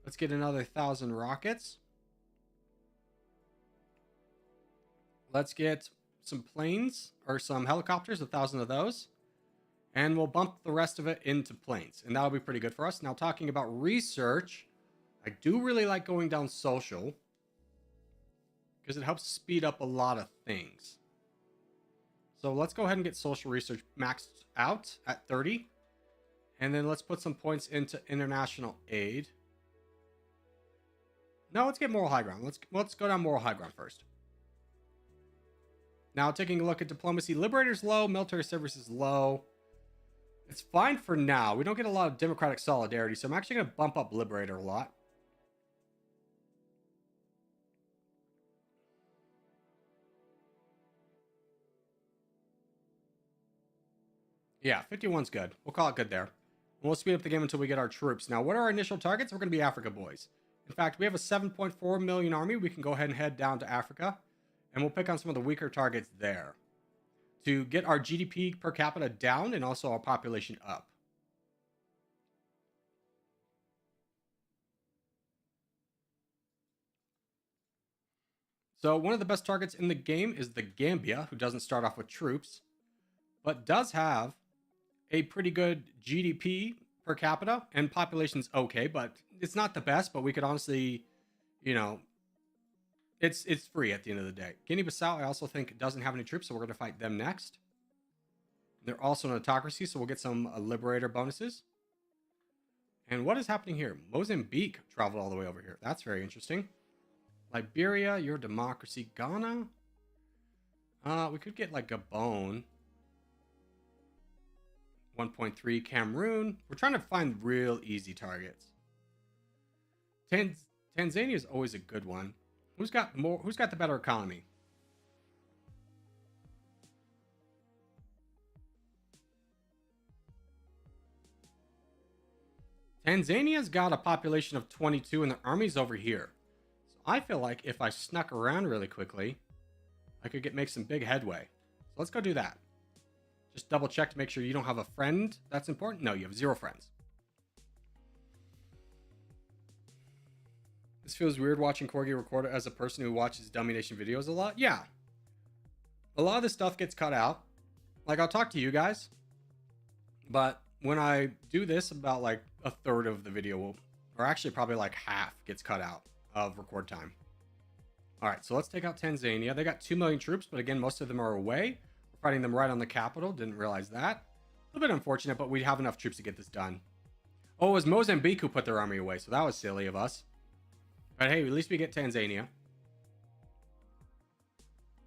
S1: Let's get another 1,000 rockets. Let's get some planes or some helicopters, 1,000 of those. And we'll bump the rest of it into planes. And that'll be pretty good for us. Now, talking about research, I do really like going down social, because it helps speed up a lot of things. So let's go ahead and get social research maxed out at 30. And then let's put some points into international aid. No, let's get moral high ground. Let's go down moral high ground first. Now, taking a look at diplomacy, Liberator's low, military service is low. It's fine for now. We don't get a lot of democratic solidarity, so I'm actually going to bump up Liberator a lot. Yeah, 51's good. We'll call it good there. And we'll speed up the game until we get our troops. Now, what are our initial targets? We're going to be Africa boys. In fact, we have a 7.4 million army. We can go ahead and head down to Africa, and we'll pick on some of the weaker targets there to get our GDP per capita down and also our population up. So one of the best targets in the game is the Gambia, who doesn't start off with troops, but does have a pretty good GDP per capita, and population's okay, but it's not the best, but we could honestly, you know, it's free at the end of the day. Guinea-Bissau, I also think, doesn't have any troops, so we're going to fight them next. They're also an autocracy, so we'll get some liberator bonuses. And what is happening here? Mozambique traveled all the way over here. That's very interesting. Liberia, you're a democracy. Ghana? We could get like Gabon. 1.3 Cameroon. We're trying to find real easy targets. Tanzania is always a good one. Who's got the better economy? Tanzania's got a population of 22 and the army's over here. So I feel like if I snuck around really quickly, I could make some big headway. So let's go do that. Just double check to make sure you don't have a friend. That's important. No, you have 0 friends. This feels weird watching Corgi record it as a person who watches Dummynation videos a lot. Yeah. A lot of this stuff gets cut out. Like, I'll talk to you guys, but when I do this, about like a third of the video or actually probably like half gets cut out of record time. All right, so let's take out Tanzania. They got 2 million troops, but again, most of them are away. We're fighting them right on the capital. Didn't realize that. A little bit unfortunate, but we have enough troops to get this done. Oh, it was Mozambique who put their army away, so that was silly of us. But hey, at least we get Tanzania.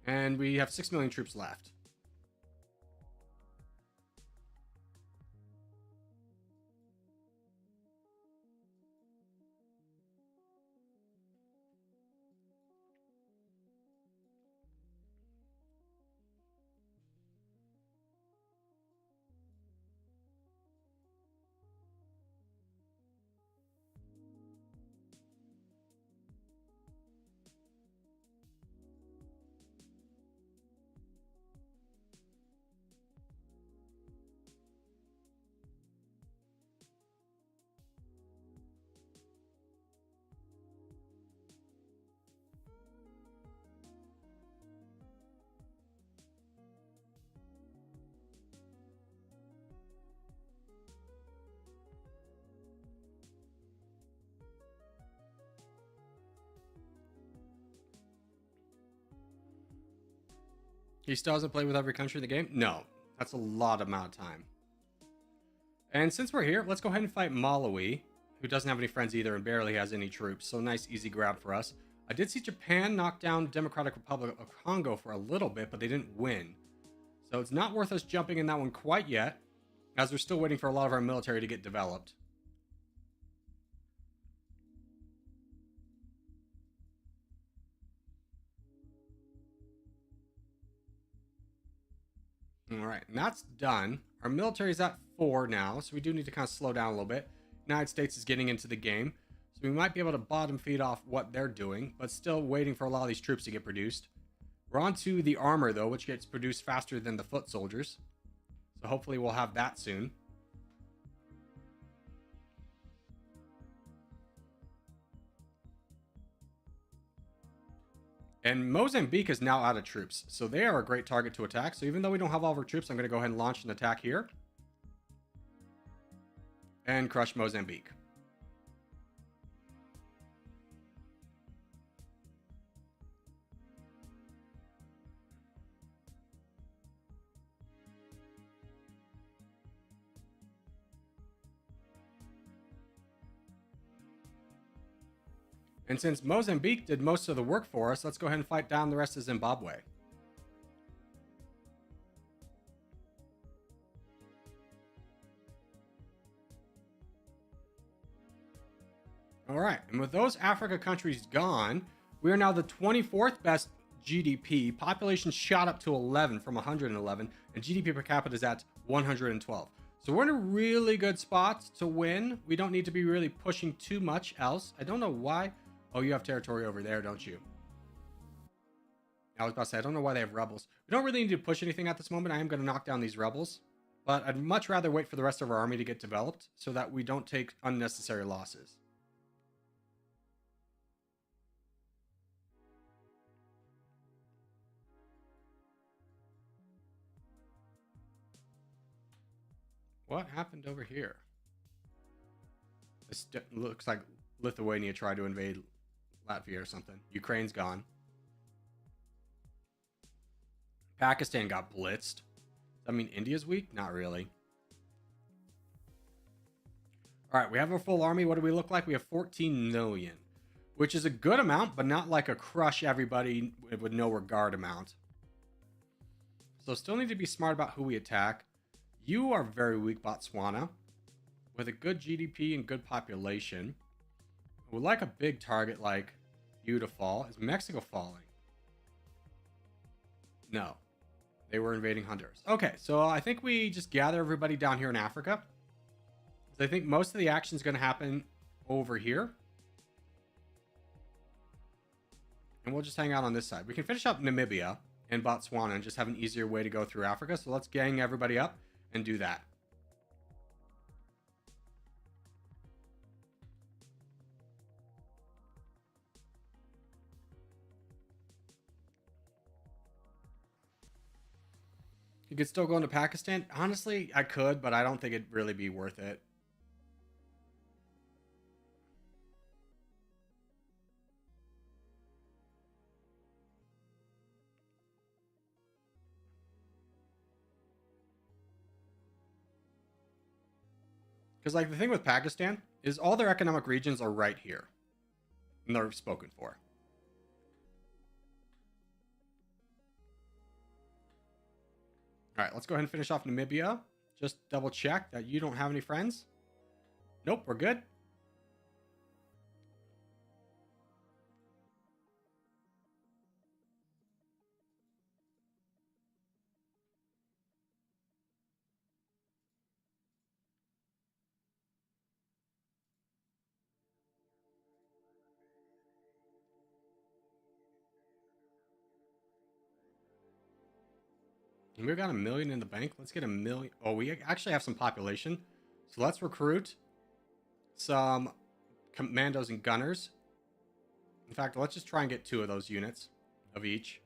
S1: And we have 6 million troops left. He still hasn't played with every country in the game? No. That's a lot amount of time. And since we're here, let's go ahead and fight Malawi, who doesn't have any friends either and barely has any troops. So nice, easy grab for us. I did see Japan knock down Democratic Republic of Congo for a little bit, but they didn't win. So it's not worth us jumping in that one quite yet, as we're still waiting for a lot of our military to get developed. All right, and that's done. Our military is at 4 now, so we do need to kind of slow down a little bit. United States is getting into the game, so we might be able to bottom feed off what they're doing, but still waiting for a lot of these troops to get produced. We're on to the armor, though, which gets produced faster than the foot soldiers. So hopefully we'll have that soon. And Mozambique is now out of troops, so they are a great target to attack. So even though we don't have all of our troops, I'm going to go ahead and launch an attack here. And crush Mozambique. And since Mozambique did most of the work for us, let's go ahead and fight down the rest of Zimbabwe. All right, and with those Africa countries gone, we are now the 24th best GDP. Population shot up to 11 from 111, and GDP per capita is at 112. So we're in a really good spot to win. We don't need to be really pushing too much else. I don't know why. Oh, you have territory over there, don't you? I was about to say, I don't know why they have rebels. We don't really need to push anything at this moment. I am going to knock down these rebels. But I'd much rather wait for the rest of our army to get developed so that we don't take unnecessary losses. What happened over here? This looks like Lithuania tried to invade Latvia or something. Ukraine's gone. Pakistan got blitzed. Does that mean India's weak? Not really. All right, we have a full army. What do we look like? We have 14 million, which is a good amount, but not like a crush everybody with no regard amount. So still need to be smart about who we attack. You are very weak, Botswana, with a good GDP and good population. I would like a big target like you to fall. Is Mexico falling? No. They were invading Honduras. Okay, so I think we just gather everybody down here in Africa. I think most of the action is going to happen over here. And we'll just hang out on this side. We can finish up Namibia and Botswana and just have an easier way to go through Africa. So let's gang everybody up and do that. You could still go into Pakistan. Honestly, I could, but I don't think it'd really be worth it. Because like the thing with Pakistan is all their economic regions are right here. And they're spoken for. All right, let's go ahead and finish off Namibia. Just double check that you don't have any friends. Nope, we're good. And we've got 1 million in the bank. Let's get 1 million. Oh, we actually have some population. So let's recruit some commandos and gunners. In fact, let's just try and get 2 of those units of each.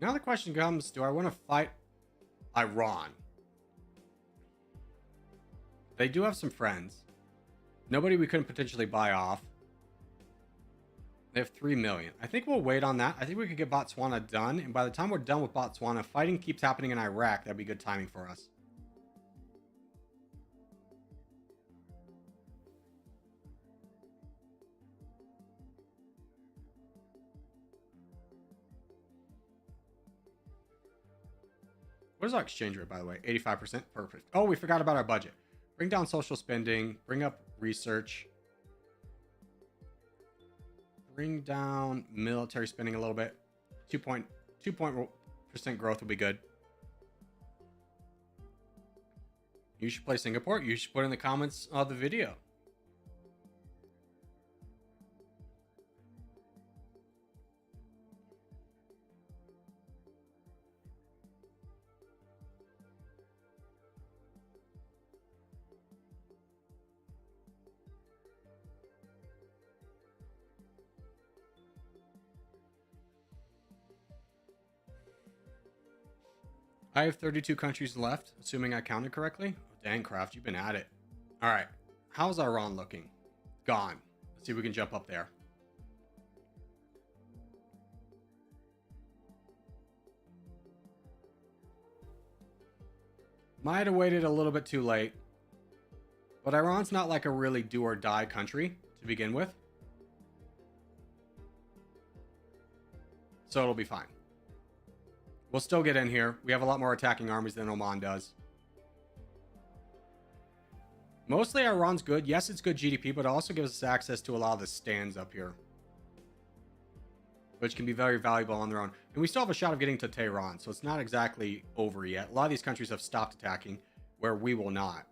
S1: Now the question comes, do I want to fight Iran? They do have some friends. Nobody we couldn't potentially buy off. They have 3 million. I think we'll wait on that. I think we could get Botswana done. And by the time we're done with Botswana, if fighting keeps happening in Iraq, that'd be good timing for us. What is our exchange rate, by the way? 85%. Perfect. Oh, we forgot about our budget. Bring down social spending. Bring up research. Bring down military spending a little bit. 2% growth will be good. You should play Singapore. You should put in the comments of the video. I have 32 countries left, assuming I counted correctly. Oh, dang, Craft, you've been at it. All right. How's Iran looking? Gone. Let's see if we can jump up there. Might have waited a little bit too late. But Iran's not like a really do or die country to begin with. So it'll be fine. We'll still get in here. We have a lot more attacking armies than Oman does. Mostly Iran's good. Yes, it's good GDP, but it also gives us access to a lot of the stands up here, which can be very valuable on their own. And we still have a shot of getting to Tehran, so it's not exactly over yet. A lot of these countries have stopped attacking, where we will not.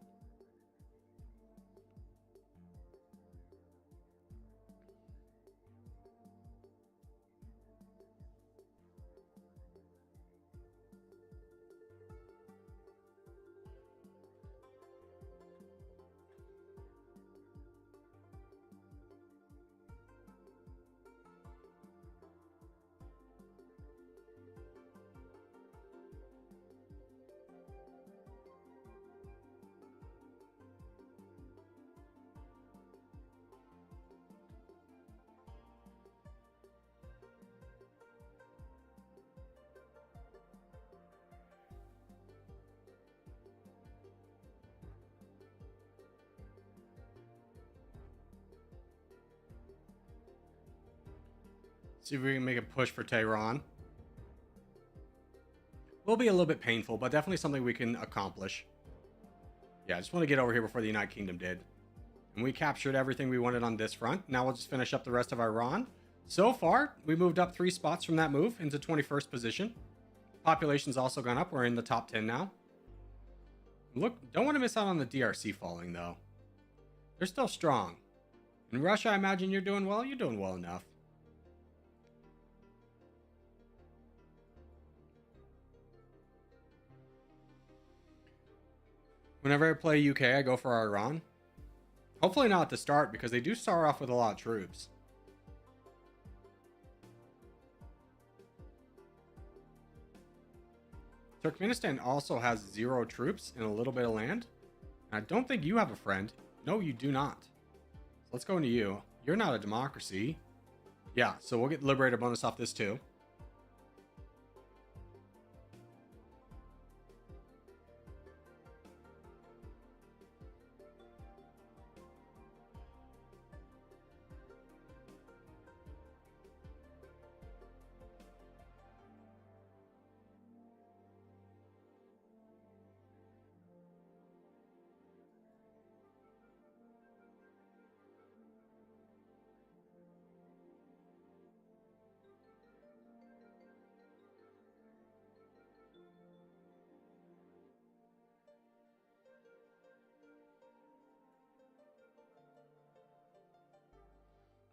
S1: See if we can make a push for Tehran. Will be a little bit painful, but definitely something we can accomplish. Yeah, I just want to get over here before the United Kingdom did. And we captured everything we wanted on this front. Now we'll just finish up the rest of Iran. So far, we moved up 3 spots from that move into 21st position. Population's also gone up. We're in the top 10 now. Look, don't want to miss out on the DRC falling, though. They're still strong. In Russia, I imagine you're doing well. You're doing well enough. Whenever I play UK, I go for Iran. Hopefully not at the start, because they do start off with a lot of troops. Turkmenistan also has 0 troops and a little bit of land. I don't think you have a friend. No, you do not. Let's go into you. You're not a democracy. Yeah, so we'll get liberator bonus off this too.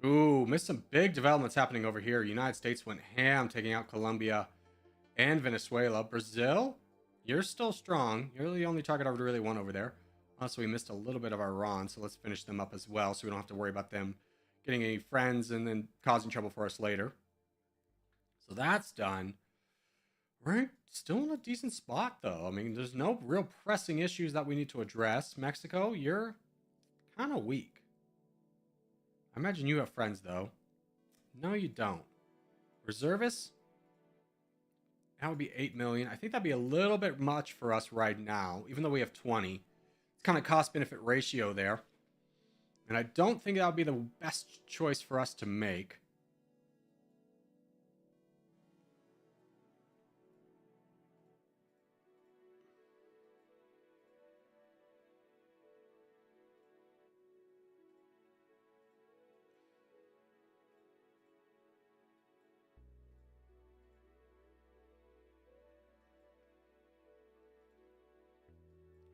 S1: Ooh, missed some big developments happening over here. United States went ham, taking out Colombia and Venezuela. Brazil, you're still strong. You're the only target I would really want over there. Also, we missed a little bit of Iran, so let's finish them up as well, so we don't have to worry about them getting any friends and then causing trouble for us later. So that's done. We're still in a decent spot, though. I mean, there's no real pressing issues that we need to address. Mexico, you're kind of weak. I imagine you have friends, though. No, you don't. Reservists? That would be 8 million. I think that'd be a little bit much for us right now, even though we have 20. It's kind of cost-benefit ratio there. And I don't think that would be the best choice for us to make.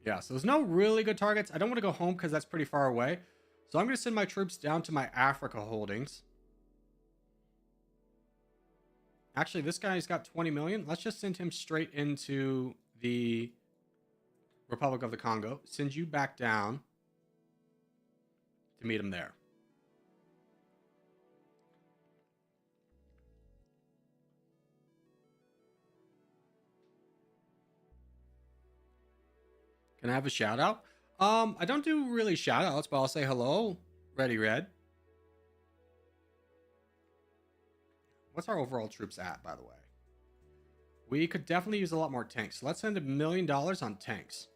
S1: Yeah, so there's no really good targets. I don't want to go home because that's pretty far away. So I'm going to send my troops down to my Africa holdings. Actually, this guy's got 20 million. Let's just send him straight into the Republic of the Congo. Send you back down to meet him there. Can I have a shout out? I don't do really shout outs, but I'll say hello. Ready, Red. What's our overall troops at, by the way? We could definitely use a lot more tanks. So let's spend $1 million on tanks.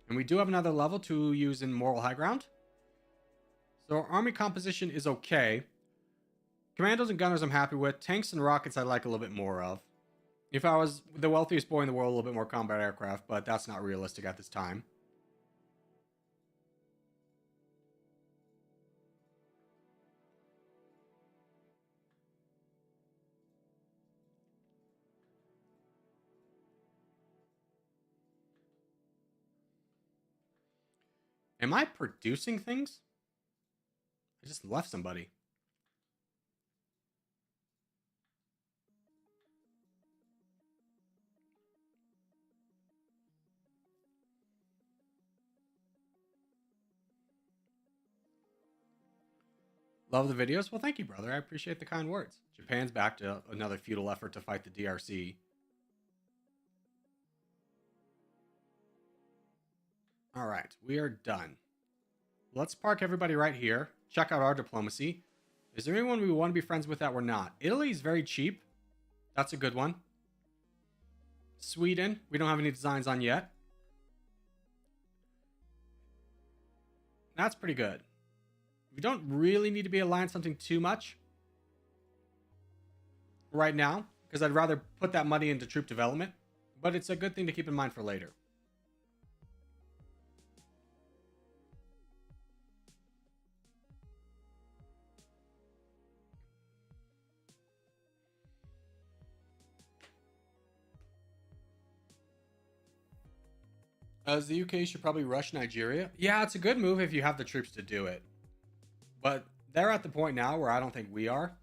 S1: And we do have another level to use in moral high ground. So our army composition is okay. Commandos and gunners I'm happy with. Tanks and rockets I like a little bit more of. If I was the wealthiest boy in the world, a little bit more combat aircraft, but that's not realistic at this time. Am I producing things? I just left somebody. Love the videos? Well, thank you, brother. I appreciate the kind words. Japan's back to another futile effort to fight the DRC. All right, we are done. Let's park everybody right here. Check out our diplomacy. Is there anyone we want to be friends with that we're not? Italy is very cheap. That's a good one. Sweden, we don't have any designs on yet. That's pretty good. We don't really need to be aligned something too much right now, because I'd rather put that money into troop development, but it's a good thing to keep in mind for later. As the UK should probably rush Nigeria. Yeah, it's a good move if you have the troops to do it. But they're at the point now where I don't think we are.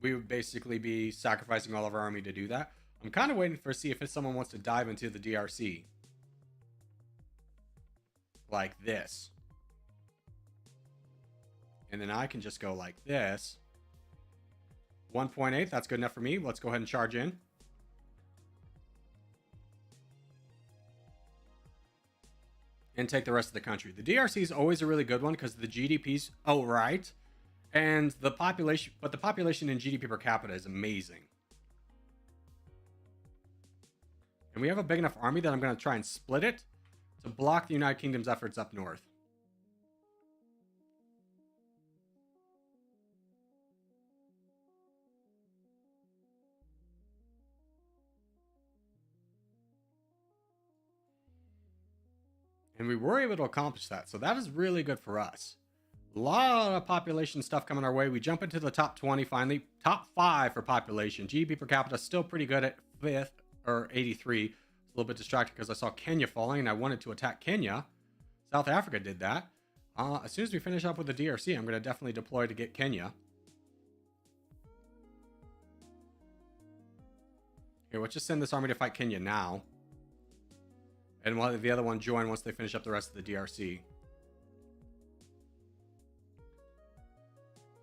S1: We would basically be sacrificing all of our army to do that. I'm kind of waiting for see if someone wants to dive into the DRC. Like this. And then I can just go like this. 1.8, that's good enough for me. Let's go ahead and charge in.
S2: and take the rest of the country. The DRC is always a really good one because the GDP's right, and the population, but the population in GDP per capita is amazing. And we have a big enough army that I'm going to try and split it to block the United Kingdom's efforts up north. And we were able to accomplish that. So that is really good for us. A lot of population stuff coming our way. We jump into the top 20 finally. Top 5 for population. GDP per capita still pretty good at 5th or 83. It's a little bit distracted because I saw Kenya falling and I wanted to attack Kenya. South Africa did that. As soon as we finish up with the DRC, I'm going to definitely deploy to get Kenya. Here, let's just send this army to fight Kenya now. And we'll have the other one join once they finish up the rest of the DRC.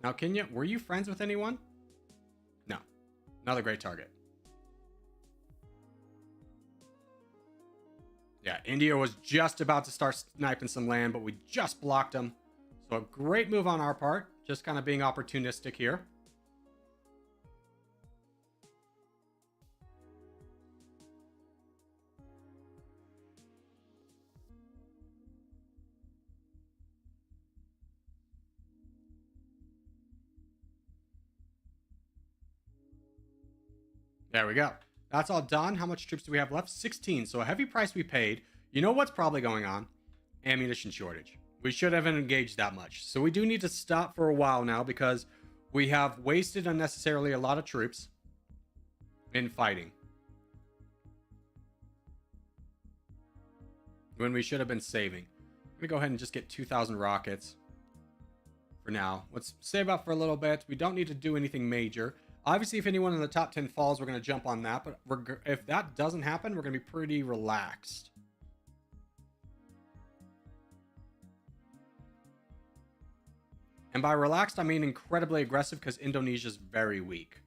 S2: Now, Kenya, were you friends with anyone? No. Another great target. Yeah, India was just about to start sniping some land, but we just blocked them. So a great move on our part. Just kind of being opportunistic here. There we go. That's all done. How much troops do we have left? 16. So a heavy price we paid. You know what's probably going on? Ammunition shortage. We should have engaged that much. So we do need to stop for a while now because we have wasted unnecessarily a lot of troops in fighting. When we should have been saving. I'm going to go ahead and just get 2,000 rockets for now. Let's save up for a little bit. We don't need to do anything major. Obviously, if anyone in the top 10 falls, we're going to jump on that. But if that doesn't happen, we're going to be pretty relaxed. And by relaxed, I mean incredibly aggressive because Indonesia is very weak.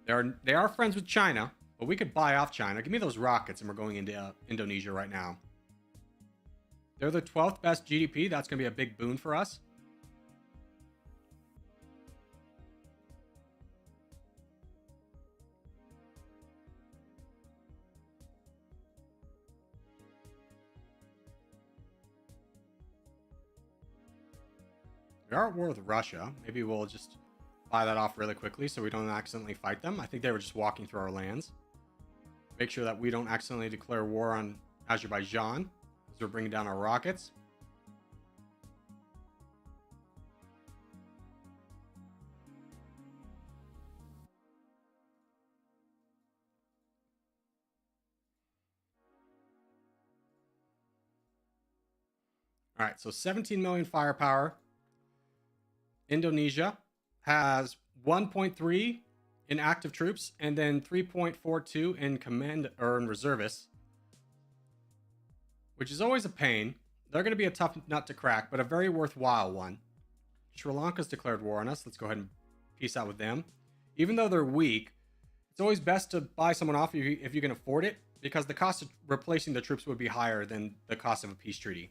S2: They are friends with China, but we could buy off China. Give me those rockets, and we're going into Indonesia right now. They're the 12th best GDP. That's going to be a big boon for us. We are at war with Russia. Maybe we'll just buy that off really quickly so we don't accidentally fight them. I think they were just walking through our lands. Make sure that we don't accidentally declare war on Azerbaijan as we're bringing down our rockets. All right, so 17 million firepower. Indonesia has 1.3 in active troops and then 3.42 in command or in reservists, which is always a pain. They're going to be a tough nut to crack, but a very worthwhile one. Sri Lanka's declared war on us. Let's go ahead and peace out with them. Even though they're weak, it's always best to buy someone off if you can afford it, because the cost of replacing the troops would be higher than the cost of a peace treaty.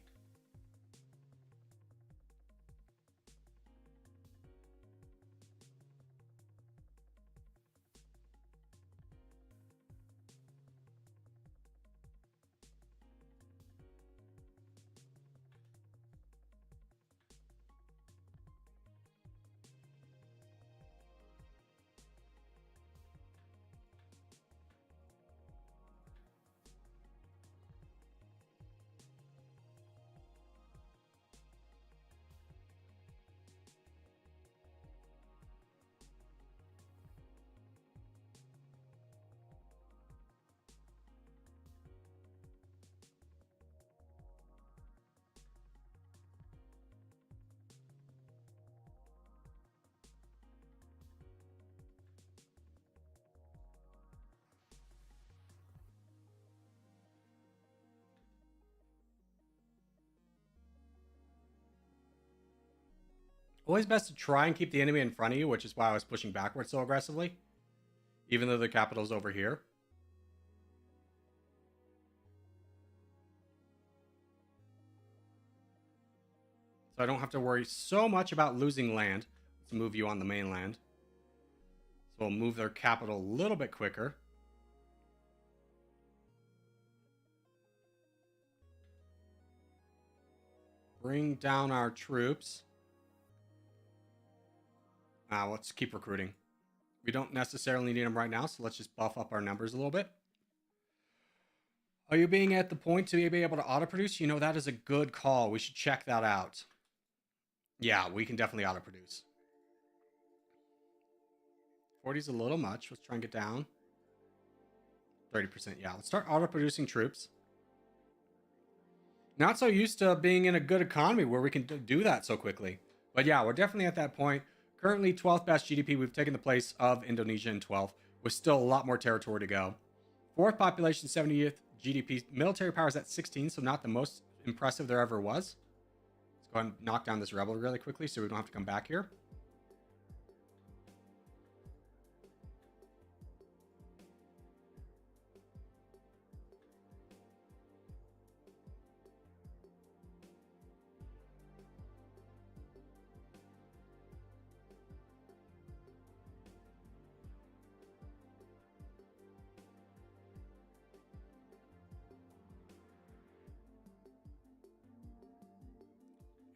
S2: Always best to try and keep the enemy in front of you, which is why I was pushing backwards so aggressively, even though the capital's over here. So I don't have to worry so much about losing land. Let's move you on the mainland. So we'll move their capital a little bit quicker. Bring down our troops. Let's keep recruiting. We don't necessarily need them right now, so let's just buff up our numbers a little bit. Are you being at the point to be able to auto-produce? You know, that is a good call. We should check that out. Yeah, we can definitely auto-produce. 40 is a little much. Let's try and get down. 30%, yeah. Let's start auto-producing troops. Not so used to being in a good economy where we can do that so quickly. But yeah, we're definitely at that point. Currently 12th best GDP. We've taken the place of Indonesia in 12th, with still a lot more territory to go. 4th population, 70th GDP. Military power is at 16, so not the most impressive there ever was. Let's go ahead and knock down this rebel really quickly so we don't have to come back here.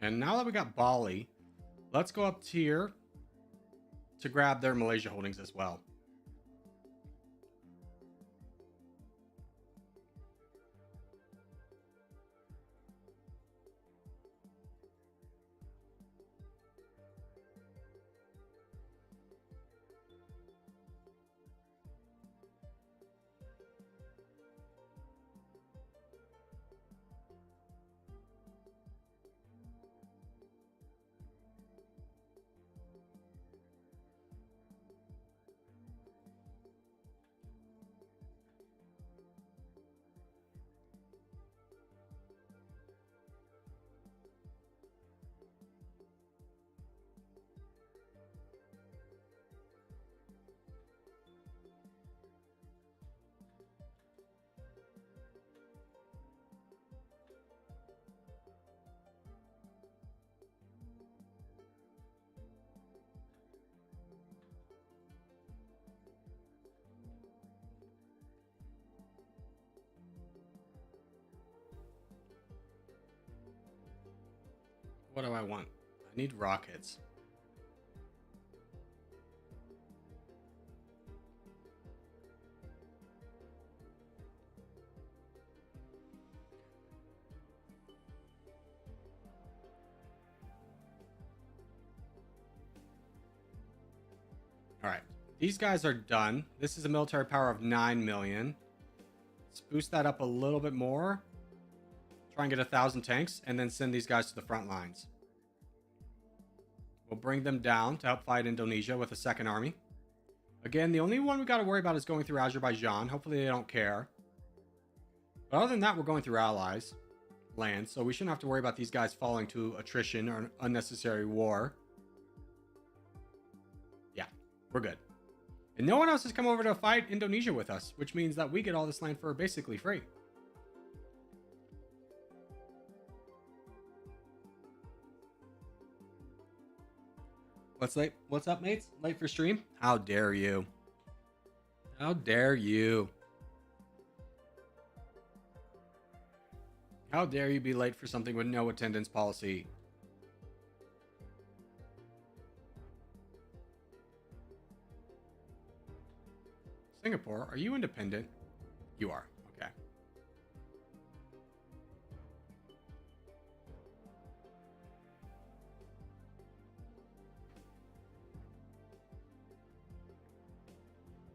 S2: And now that we got Bali, let's go up here to grab their Malaysia holdings as well. What do I want? I need rockets. All right, these guys are done. This is a military power of 9 million. Let's boost that up a little bit more. Try and get 1,000 tanks, and then send these guys to the front lines. We'll bring them down to help fight Indonesia with a second army. Again, the only one we got to worry about is going through Azerbaijan. Hopefully they don't care. But other than that, we're going through allies lands, so we shouldn't have to worry about these guys falling to attrition or unnecessary war. Yeah, we're good. And no one else has come over to fight Indonesia with us, which means that we get all this land for basically free. What's late? What's up, mates? Late for stream? How dare you? How dare you? How dare you be late for something with no attendance policy? Singapore, are you independent? You are. Okay.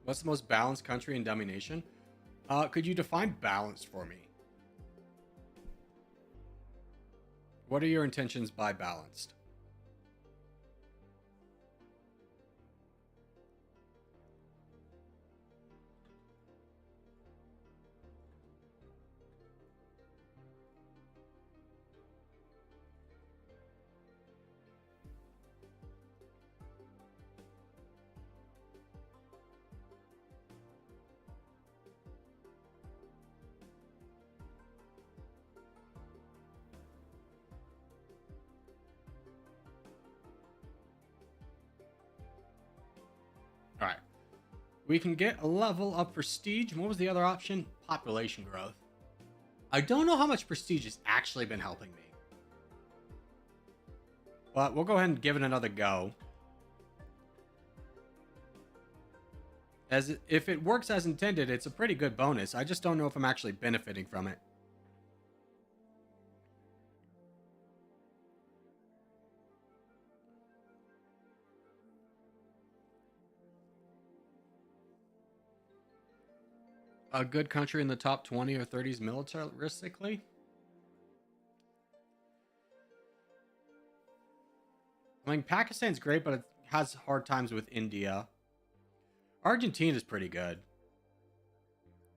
S2: What's the most balanced country in Dummynation? Could you define balanced for me? What are your intentions by balanced? We can get a level of prestige. What was the other option? Population growth. I don't know how much prestige has actually been helping me. But we'll go ahead and give it another go. If it works as intended, it's a pretty good bonus. I just don't know if I'm actually benefiting from it. A good country in the top 20 or 30s militaristically? I mean, Pakistan's great, but it has hard times with India. Argentina is pretty good.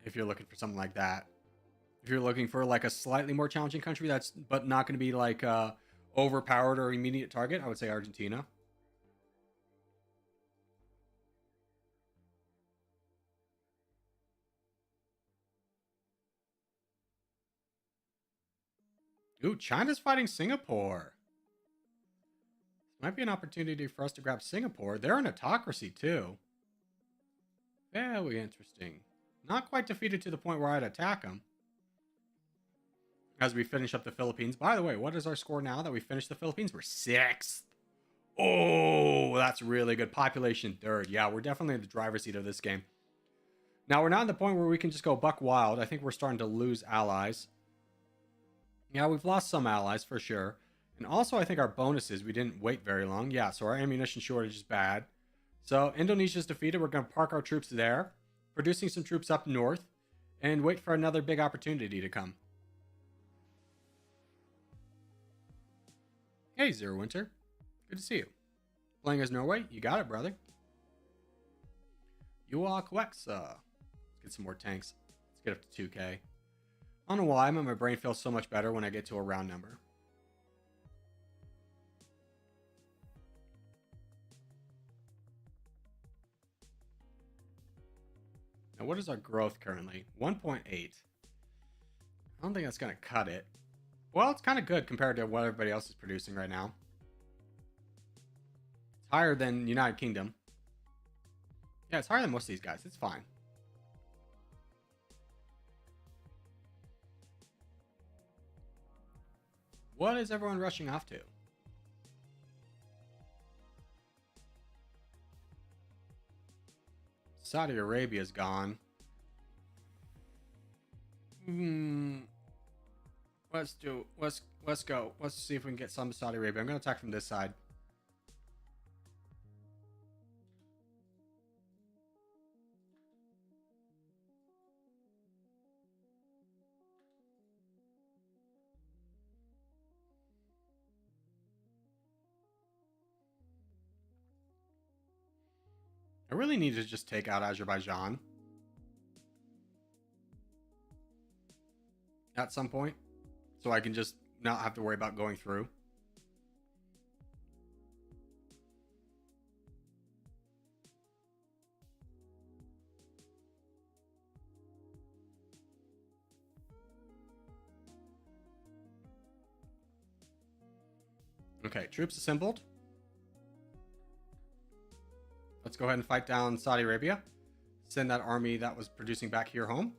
S2: If you're looking for something like that. If you're looking for like a slightly more challenging country that's but not going to be like overpowered or immediate target, I would say Argentina. Ooh, China's fighting Singapore. Might be an opportunity for us to grab Singapore. They're an autocracy too. Very interesting. Not quite defeated to the point where I'd attack them. As we finish up the Philippines. By the way, what is our score now that we finished the Philippines? We're 6th. Oh, that's really good. Population 3rd. Yeah, we're definitely in the driver's seat of this game. Now, we're not at the point where we can just go buck wild. I think we're starting to lose allies. Yeah, we've lost some allies for sure. And also, I think our bonuses, we didn't wait very long. Yeah, so our ammunition shortage is bad. So, Indonesia's defeated. We're going to park our troops there. Producing some troops up north. And wait for another big opportunity to come. Hey, Zero Winter. Good to see you. Playing as Norway? You got it, brother. You are correct, sir. Let's get some more tanks. Let's get up to 2K. I don't know why, but my brain feels so much better when I get to a round number. Now, what is our growth currently? 1.8. I don't think that's going to cut it. Well, it's kind of good compared to what everybody else is producing right now. It's higher than United Kingdom. Yeah, it's higher than most of these guys. It's fine. What is everyone rushing off to? Saudi Arabia's gone. Let's go. Let's see if we can get some Saudi Arabia. I'm going to attack from this side. I really need to just take out Azerbaijan at some point, so I can just not have to worry about going through. Okay, troops assembled. Let's go ahead and fight down Saudi Arabia. Send that army that was producing back here home.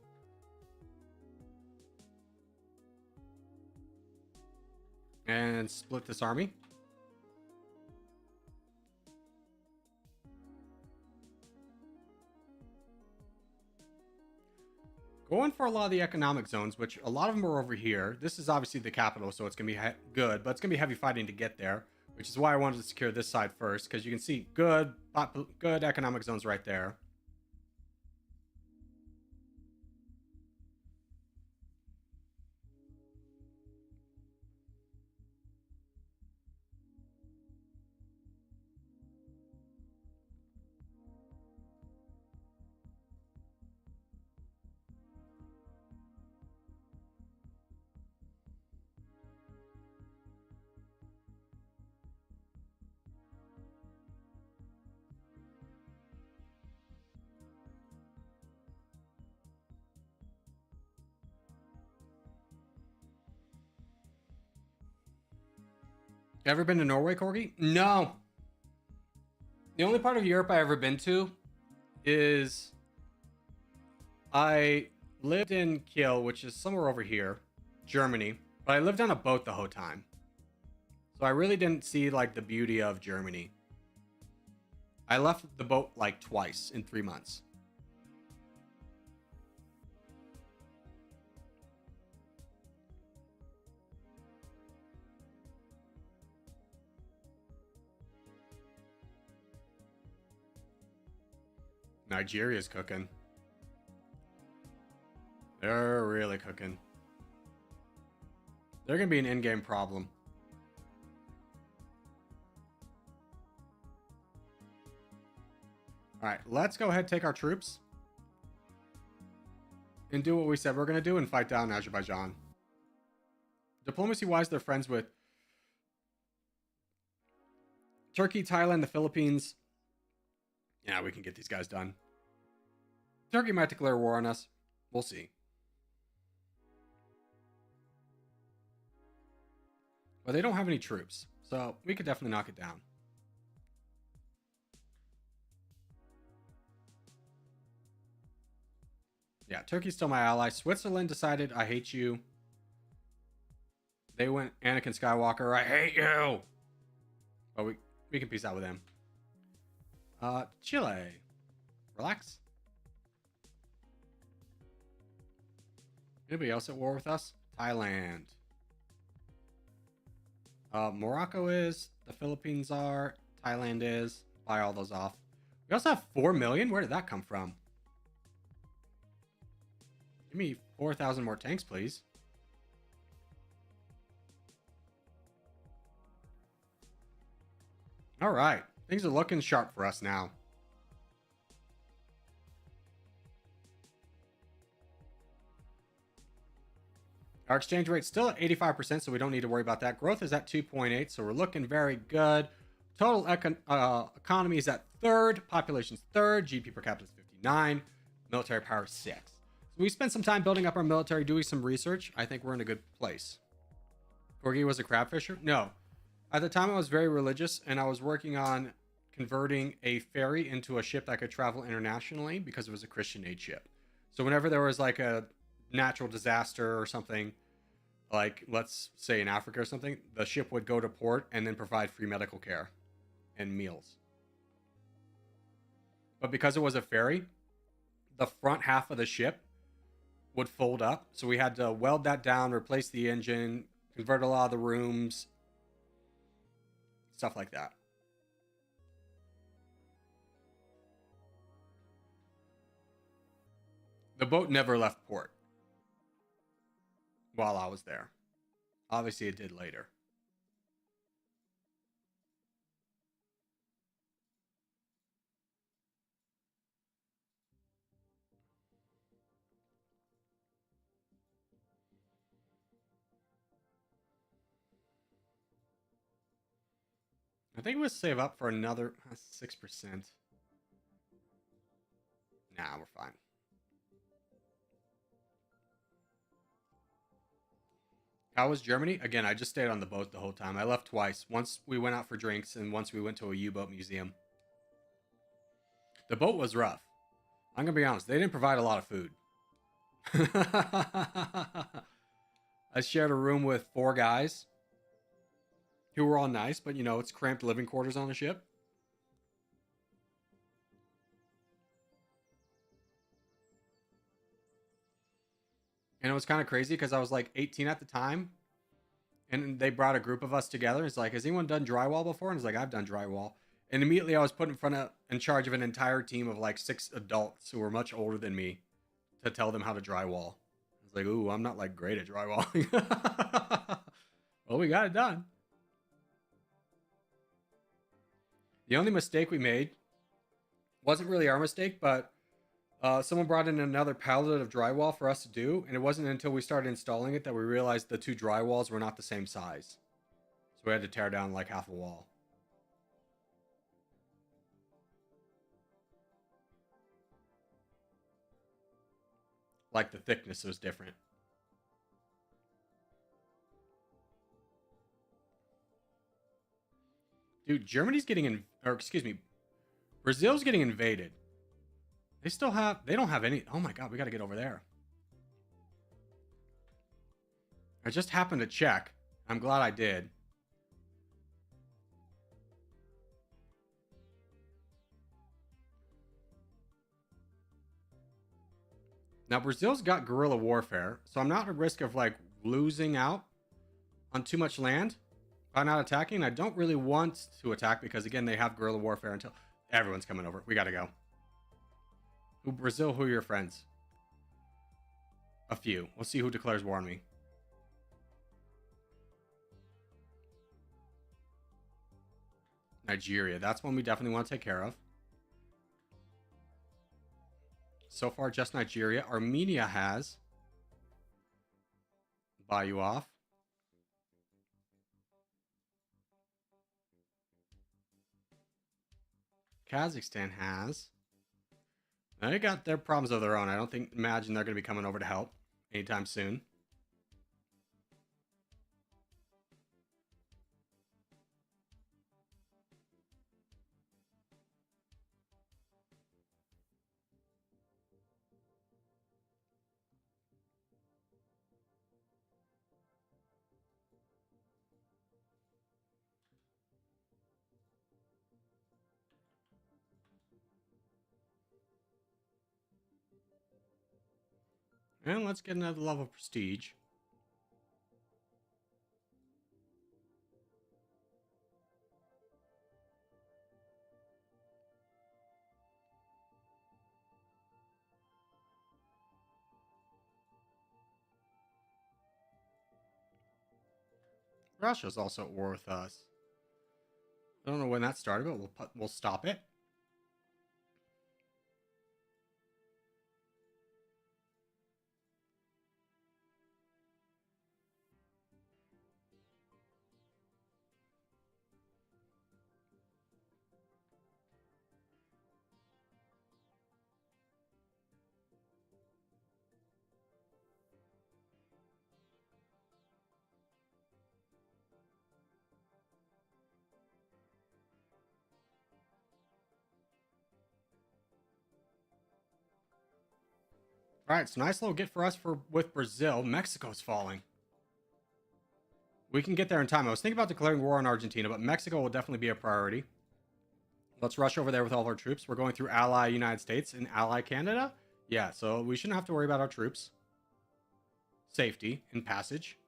S2: And split this army. Going for a lot of the economic zones, which a lot of them are over here. This is obviously the capital, so it's going to be good, but it's going to be heavy fighting to get there, which is why I wanted to secure this side first, because you can see good economic zones right there. Ever been to Norway, Corgi? No. The only part of Europe I ever been to is I lived in Kiel, which is somewhere over here, Germany, but I lived on a boat the whole time. So I really didn't see like the beauty of Germany. I left the boat like twice in 3 months. Nigeria's cooking. They're really cooking. They're going to be an in-game problem. All right, let's go ahead and take our troops and do what we said we're going to do and fight down Azerbaijan. Diplomacy-wise, they're friends with Turkey, Thailand, the Philippines. Yeah, we can get these guys done. Turkey might declare war on us. We'll see. But they don't have any troops, so we could definitely knock it down. Yeah, Turkey's still my ally. Switzerland decided, I hate you. They went Anakin Skywalker, I hate you. But we can peace out with them. Chile. Relax. Anybody else at war with us? Thailand. Morocco is. The Philippines are. Thailand is. Buy all those off. We also have 4 million? Where did that come from? Give me 4,000 more tanks, please. All right. Things are looking sharp for us now. Our exchange rate's still at 85%, so we don't need to worry about that. Growth is at 2.8, so we're looking very good. Total economy is at third. Population's third. GDP per capita is 59. Military power is 6. So we spent some time building up our military, doing some research. I think we're in a good place. Corgi was a crab fisher? No. At the time, I was very religious, and I was working on converting a ferry into a ship that could travel internationally because it was a Christian aid ship. So whenever there was like a natural disaster or something, like let's say in Africa or something, the ship would go to port and then provide free medical care and meals. But because it was a ferry, the front half of the ship would fold up. So we had to weld that down, replace the engine, convert a lot of the rooms, stuff like that. The boat never left port while I was there. Obviously, it did later. I think we'll save up for another 6%. Nah, we're fine. How was Germany? Again, I just stayed on the boat the whole time. I left twice. Once we went out for drinks, and once we went to a U-boat museum. The boat was rough. I'm going to be honest. They didn't provide a lot of food. I shared a room with 4 guys who were all nice, but, you know, it's cramped living quarters on a ship. And it was kind of crazy because I was like 18 at the time. And they brought a group of us together. It's like, has anyone done drywall before? And it's like, I've done drywall. And immediately I was put in charge of an entire team of like 6 adults who were much older than me to tell them how to drywall. I was like, ooh, I'm not like great at drywalling. Well, we got it done. The only mistake we made wasn't really our mistake, but someone brought in another pallet of drywall for us to do, and it wasn't until we started installing it that we realized the 2 drywalls were not the same size. So we had to tear down like half a wall. Like the thickness was different. Dude, Germany's getting Brazil's getting invaded. They don't have any. Oh my God, we got to get over there. I just happened to check. I'm glad I did. Now, Brazil's got guerrilla warfare, so I'm not at risk of like losing out on too much land by not attacking. I don't really want to attack because, again, they have guerrilla warfare until everyone's coming over. We got to go. Brazil, who are your friends? A few. We'll see who declares war on me. Nigeria. That's one we definitely want to take care of. So far, just Nigeria. Armenia has. Buy you off. Kazakhstan has. They got their problems of their own. I don't imagine they're going to be coming over to help anytime soon. And let's get another level of prestige. Russia's also at war with us. I don't know when that started, but we'll stop it. All right, so nice little get for us with Brazil. Mexico's falling. We can get there in time. I was thinking about declaring war on Argentina, but Mexico will definitely be a priority. Let's rush over there with all of our troops. We're going through ally United States and ally Canada. Yeah, so we shouldn't have to worry about our troops. Safety and passage.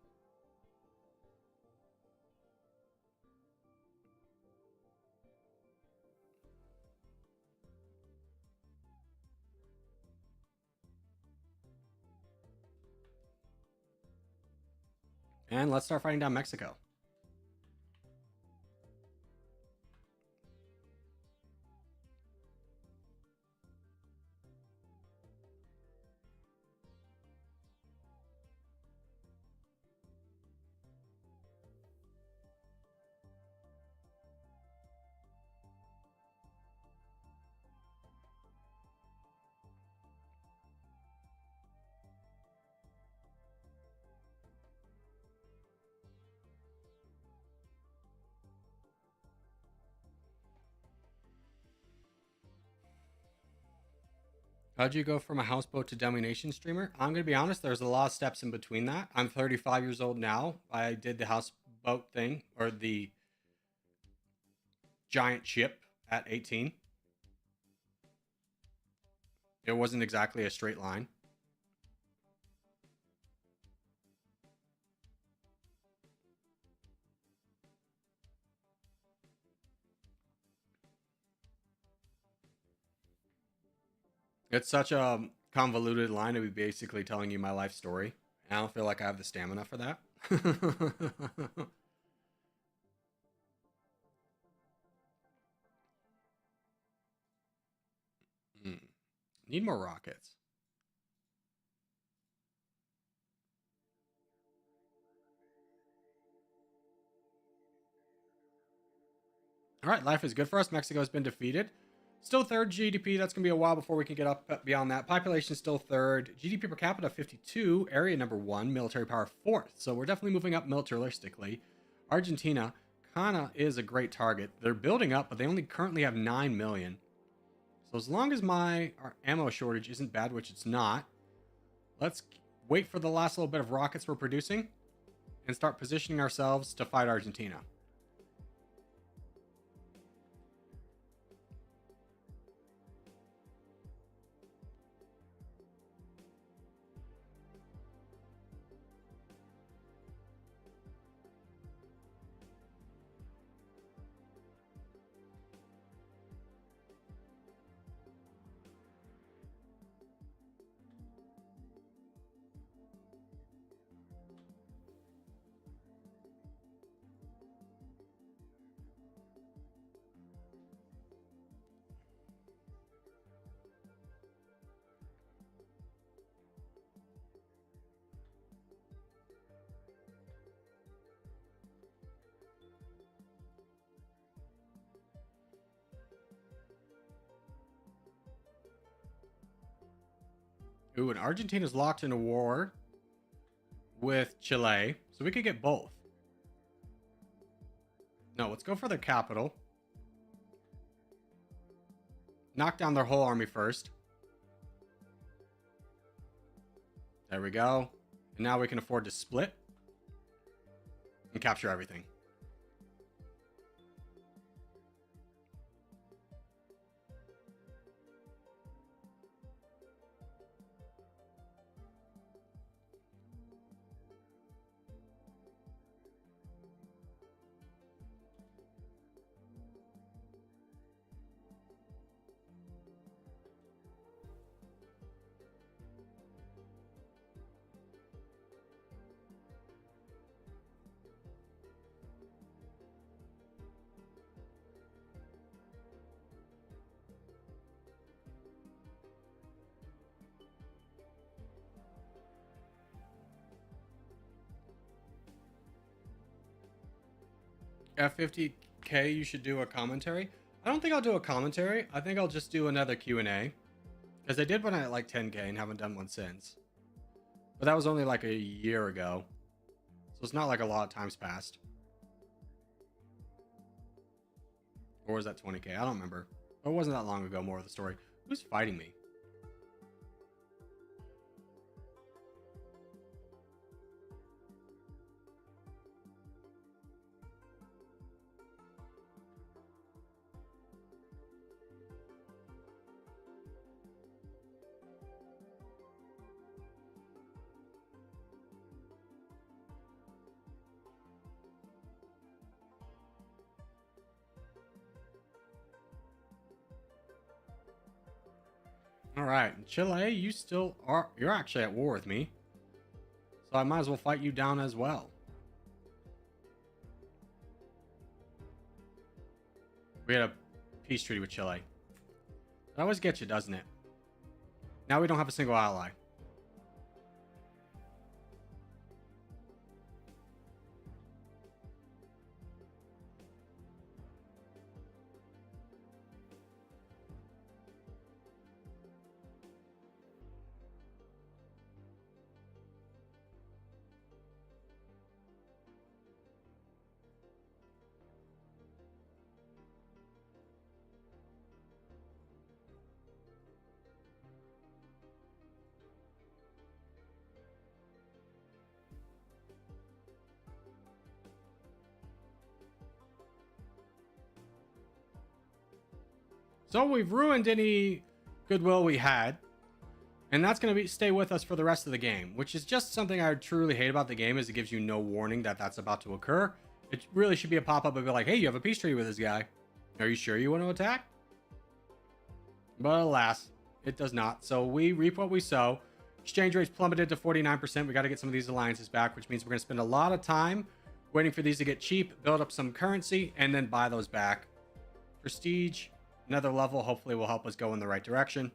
S2: And let's start fighting down Mexico. How'd you go from a houseboat to domination streamer? I'm going to be honest, there's a lot of steps in between that. I'm 35 years old now. I did the houseboat thing, or the giant ship at 18. It wasn't exactly a straight line. It's such a convoluted line to be basically telling you my life story. I don't feel like I have the stamina for that. Need more rockets. All right, life is good for us. Mexico has been defeated. Still third GDP. That's going to be a while before we can get up beyond that. Population still third. GDP per capita 52. Area number 1. Military power fourth. So we're definitely moving up militaristically. Argentina kind of is a great target. They're building up, but they only currently have 9 million. So So as long as our ammo shortage isn't bad, which it's not, let's wait for the last little bit of rockets we're producing and start positioning ourselves to fight Argentina. Ooh, and Argentina's locked in a war with Chile, so we could get both. No, let's go for their capital. Knock down their whole army first. There we go. And now we can afford to split and capture everything. F50K, you should do a commentary. I don't think I'll do a commentary. I think I'll just do another Q&A. Because I did one at like 10K and haven't done one since. But that was only like a year ago. So it's not like a lot of time's passed. Or was that 20K? I don't remember. It wasn't that long ago, more of the story. Who's fighting me? Alright, Chile, you still are... You're actually at war with me. So I might as well fight you down as well. We had a peace treaty with Chile. That always gets you, doesn't it? Now we don't have a single ally. So we've ruined any goodwill we had. And that's going to stay with us for the rest of the game, which is just something I truly hate about the game, is it gives you no warning that that's about to occur. It really should be a pop-up and be like, hey, you have a peace treaty with this guy. Are you sure you want to attack? But alas, it does not. So we reap what we sow. Exchange rates plummeted to 49%. We got to get some of these alliances back, which means we're going to spend a lot of time waiting for these to get cheap, build up some currency, and then buy those back. Prestige, another level, hopefully will help us go in the right direction.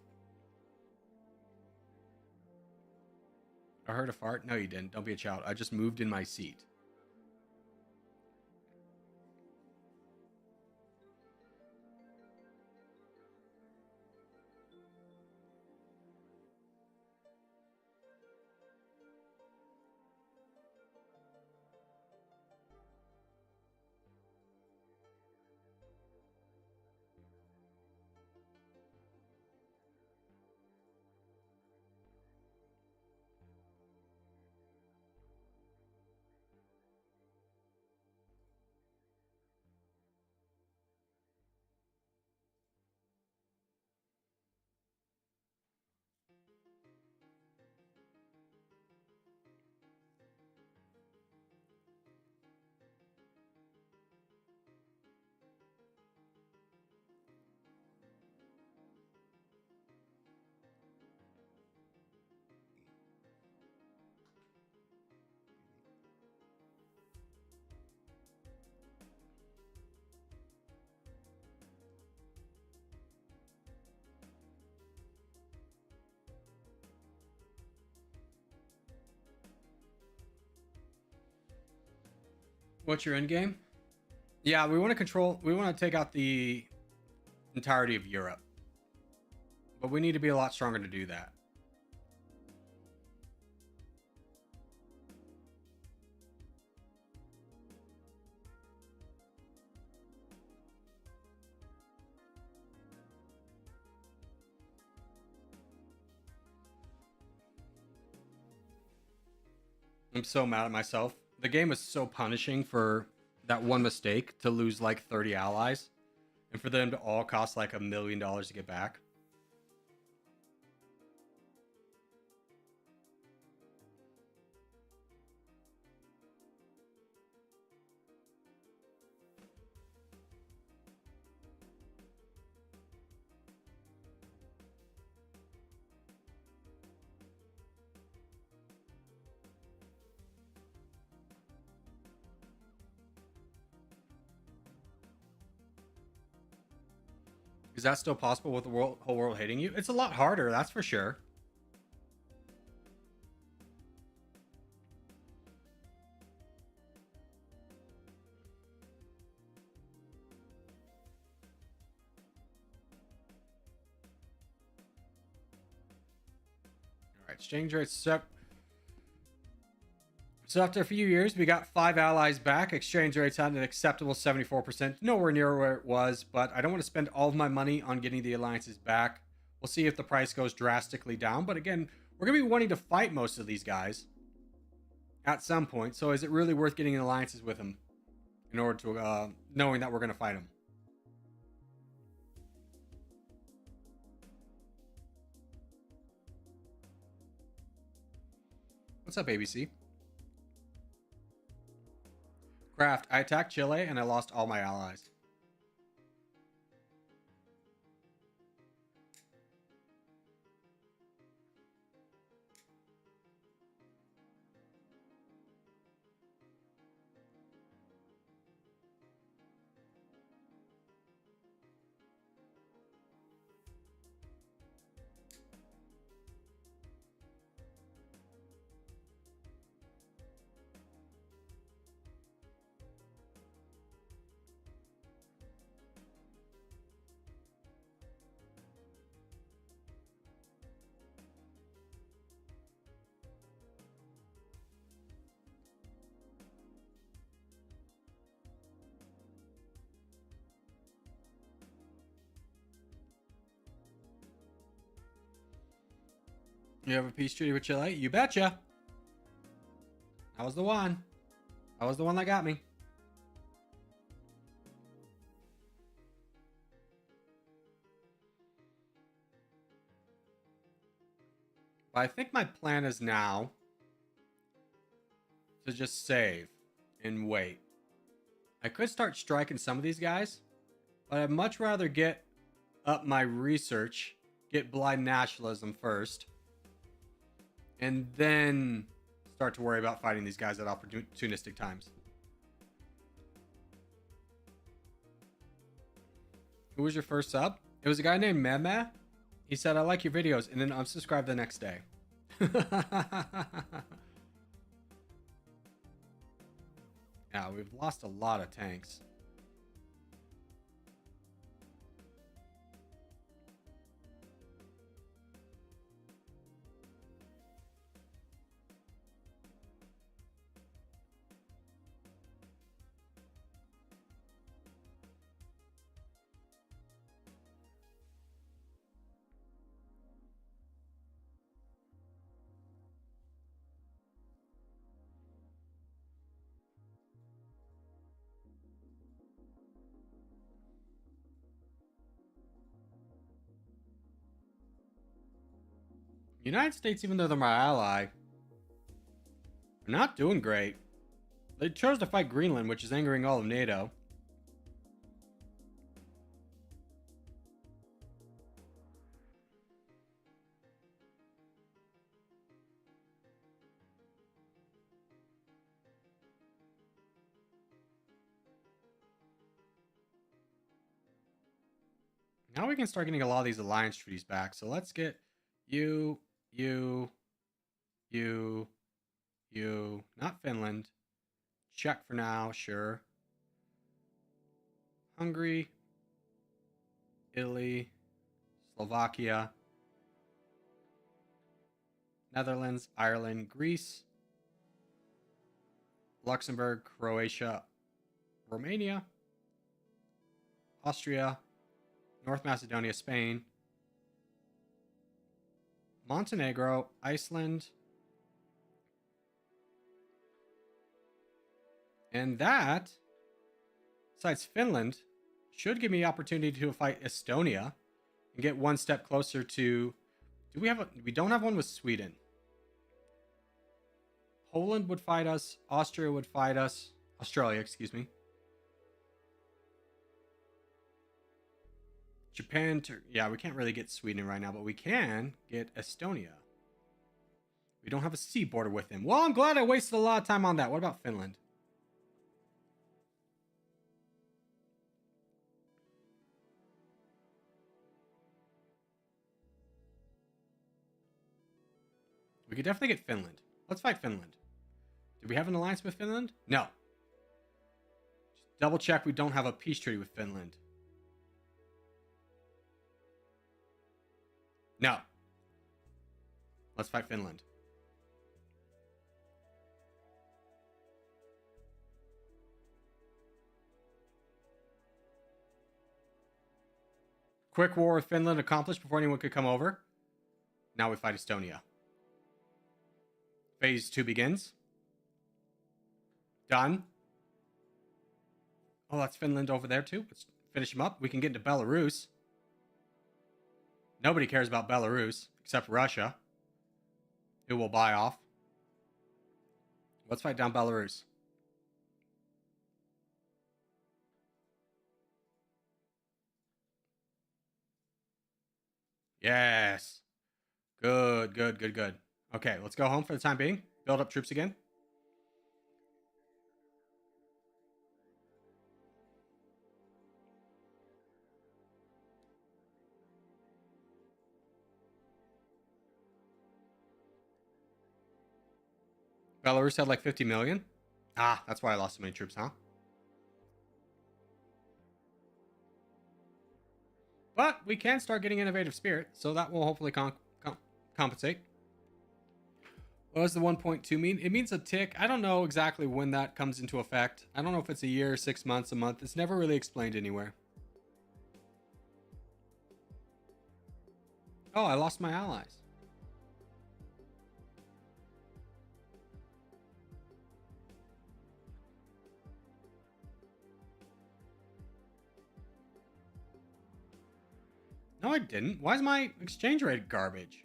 S2: I heard a fart? No, you didn't. Don't be a child. I just moved in my seat. What's your end game? Yeah, we want to take out the entirety of Europe. But we need to be a lot stronger to do that. I'm so mad at myself. The game is so punishing for that one mistake to lose like 30 allies and for them to all cost like $1 million to get back. Is that still possible with the whole world hating you? It's a lot harder, that's for sure. All right, exchange rates. So after a few years, we got 5 allies back. Exchange rates at an acceptable 74%. Nowhere near where it was, but I don't want to spend all of my money on getting the alliances back. We'll see if the price goes drastically down. But again, we're going to be wanting to fight most of these guys at some point. So is it really worth getting in alliances with them in order to, knowing that we're going to fight them? What's up, ABC? Craft, I attacked Chile and I lost all my allies. You have a peace treaty with Chile? You betcha. That was the one. That was the one that got me. But I think my plan is now to just save and wait. I could start striking some of these guys, but I'd much rather get up my research, get blind nationalism first, and then start to worry about fighting these guys at opportunistic times. Who was your first sub? It was a guy named Meme. He said, I like your videos, and then unsubscribed the next day. Yeah, we've lost a lot of tanks. United States, even though they're my ally, are not doing great. They chose to fight Greenland, which is angering all of NATO. Now we can start getting a lot of these alliance treaties back. So let's get you, not Finland, Czech for now, sure. Hungary, Italy, Slovakia, Netherlands, Ireland, Greece, Luxembourg, Croatia, Romania, Austria, North Macedonia, Spain, Montenegro, Iceland, and that, besides Finland, should give me the opportunity to fight Estonia and get one step closer to... Do we have a... We don't have one with Sweden. Poland would fight us. Austria would fight us. Australia, excuse me. Japan, yeah, we can't really get Sweden right now, but we can get Estonia. We don't have a sea border with them. Well, I'm glad I wasted a lot of time on that. What about Finland? We could definitely get Finland. Let's fight Finland. Do we have an alliance with Finland? No. Just double check we don't have a peace treaty with Finland. No. Let's fight Finland. Quick war with Finland accomplished before anyone could come over. Now we fight Estonia. Phase 2 begins. Done. Oh, that's Finland over there too. Let's finish them up. We can get into Belarus. Nobody cares about Belarus except Russia, who will buy off. Let's fight down Belarus. Yes. Good, good, good, good. Okay, let's go home for the time being. Build up troops again. Belarus had like 50 million. Ah, that's why I lost so many troops, huh? But we can start getting innovative spirit, so that will hopefully compensate. What does the 1.2 mean? It means a tick. I don't know exactly when that comes into effect. I don't know if it's a year, 6 months, a month. It's never really explained anywhere. Oh, I lost my allies. No, I didn't. Why is my exchange rate garbage?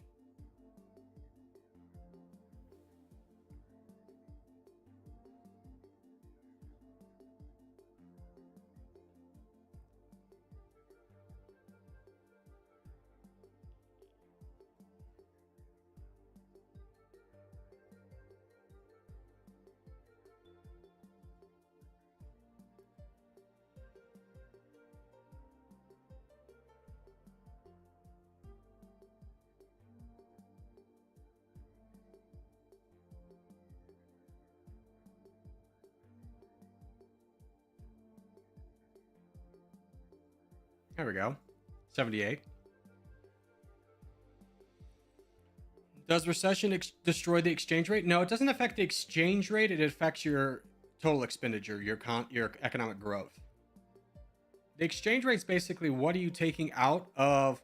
S2: There we go. 78. Does recession destroy the exchange rate? No, it doesn't affect the exchange rate. It affects your total expenditure, your economic growth. The exchange rate is basically what are you taking out of...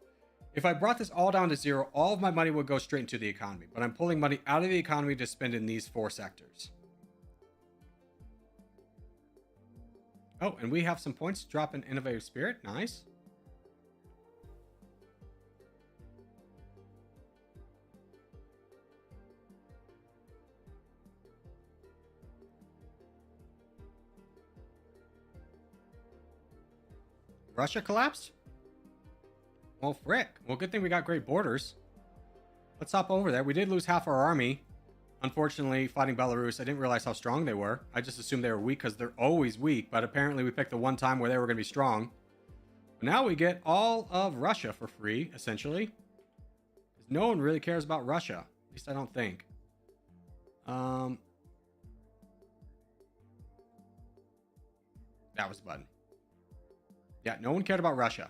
S2: If I brought this all down to zero, all of my money would go straight into the economy. But I'm pulling money out of the economy to spend in these 4 sectors. Oh, and we have some points to drop in innovative spirit. Nice. Russia collapsed? Well, frick. Well, good thing we got great borders. Let's hop over there. We did lose half our army. Unfortunately, fighting Belarus, I didn't realize how strong they were. I just assumed they were weak because they're always weak, but apparently we picked the one time where they were going to be strong. But now we get all of Russia for free, essentially. Because no one really cares about Russia. At least I don't think. That was the button. Yeah, no one cared about Russia.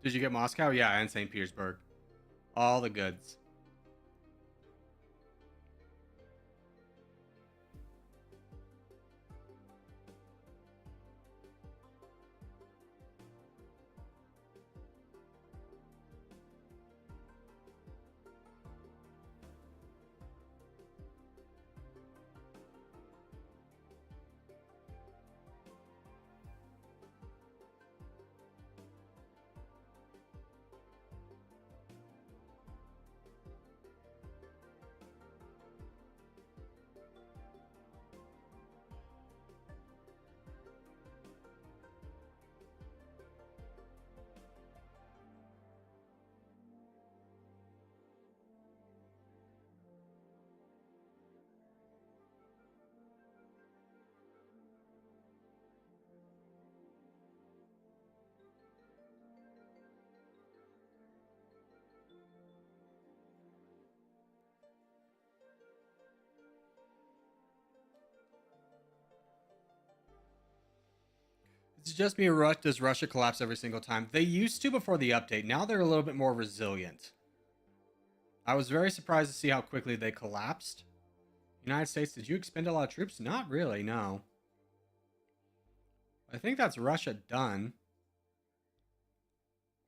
S2: Did you get Moscow? Yeah, and St. Petersburg. All the goods. It's just me. Does Russia collapse every single time? They used to before the update. Now they're a little bit more resilient. I was very surprised to see how quickly they collapsed. United States, did you expend a lot of troops? Not really, no. I think that's Russia done.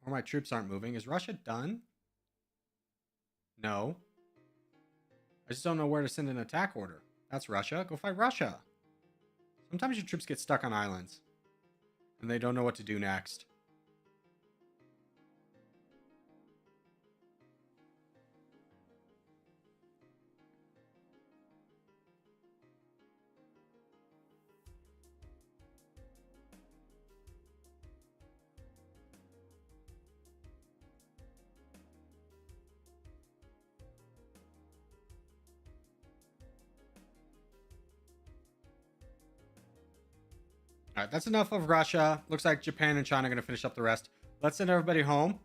S2: Or my troops aren't moving. Is Russia done? No. I just don't know where to send an attack order. That's Russia. Go fight Russia. Sometimes your troops get stuck on islands. And they don't know what to do next. All right, that's enough of Russia. Looks like Japan and China are going to finish up the rest. Let's send everybody home.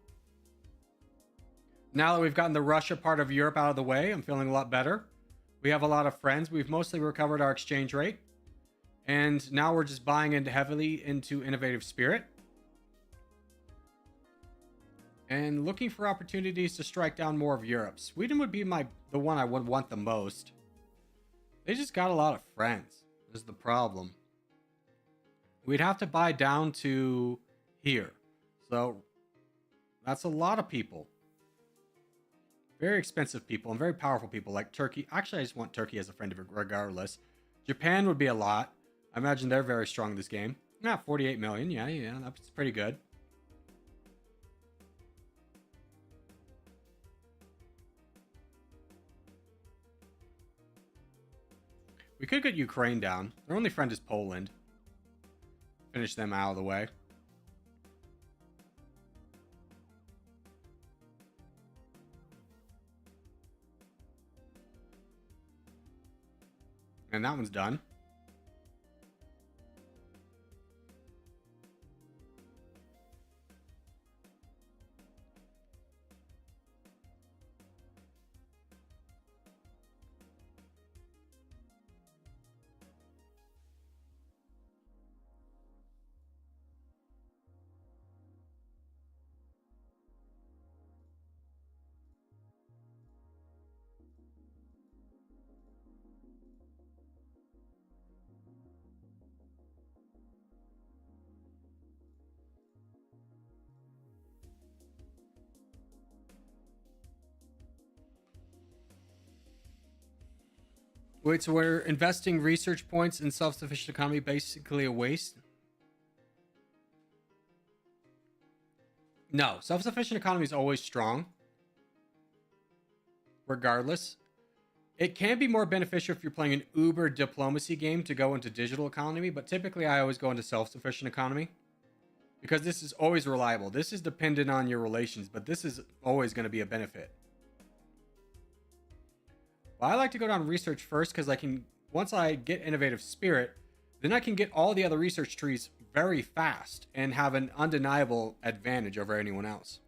S2: Now that we've gotten the Russia part of Europe out of the way, I'm feeling a lot better. We have a lot of friends. We've mostly recovered our exchange rate. And now we're just buying into heavily into innovative spirit. And looking for opportunities to strike down more of Europe. Sweden would be the one I would want the most. They just got a lot of friends. This is the problem. We'd have to buy down to here. So that's a lot of people. Very expensive people and very powerful people like Turkey. Actually, I just want Turkey as a friend regardless. Japan would be a lot. I imagine they're very strong this game. 48 million. Yeah, that's pretty good. We could get Ukraine down. Their only friend is Poland. Finish them out of the way. And that one's done. Wait, so we're investing research points in self-sufficient economy basically a waste? No, self-sufficient economy is always strong. Regardless. It can be more beneficial if you're playing an uber diplomacy game to go into digital economy, but typically I always go into self-sufficient economy. Because this is always reliable. This is dependent on your relations, but this is always going to be a benefit. Well, I like to go down research first because I can, once I get innovative spirit, then I can get all the other research trees very fast and have an undeniable advantage over anyone else.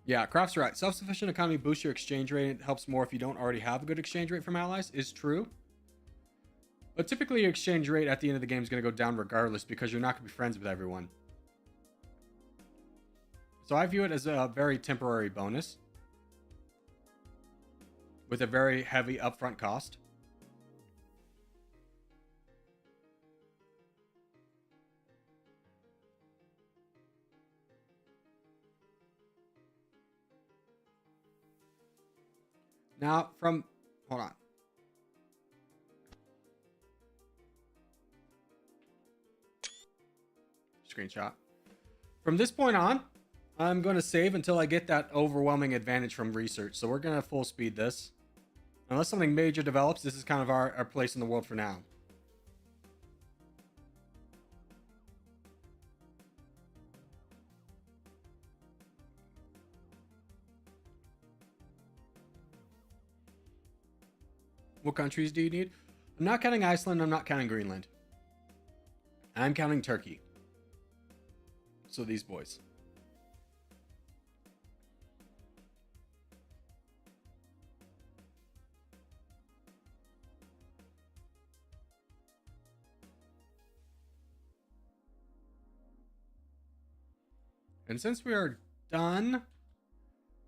S2: Yeah, Craft's right. Self-sufficient economy boosts your exchange rate. It helps more if you don't already have a good exchange rate from allies, is true. But typically your exchange rate at the end of the game is going to go down regardless because you're not going to be friends with everyone. So I view it as a very temporary bonus with a very heavy upfront cost. Now from, hold on. Screenshot. From this point on, I'm going to save until I get that overwhelming advantage from research. So we're going to full speed this. Unless something major develops, this is kind of our place in the world for now. What countries do you need? I'm not counting Iceland. I'm not counting Greenland. I'm counting Turkey. So these boys. And since we are done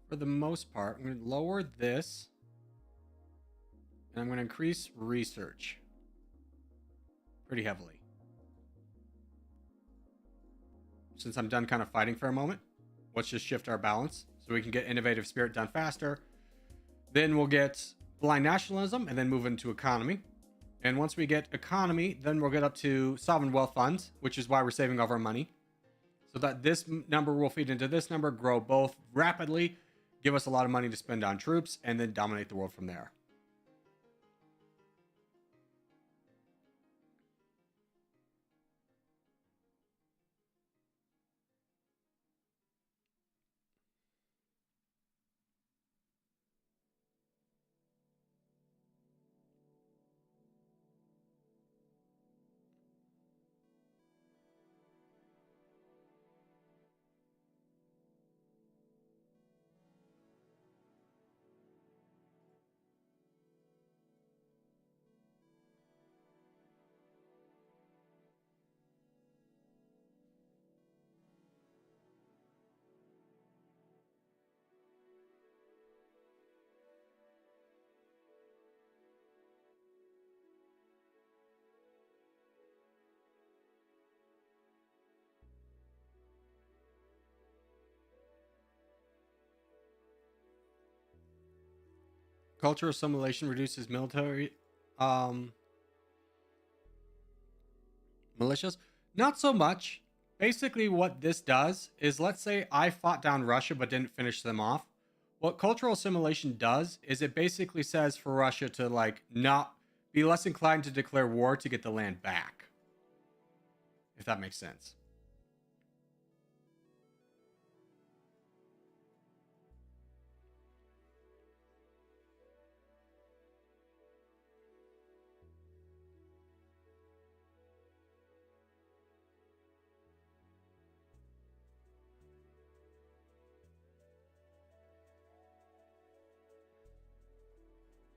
S2: for the most part, I'm going to lower this. And I'm going to increase research pretty heavily. Since I'm done kind of fighting for a moment, let's just shift our balance so we can get innovative spirit done faster. Then we'll get blind nationalism and then move into economy. And once we get economy, then we'll get up to sovereign wealth funds, which is why we're saving all of our money. So that this number will feed into this number, grow both rapidly, give us a lot of money to spend on troops, and then dominate the world from there. Cultural assimilation reduces military militias. Not so much. Basically, what this does is, let's say I fought down Russia but didn't finish them off. What cultural assimilation does is it basically says for Russia to like not be less inclined to declare war to get the land back. If that makes sense.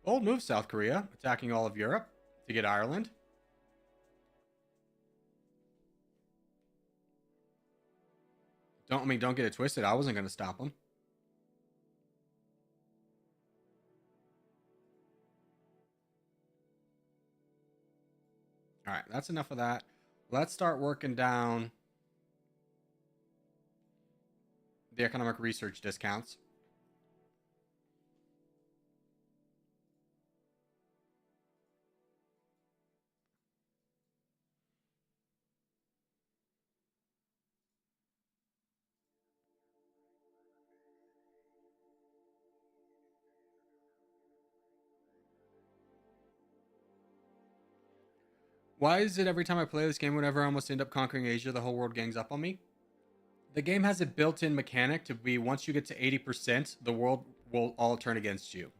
S2: Bold move, South Korea, attacking all of Europe to get Ireland. Don't get it twisted. I wasn't going to stop them. All right, that's enough of that. Let's start working down the economic research discounts. Why is it every time I play this game, whenever I almost end up conquering Asia, the whole world gangs up on me? The game has a built-in mechanic to be once you get to 80%, the world will all turn against you.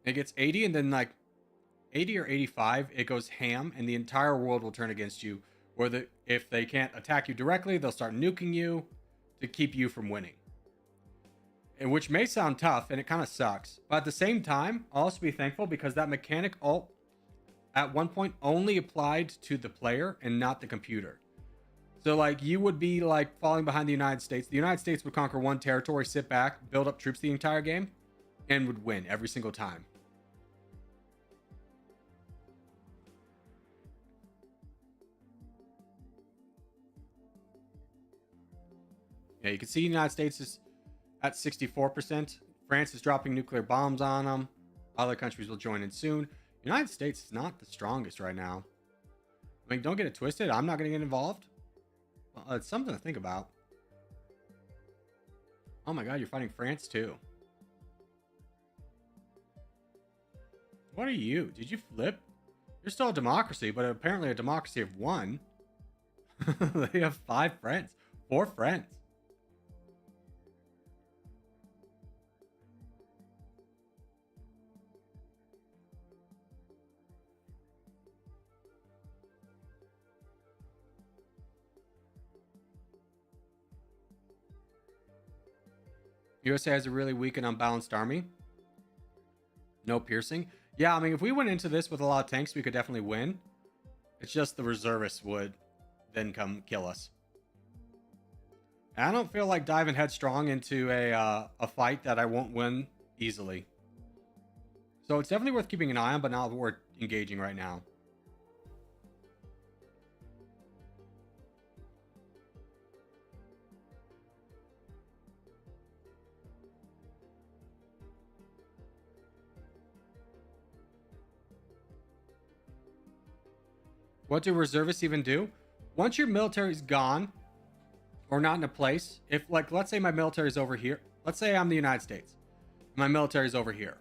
S2: It gets 80 and then like 80 or 85, it goes ham and the entire world will turn against you. Or if they can't attack you directly, they'll start nuking you to keep you from winning. And which may sound tough and it kind of sucks. But at the same time, I'll also be thankful because that mechanic at one point only applied to the player and not the computer. So like you would be like falling behind the United States. The United States would conquer one territory, sit back, build up troops the entire game, and would win every single time. Yeah, you can see the United States is at 64%. France is dropping nuclear bombs on them. Other countries will join in soon. United States is not the strongest right now. I mean, don't get it twisted. I'm not going to get involved. Well, it's something to think about. Oh my god, you're fighting France too. What are you? Did you flip? You're still a democracy, but apparently a democracy of one. They have 5 friends. 4 friends. USA has a really weak and unbalanced army. No piercing. Yeah, I mean, if we went into this with a lot of tanks, we could definitely win. It's just the reservists would then come kill us. And I don't feel like diving headstrong into a fight that I won't win easily. So it's definitely worth keeping an eye on, but not worth engaging right now. What do reservists even do? Once your military's gone or not in a place, if like, let's say my military's over here. Let's say I'm the United States. My military's over here.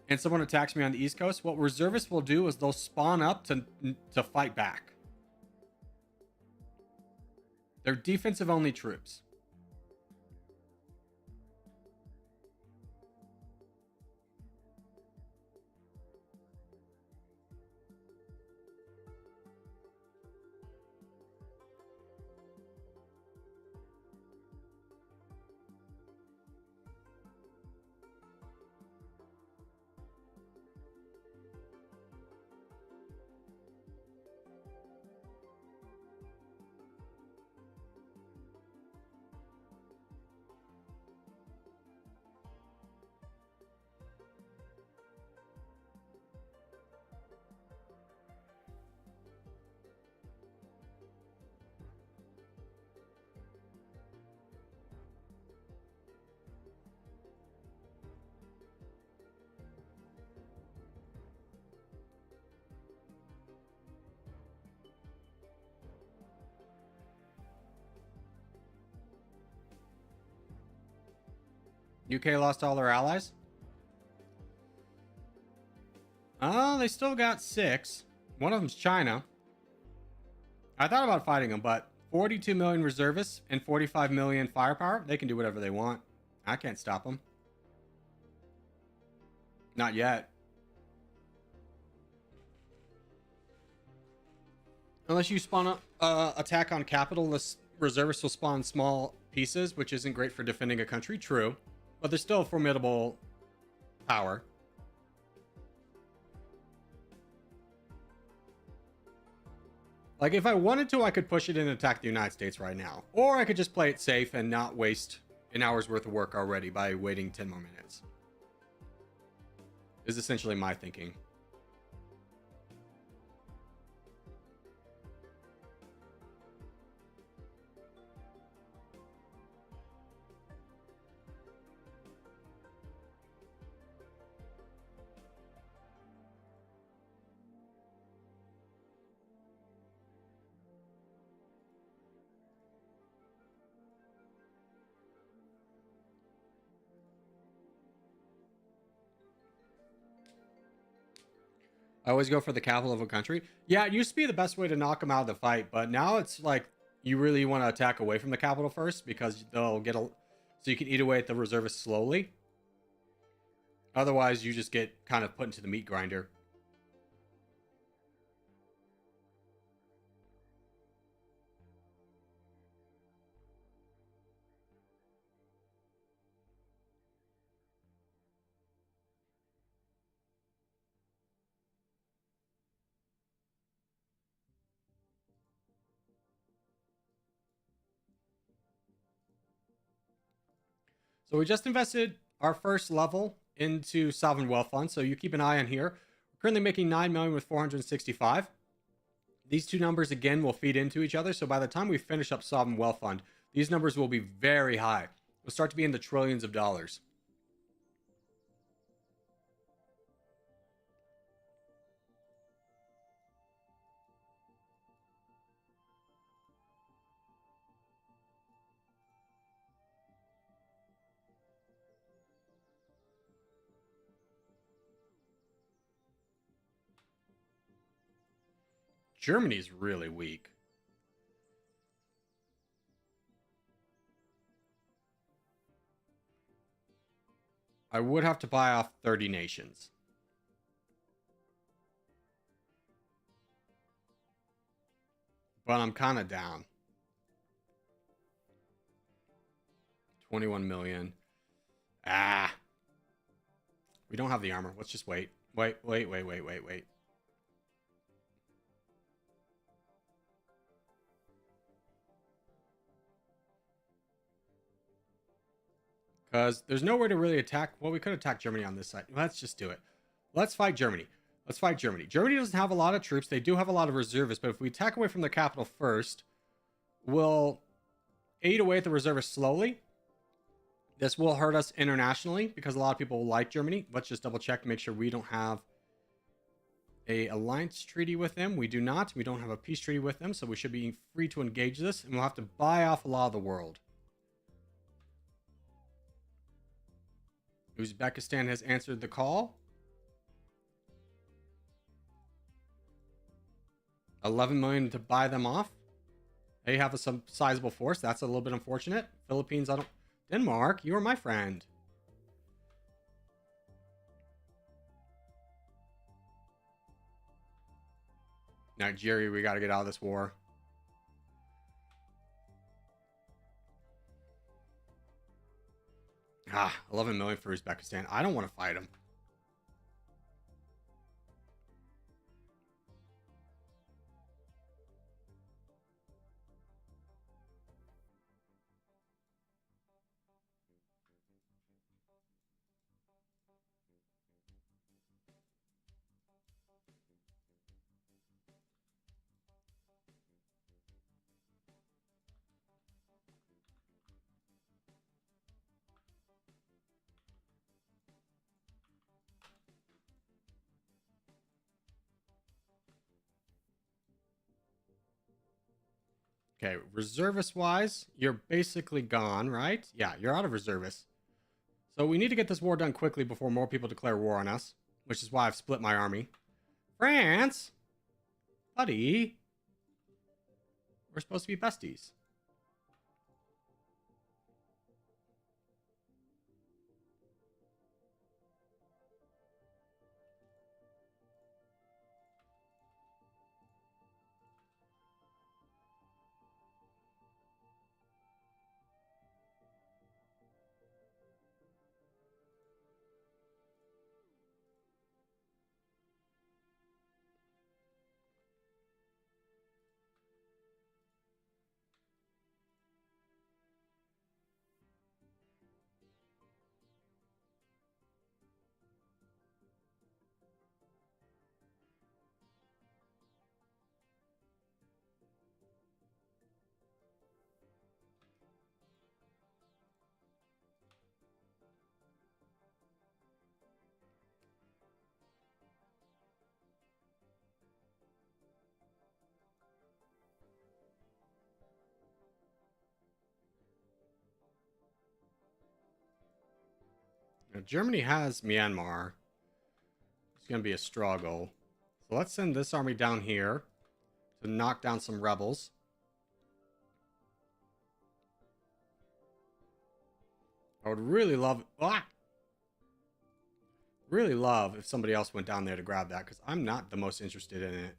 S2: And someone attacks me on the East Coast. What reservists will do is they'll spawn up to fight back. They're defensive only troops. UK lost all their allies. Oh, they still got 6. One of them's China. I thought about fighting them, but 42 million reservists and 45 million firepower, they can do whatever they want. I can't stop them. Not yet. Unless you spawn attack on capital, the reservists will spawn small pieces, which isn't great for defending a country. True. But they're still a formidable power. Like, if I wanted to, I could push it and attack the United States right now. Or I could just play it safe and not waste an hour's worth of work already by waiting 10 more minutes. Is essentially my thinking. I always go for the capital of a country. Yeah, it used to be the best way to knock them out of the fight, but now it's like you really want to attack away from the capital first because they'll get a. So you can eat away at the reservists slowly. Otherwise, you just get kind of put into the meat grinder. So we just invested our first level into Sovereign Wealth Fund. So you keep an eye on here. We're currently making 9 million with 465. These two numbers again will feed into each other. So by the time we finish up Sovereign Wealth Fund, these numbers will be very high. We'll start to be in the trillions of dollars. Germany's really weak. I would have to buy off 30 nations. But I'm kind of down. 21 million. Ah. We don't have the armor. Let's just wait. Wait. Because there's nowhere to really attack. Well, we could attack Germany on this side. Let's just do it. Let's fight Germany. Let's fight Germany. Germany doesn't have a lot of troops. They do have a lot of reservists. But if we attack away from the capital first, we'll aid away at the reservists slowly. This will hurt us internationally because a lot of people like Germany. Let's just double check to make sure we don't have a alliance treaty with them. We do not. We don't have a peace treaty with them. So we should be free to engage this. And we'll have to buy off a lot of the world. Uzbekistan has answered the call. 11 million to buy them off. They have some sizable force. That's a little bit unfortunate. Philippines, I don't. Denmark, you are my friend. Nigeria, we got to get out of this war. Ah, 11 million for Uzbekistan. I don't want to fight them. Okay, reservist-wise, you're basically gone, right? Yeah, you're out of reservists. So we need to get this war done quickly before more people declare war on us, which is why I've split my army. France? Buddy? We're supposed to be besties. Now, Germany has Myanmar. It's going to be a struggle. So let's send this army down here to knock down some rebels. I would really love... Really love if somebody else went down there to grab that, because I'm not the most interested in it.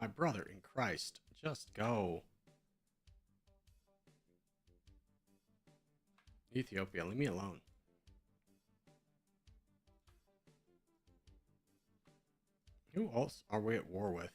S2: My brother in Christ, just go. Ethiopia, leave me alone. Who else are we at war with?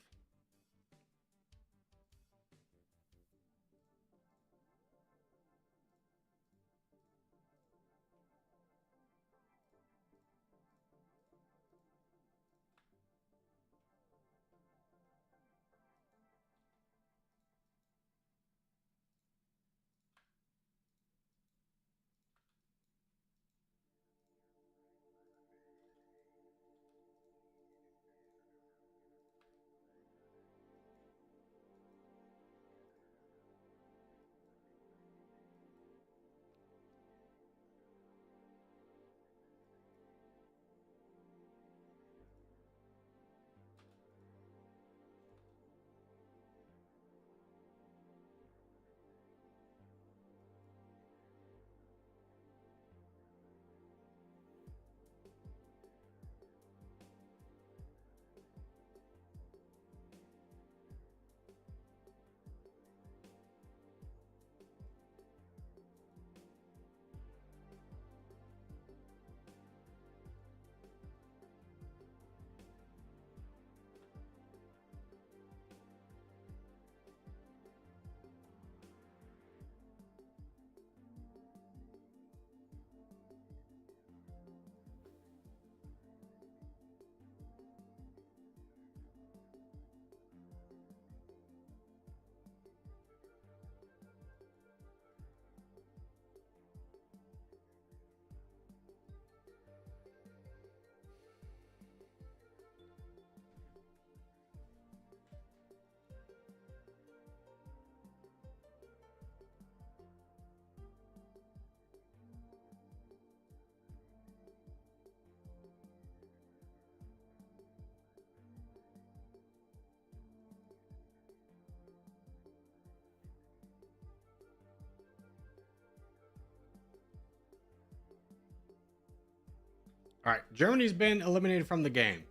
S2: All right, Germany's been eliminated from the game.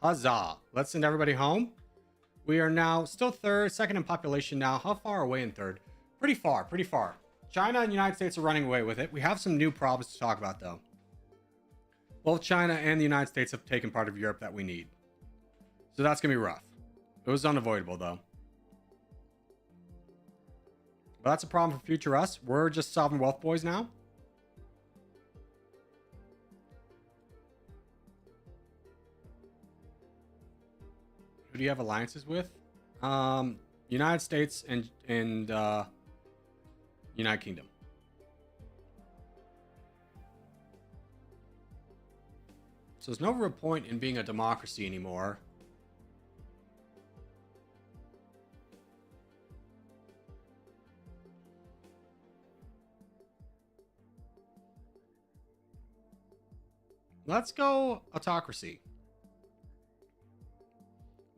S2: Huzzah. Let's send everybody home. We are now still second in population now. How far away in third? Pretty far, pretty far. China and the United States are running away with it. We have some new problems to talk about, though. Both China and the United States have taken part of Europe that we need. So that's going to be rough. It was unavoidable, though. But that's a problem for future us. We're just sovereign wealth boys now. Who do you have alliances with? United States and United Kingdom. So there's no real point in being a democracy anymore. Let's go autocracy.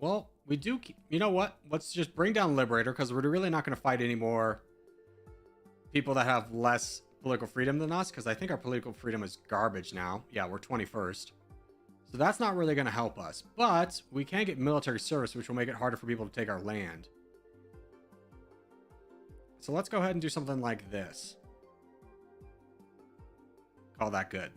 S2: Well, we do... You know what? Let's just bring down Liberator, because we're really not going to fight any more people that have less political freedom than us, because I think our political freedom is garbage now. Yeah, we're 21st. So that's not really going to help us. But we can get military service, which will make it harder for people to take our land. So let's go ahead and do something like this. Call that good.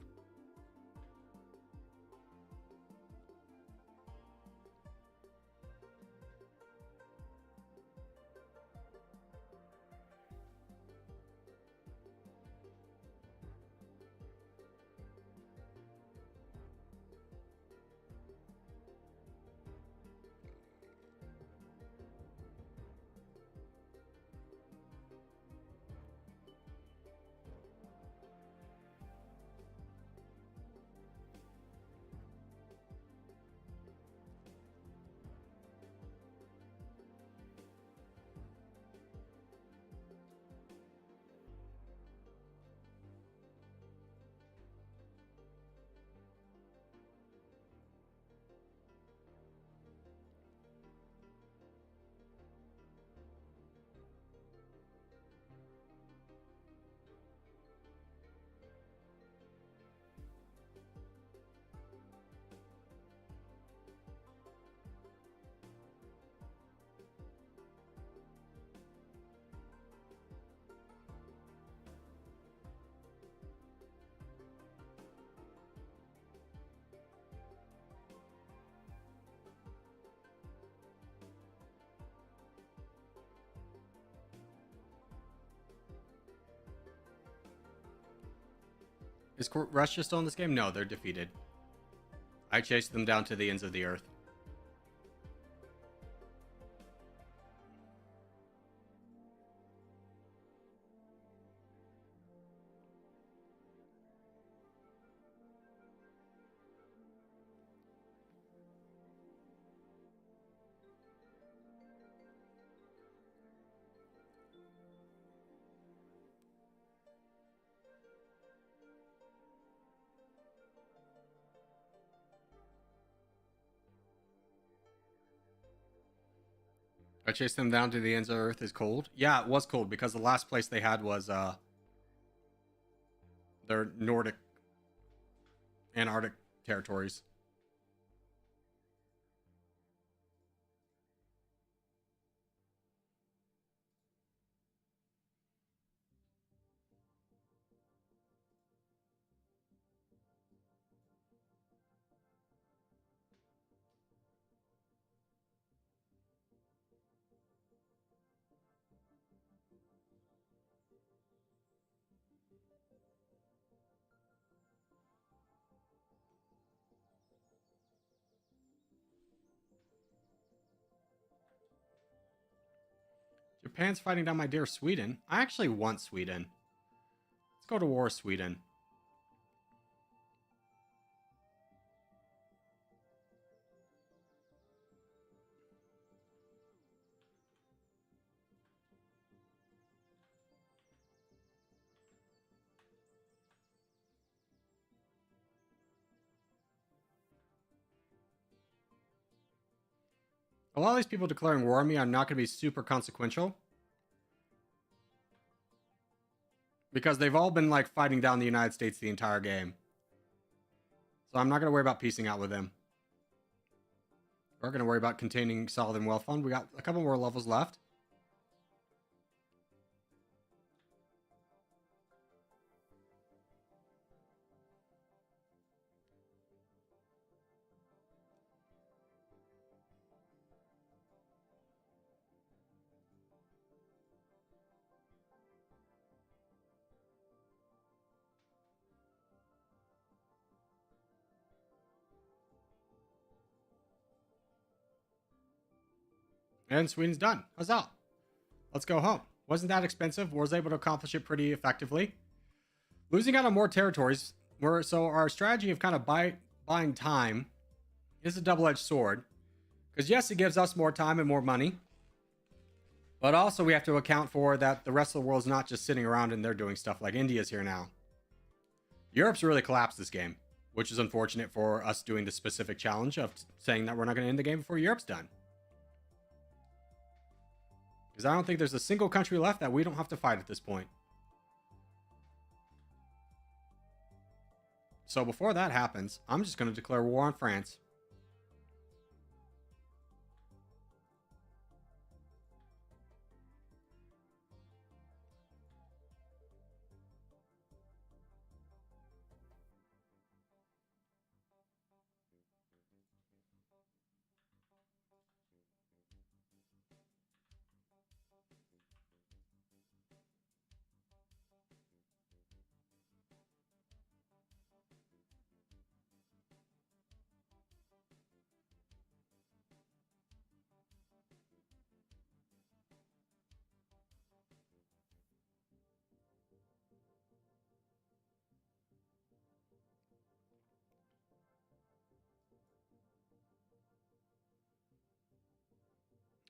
S2: Is Russia still in this game? No, they're defeated. I chased them down to the ends of the earth. I chased them down to the ends of the earth is cold. Yeah, it was cold because the last place they had was their Nordic Antarctic territories. Japan's fighting down my dear Sweden. I actually want Sweden. Let's go to war with Sweden. A lot of these people declaring war on me are not going to be super consequential. Because they've all been like fighting down the United States the entire game. So I'm not going to worry about piecing out with them. We're going to worry about containing solid and well fund. We got a couple more levels left. And Sweden's done. Huzzah. Let's go home. Wasn't that expensive. Was able to accomplish it pretty effectively. Losing out on more territories. So our strategy of kind of buying time is a double-edged sword. Because yes, it gives us more time and more money. But also we have to account for that the rest of the world's not just sitting around and they're doing stuff like India's here now. Europe's really collapsed this game. Which is unfortunate for us doing the specific challenge of saying that we're not going to end the game before Europe's done. Because I don't think there's a single country left that we don't have to fight at this point. So before that happens, I'm just going to declare war on France.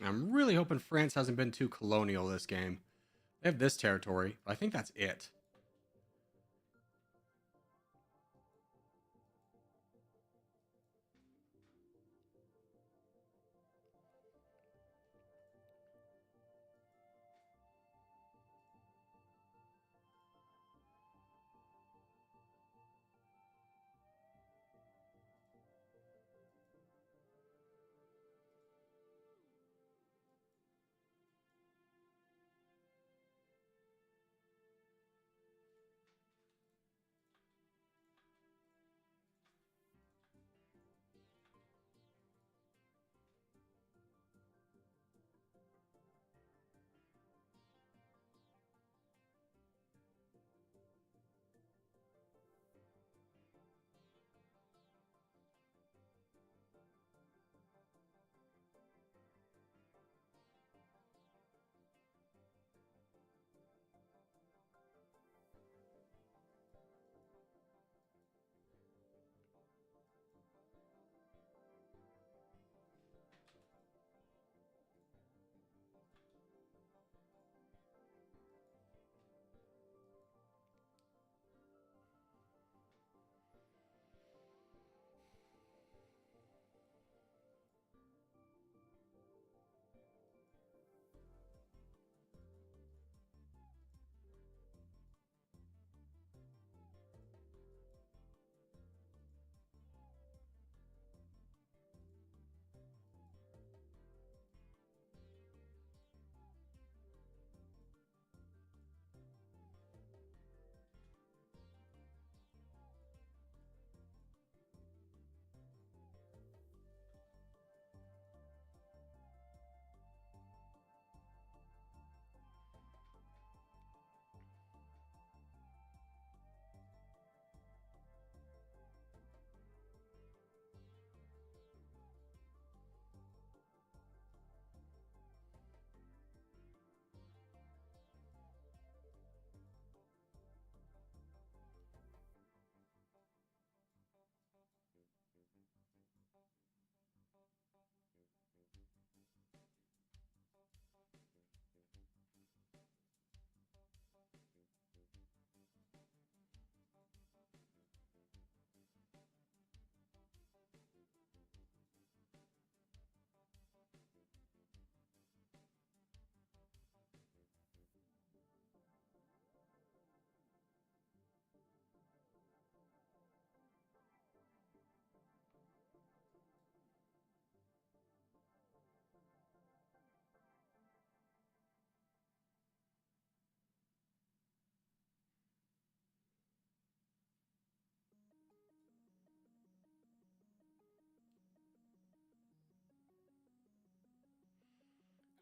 S2: I'm really hoping France hasn't been too colonial this game. They have this territory, but I think that's it.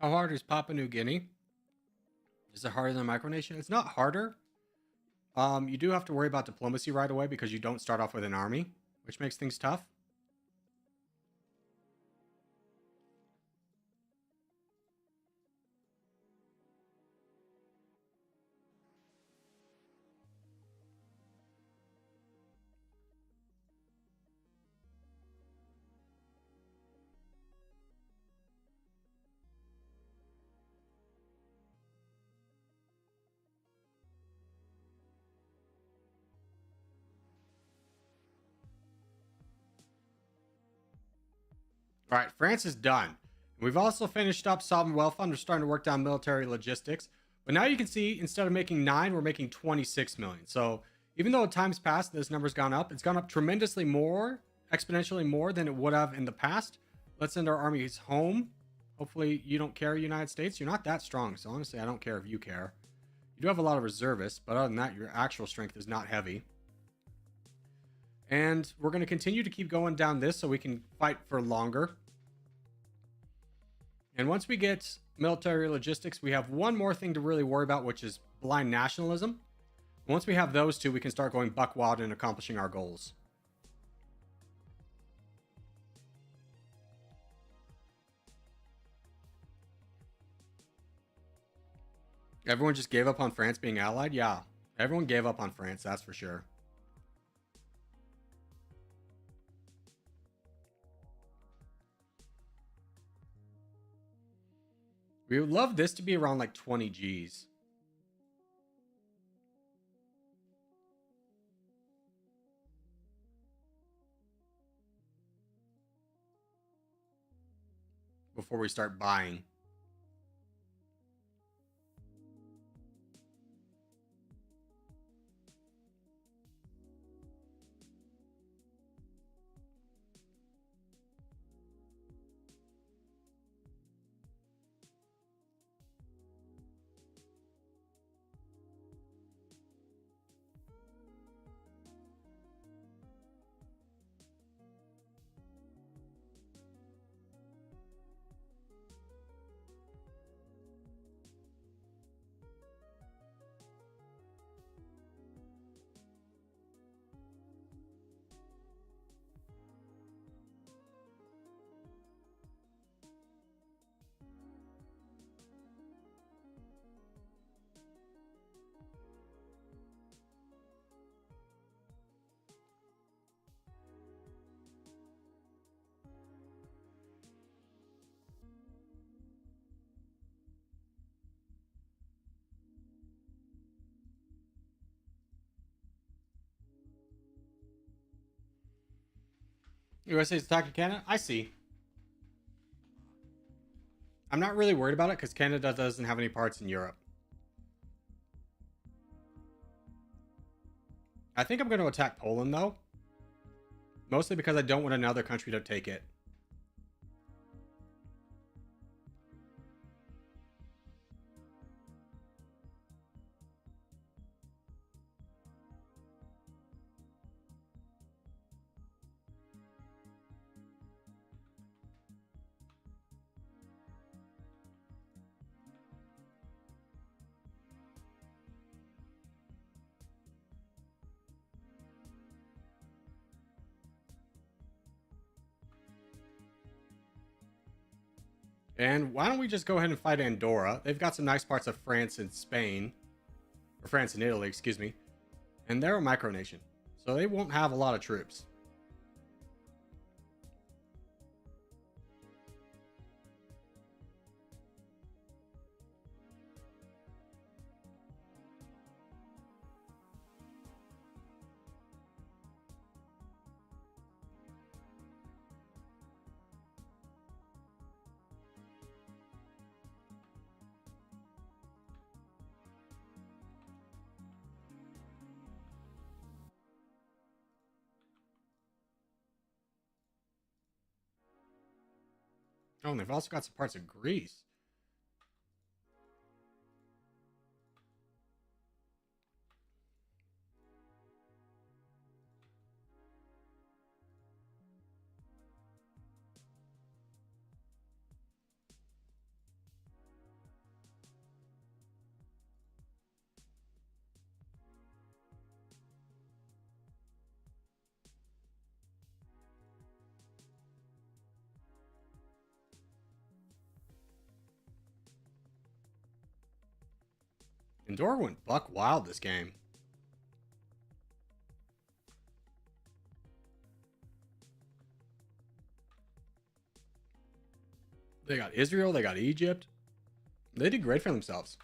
S2: How hard is Papua New Guinea? Is it harder than Micronation? It's not harder. You do have to worry about diplomacy right away because you don't start off with an army, which makes things tough. All right, France is done. We've also finished up Sovereign Wealth Fund. We're starting to work down military logistics. But now you can see, instead of making 9, we're making 26 million. So even though time's passed, this number's gone up. It's gone up tremendously more, exponentially more than it would have in the past. Let's send our armies home. Hopefully you don't care, United States. You're not that strong, so honestly, I don't care if you care. You do have a lot of reservists, but other than that, your actual strength is not heavy. And we're going to continue to keep going down this so we can fight for longer. And once we get military logistics, we have one more thing to really worry about, which is blind nationalism. Once we have those two, we can start going buck wild and accomplishing our goals. Everyone just gave up on France being allied? Yeah, everyone gave up on France, that's for sure. We would love this to be around like 20 Gs. Before we start buying. USA's attacking Canada? I see. I'm not really worried about it because Canada doesn't have any parts in Europe. I think I'm going to attack Poland, though. Mostly because I don't want another country to take it. And why don't we just go ahead and fight Andorra? They've got some nice parts of France and Spain. Or France and Italy, excuse me. And they're a micronation. So they won't have a lot of troops. Oh, and they've also got some parts of Greece. Andorra went buck wild this game. They got Israel, they got Egypt. They did great for themselves.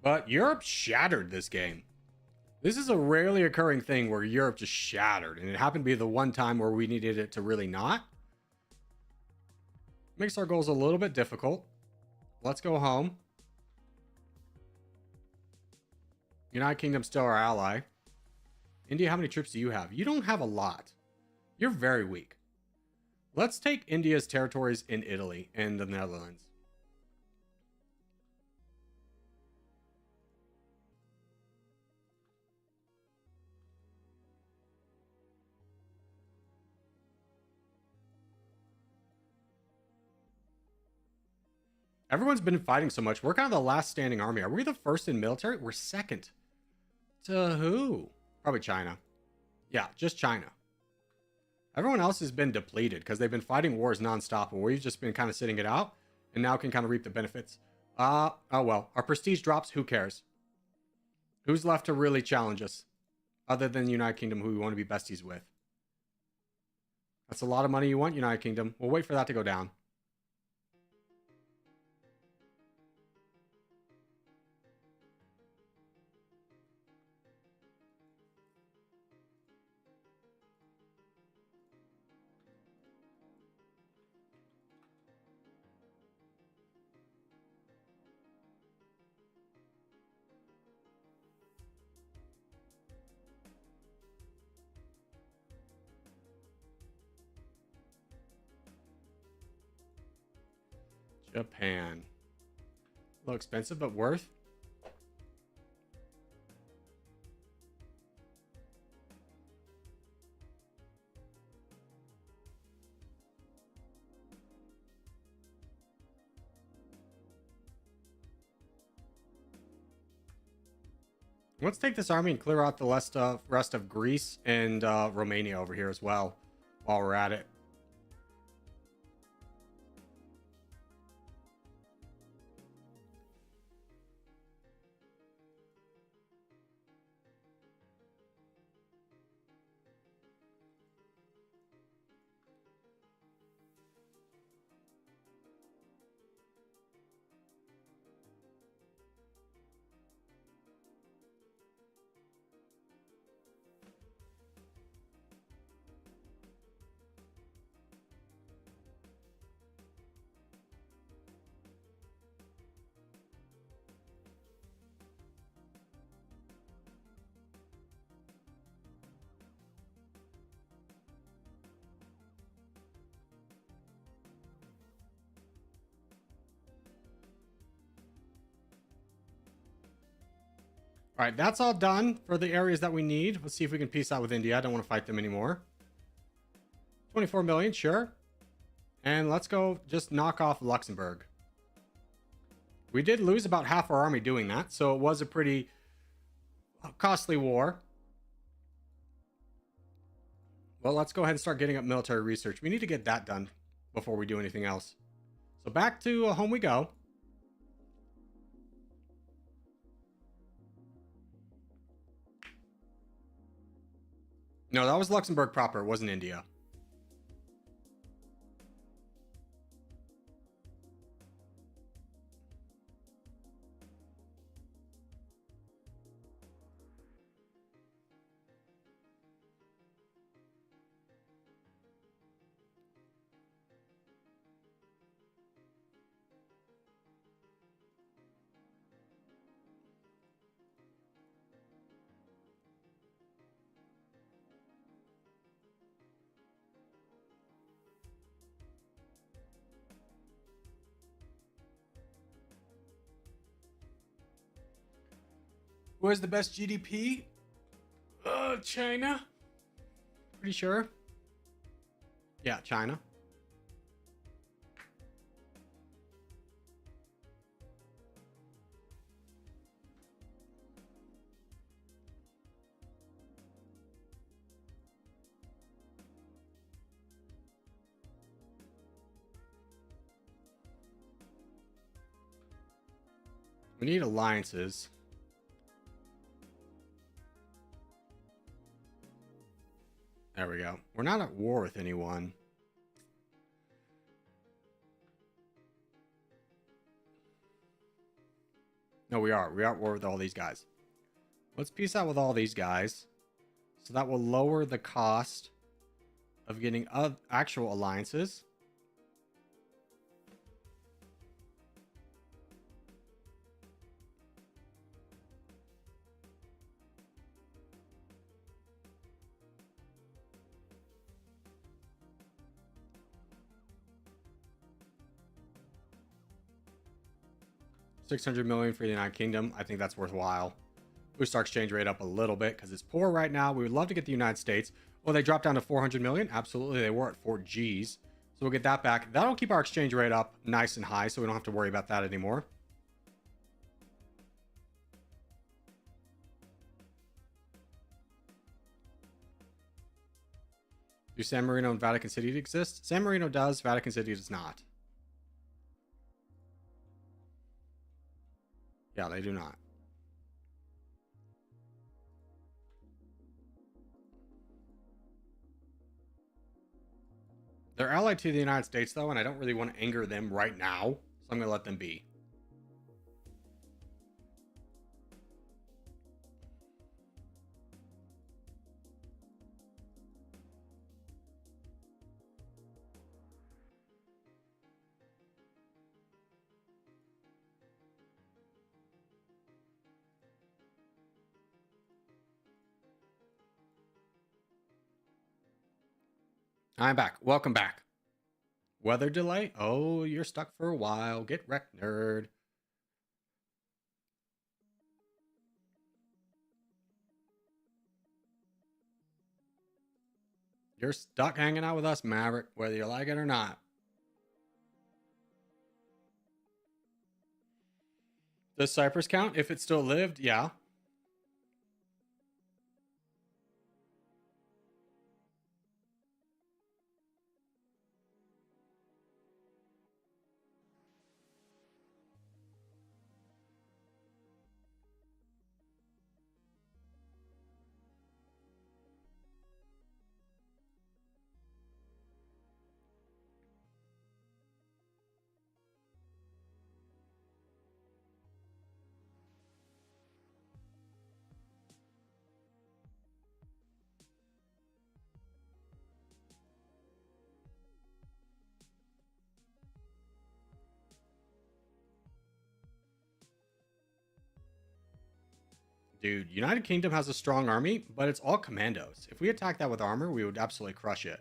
S2: But Europe shattered this game. This is a rarely occurring thing where Europe just shattered, and it happened to be the one time where we needed it to really not. Makes our goals a little bit difficult. Let's go home. United Kingdom's still our ally. India, how many troops do you have? You don't have a lot. You're very weak. Let's take India's territories in Italy and the Netherlands. Everyone's been fighting so much. We're kind of the last standing army. Are we the first in military? We're second. To who? Probably China. Yeah, just China. Everyone else has been depleted because they've been fighting wars nonstop, and we've just been kind of sitting it out, and now can kind of reap the benefits. Oh well. Our prestige drops. Who cares? Who's left to really challenge us? Other than the United Kingdom, who we want to be besties with. That's a lot of money you want, United Kingdom. We'll wait for that to go down. Japan. A little expensive, but worth. Let's take this army and clear out the rest of Greece and Romania over here as well while we're at it. All right, that's all done for the areas that we need. Let's see if we can peace out with India. I don't want to fight them anymore. 24 million, sure. And let's go just knock off Luxembourg. We did lose about half our army doing that, so it was a pretty costly war. Well, let's go ahead and start getting up military research. We need to get that done before we do anything else. So back to home we go. No, that was Luxembourg proper. It wasn't India. Who has the best GDP? China. Pretty sure. Yeah, China. We need alliances. There we go. We're not at war with anyone. No, we are. We are at war with all these guys. Let's peace out with all these guys. So that will lower the cost of getting actual alliances. $600 million for the United Kingdom. I think that's worthwhile. Boost our exchange rate up a little bit because it's poor right now. We would love to get the United States. Well, they dropped down to 400 million. Absolutely, they were at 4 Gs. So we'll get that back. That'll keep our exchange rate up nice and high, so we don't have to worry about that anymore. Do San Marino and Vatican City exist? San Marino does, Vatican City does not. Yeah, they do not. They're allied to the United States, though, and I don't really want to anger them right now, so I'm going to let them be. I'm back. Welcome back. Weather delay? Oh, you're stuck for a while. Get wrecked, nerd. You're stuck hanging out with us, Maverick, whether you like it or not. Does Cyprus count if it still lived? Yeah. Dude, United Kingdom has a strong army, but it's all commandos. If we attack that with armor, we would absolutely crush it.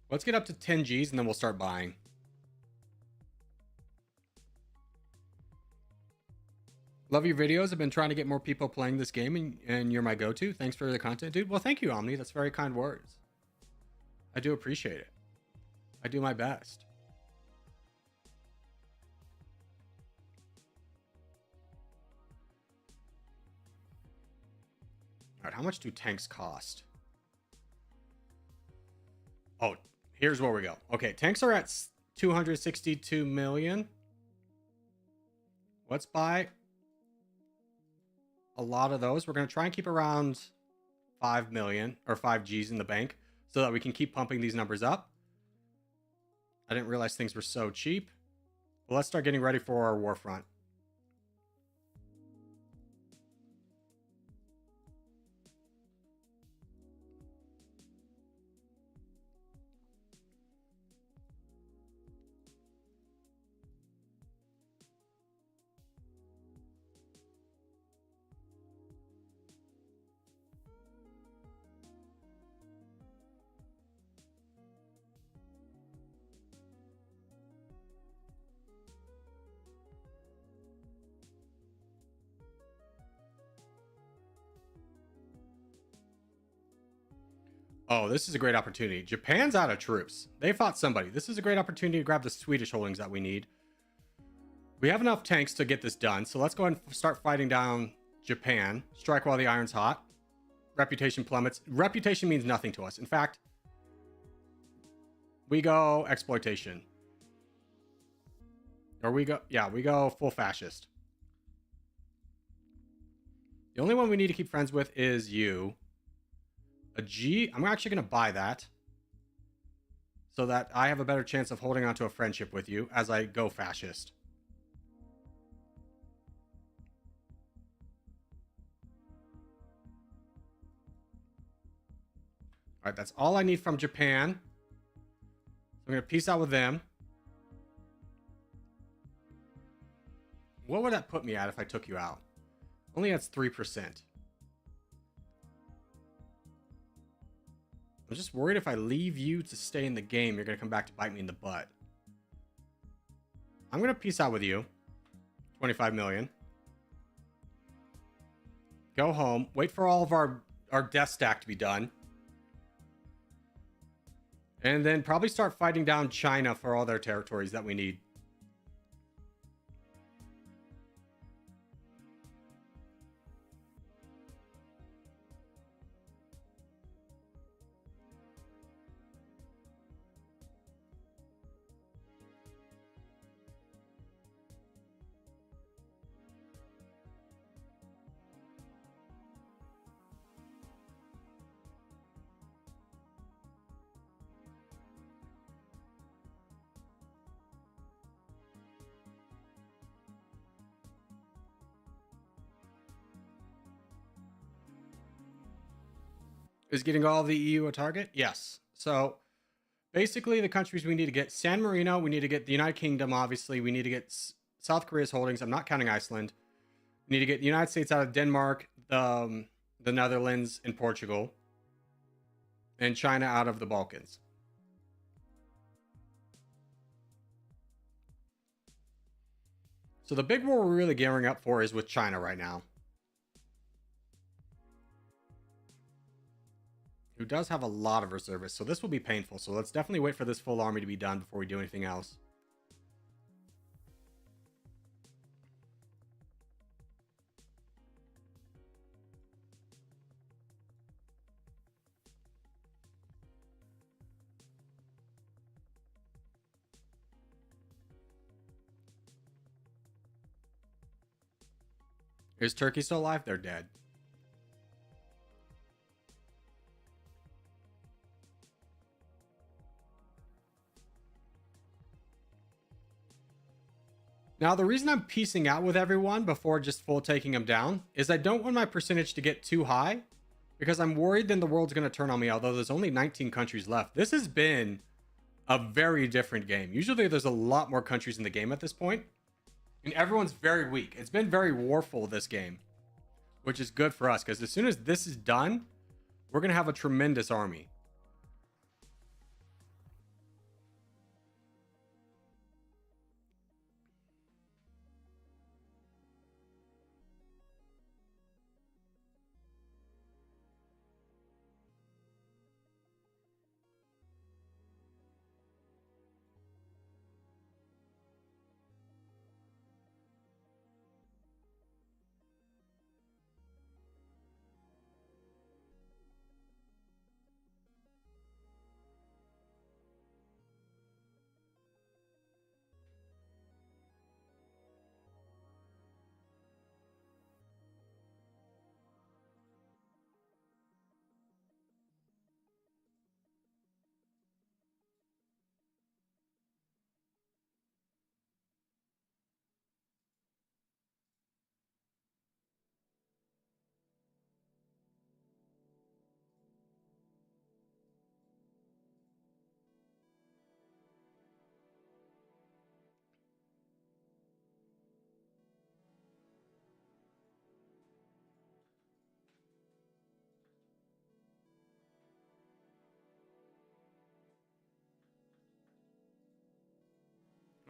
S2: Let's get up to 10 Gs and then we'll start buying. Love your videos. I've been trying to get more people playing this game and you're my go-to. Thanks for the content, dude. Well, thank you, Omni. That's very kind words. I do appreciate it. I do my best. All right, how much do tanks cost? Oh, here's where we go. Okay, tanks are at 262 million. Let's buy a lot of those. We're going to try and keep around 5 million or 5 Gs in the bank so that we can keep pumping these numbers up. I didn't realize things were so cheap. Well, let's start getting ready for our war front. Oh, this is a great opportunity. Japan's out of troops. They fought somebody. This is a great opportunity to grab the Swedish holdings that we need. We have enough tanks to get this done, so let's go ahead and start fighting down Japan. Strike while the iron's hot. Reputation plummets. Reputation means nothing to us. In fact, we go exploitation. Or we go full fascist. The only one we need to keep friends with is you. A G, I'm actually going to buy that so that I have a better chance of holding on to a friendship with you as I go fascist. All right, that's all I need from Japan. So I'm going to peace out with them. What would that put me at if I took you out? Only adds 3%. I'm just worried if I leave you to stay in the game, you're going to come back to bite me in the butt. I'm going to peace out with you. 25 million. Go home. Wait for all of our death stack to be done. And then probably start fighting down China for all their territories that we need. Is getting all the EU a target? Yes. So basically, the countries we need to get: San Marino, we need to get the United Kingdom, obviously, we need to get South Korea's holdings. I'm not counting Iceland. We need to get the United States out of Denmark, the Netherlands, and Portugal, and China out of the Balkans. So the big war we're really gearing up for is with China right now, who does have a lot of reservists. So this will be painful. So let's definitely wait for this full army to be done before we do anything else. Is Turkey still alive? They're dead. Now, the reason I'm piecing out with everyone before just full taking them down is I don't want my percentage to get too high, because I'm worried then the world's going to turn on me, although there's only 19 countries left. This has been a very different game. Usually there's a lot more countries in the game at this point, and everyone's very weak. It's been very warful, this game, which is good for us, because as soon as this is done, we're going to have a tremendous army.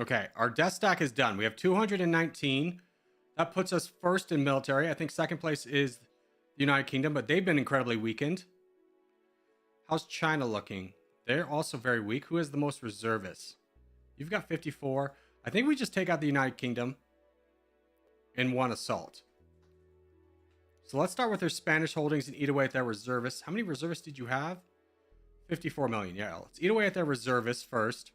S2: Okay, our death stack is done. We have 219. That puts us first in military. I think second place is the United Kingdom, but they've been incredibly weakened. How's China looking? They're also very weak. Who has the most reservists? You've got 54. I think we just take out the United Kingdom in one assault. So let's start with their Spanish holdings and eat away at their reservists. How many reservists did you have? 54 million. Yeah, let's eat away at their reservists first.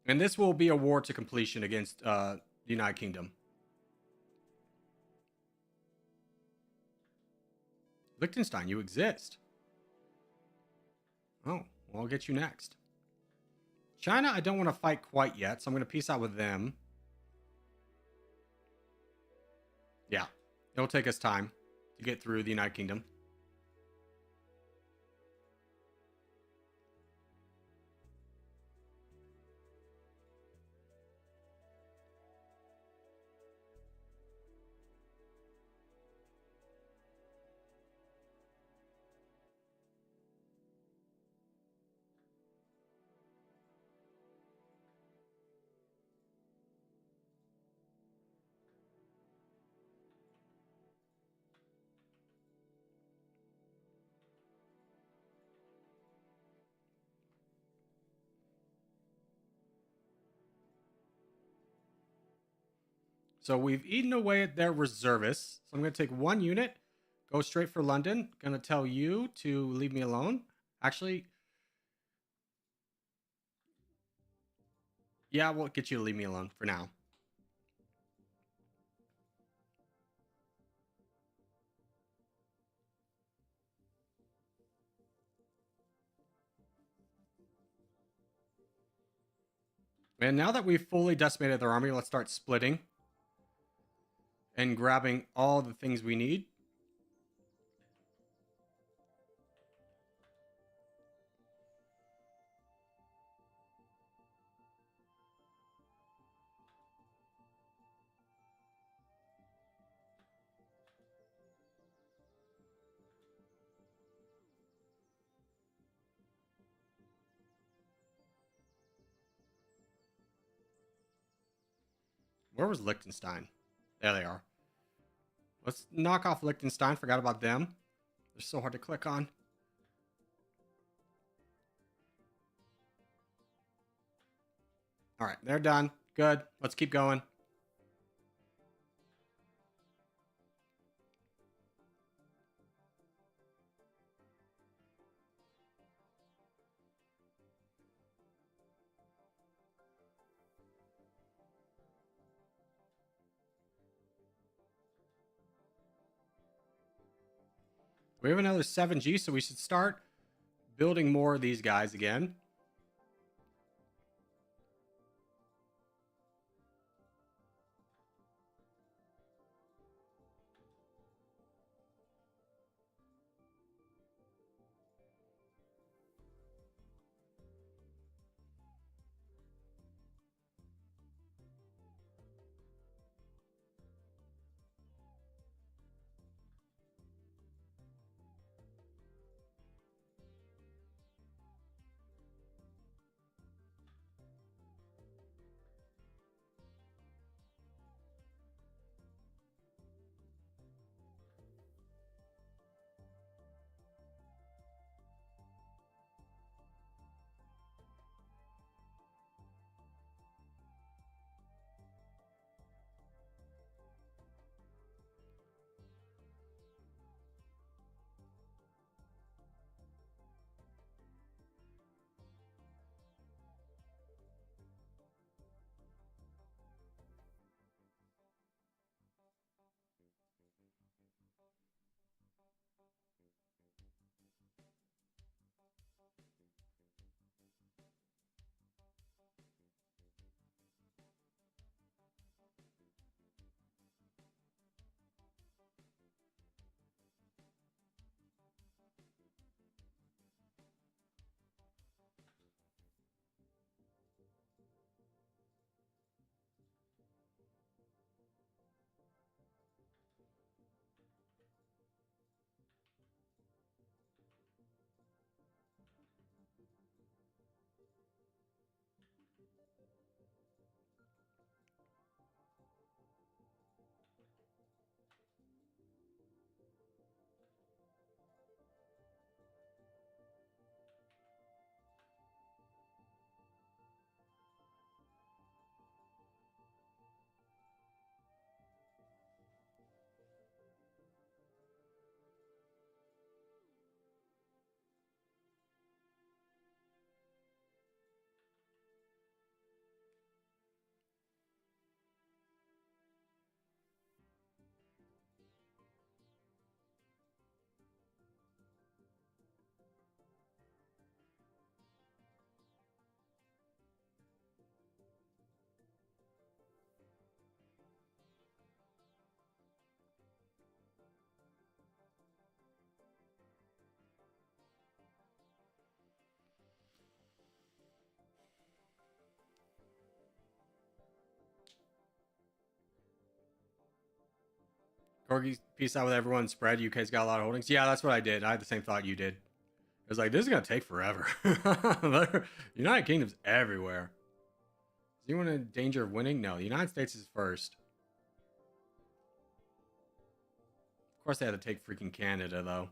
S2: And this will be a war to completion against the United Kingdom. Liechtenstein, you exist. Oh, well, I'll get you next. China, I don't want to fight quite yet, so I'm going to peace out with them. Yeah, it'll take us time to get through the United Kingdom. So we've eaten away at their reservists. So I'm going to take one unit, go straight for London. Going to tell you to leave me alone. Actually, yeah, we'll get you to leave me alone for now. And now that we've fully decimated their army, let's start splitting and grabbing all the things we need. Where was Liechtenstein? There they are. Let's knock off Liechtenstein. Forgot about them. They're so hard to click on. All right, they're done. Good. Let's keep going. We have another 7G, so we should start building more of these guys again. Corgi, peace out with everyone. Spread. UK's got a lot of holdings. Yeah, that's what I did. I had the same thought you did. It was like, this is going to take forever. United Kingdom's everywhere. Is anyone in danger of winning? No, the United States is first. Of course, they had to take freaking Canada, though.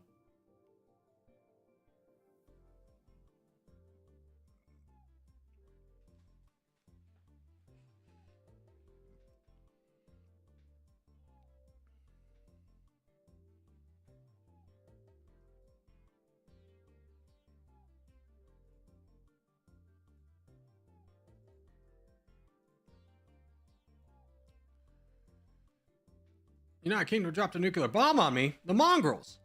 S2: United Kingdom dropped a nuclear bomb on me. The mongrels.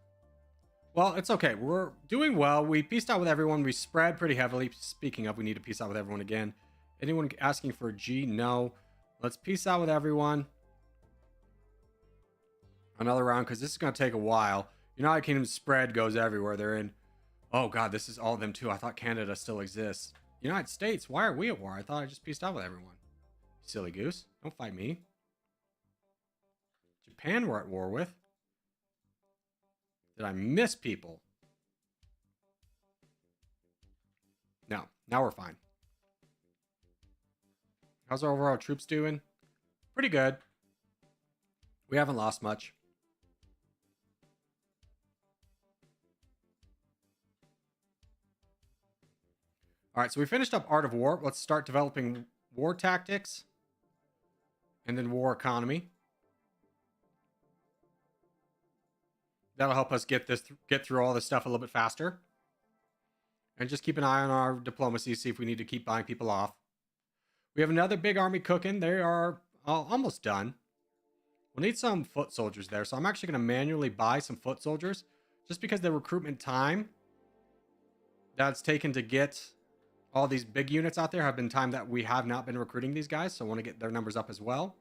S2: Well, it's okay. We're doing well. We peaced out with everyone. We spread pretty heavily. Speaking of, we need to peace out with everyone again. Anyone asking for a G? No. Let's peace out with everyone. Another round, because this is going to take a while. United Kingdom's spread goes everywhere. They're in... Oh, God, this is all of them, too. I thought Canada still exists. United States, why are we at war? I thought I just peaced out with everyone. Silly goose. Don't fight me. Japan we're at war with. Did I miss people? No. Now we're fine. How's our overall troops doing? pretty good. We haven't lost much. All right, so we finished up Art of War. Let's start developing war tactics and then war economy. That'll help us get through all this stuff a little bit faster. And just keep an eye on our diplomacy, see if we need to keep buying people off. We have another big army cooking. They are almost done. We'll need some foot soldiers there, so I'm actually going to manually buy some foot soldiers just because the recruitment time that's taken to get all these big units out there have been time that we have not been recruiting these guys, so I want to get their numbers up as well.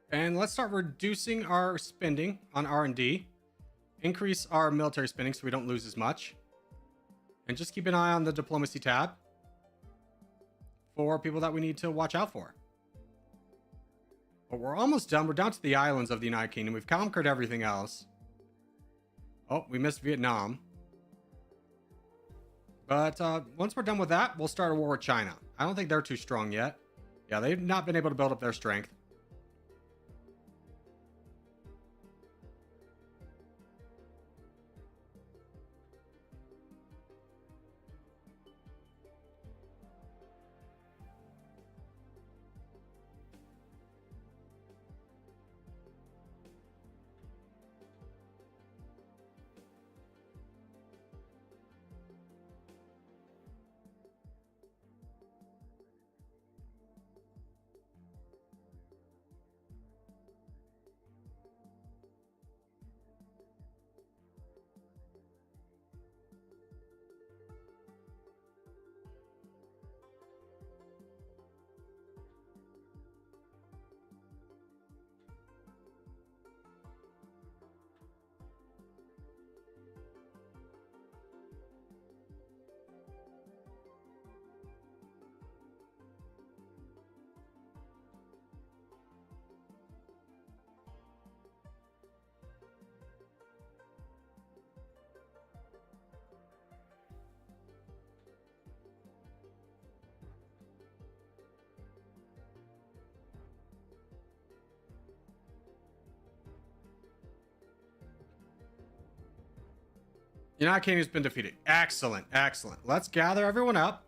S2: And let's start reducing our spending on R&D. Increase our military spending so we don't lose as much. And just keep an eye on the diplomacy tab for people that we need to watch out for. But we're almost done. We're down to the islands of the United Kingdom. We've conquered everything else. Oh, we missed Vietnam. But once we're done with that, we'll start a war with China. I don't think they're too strong yet. Yeah, they've not been able to build up their strength. United Kingdom's been defeated. Excellent, excellent. Let's gather everyone up.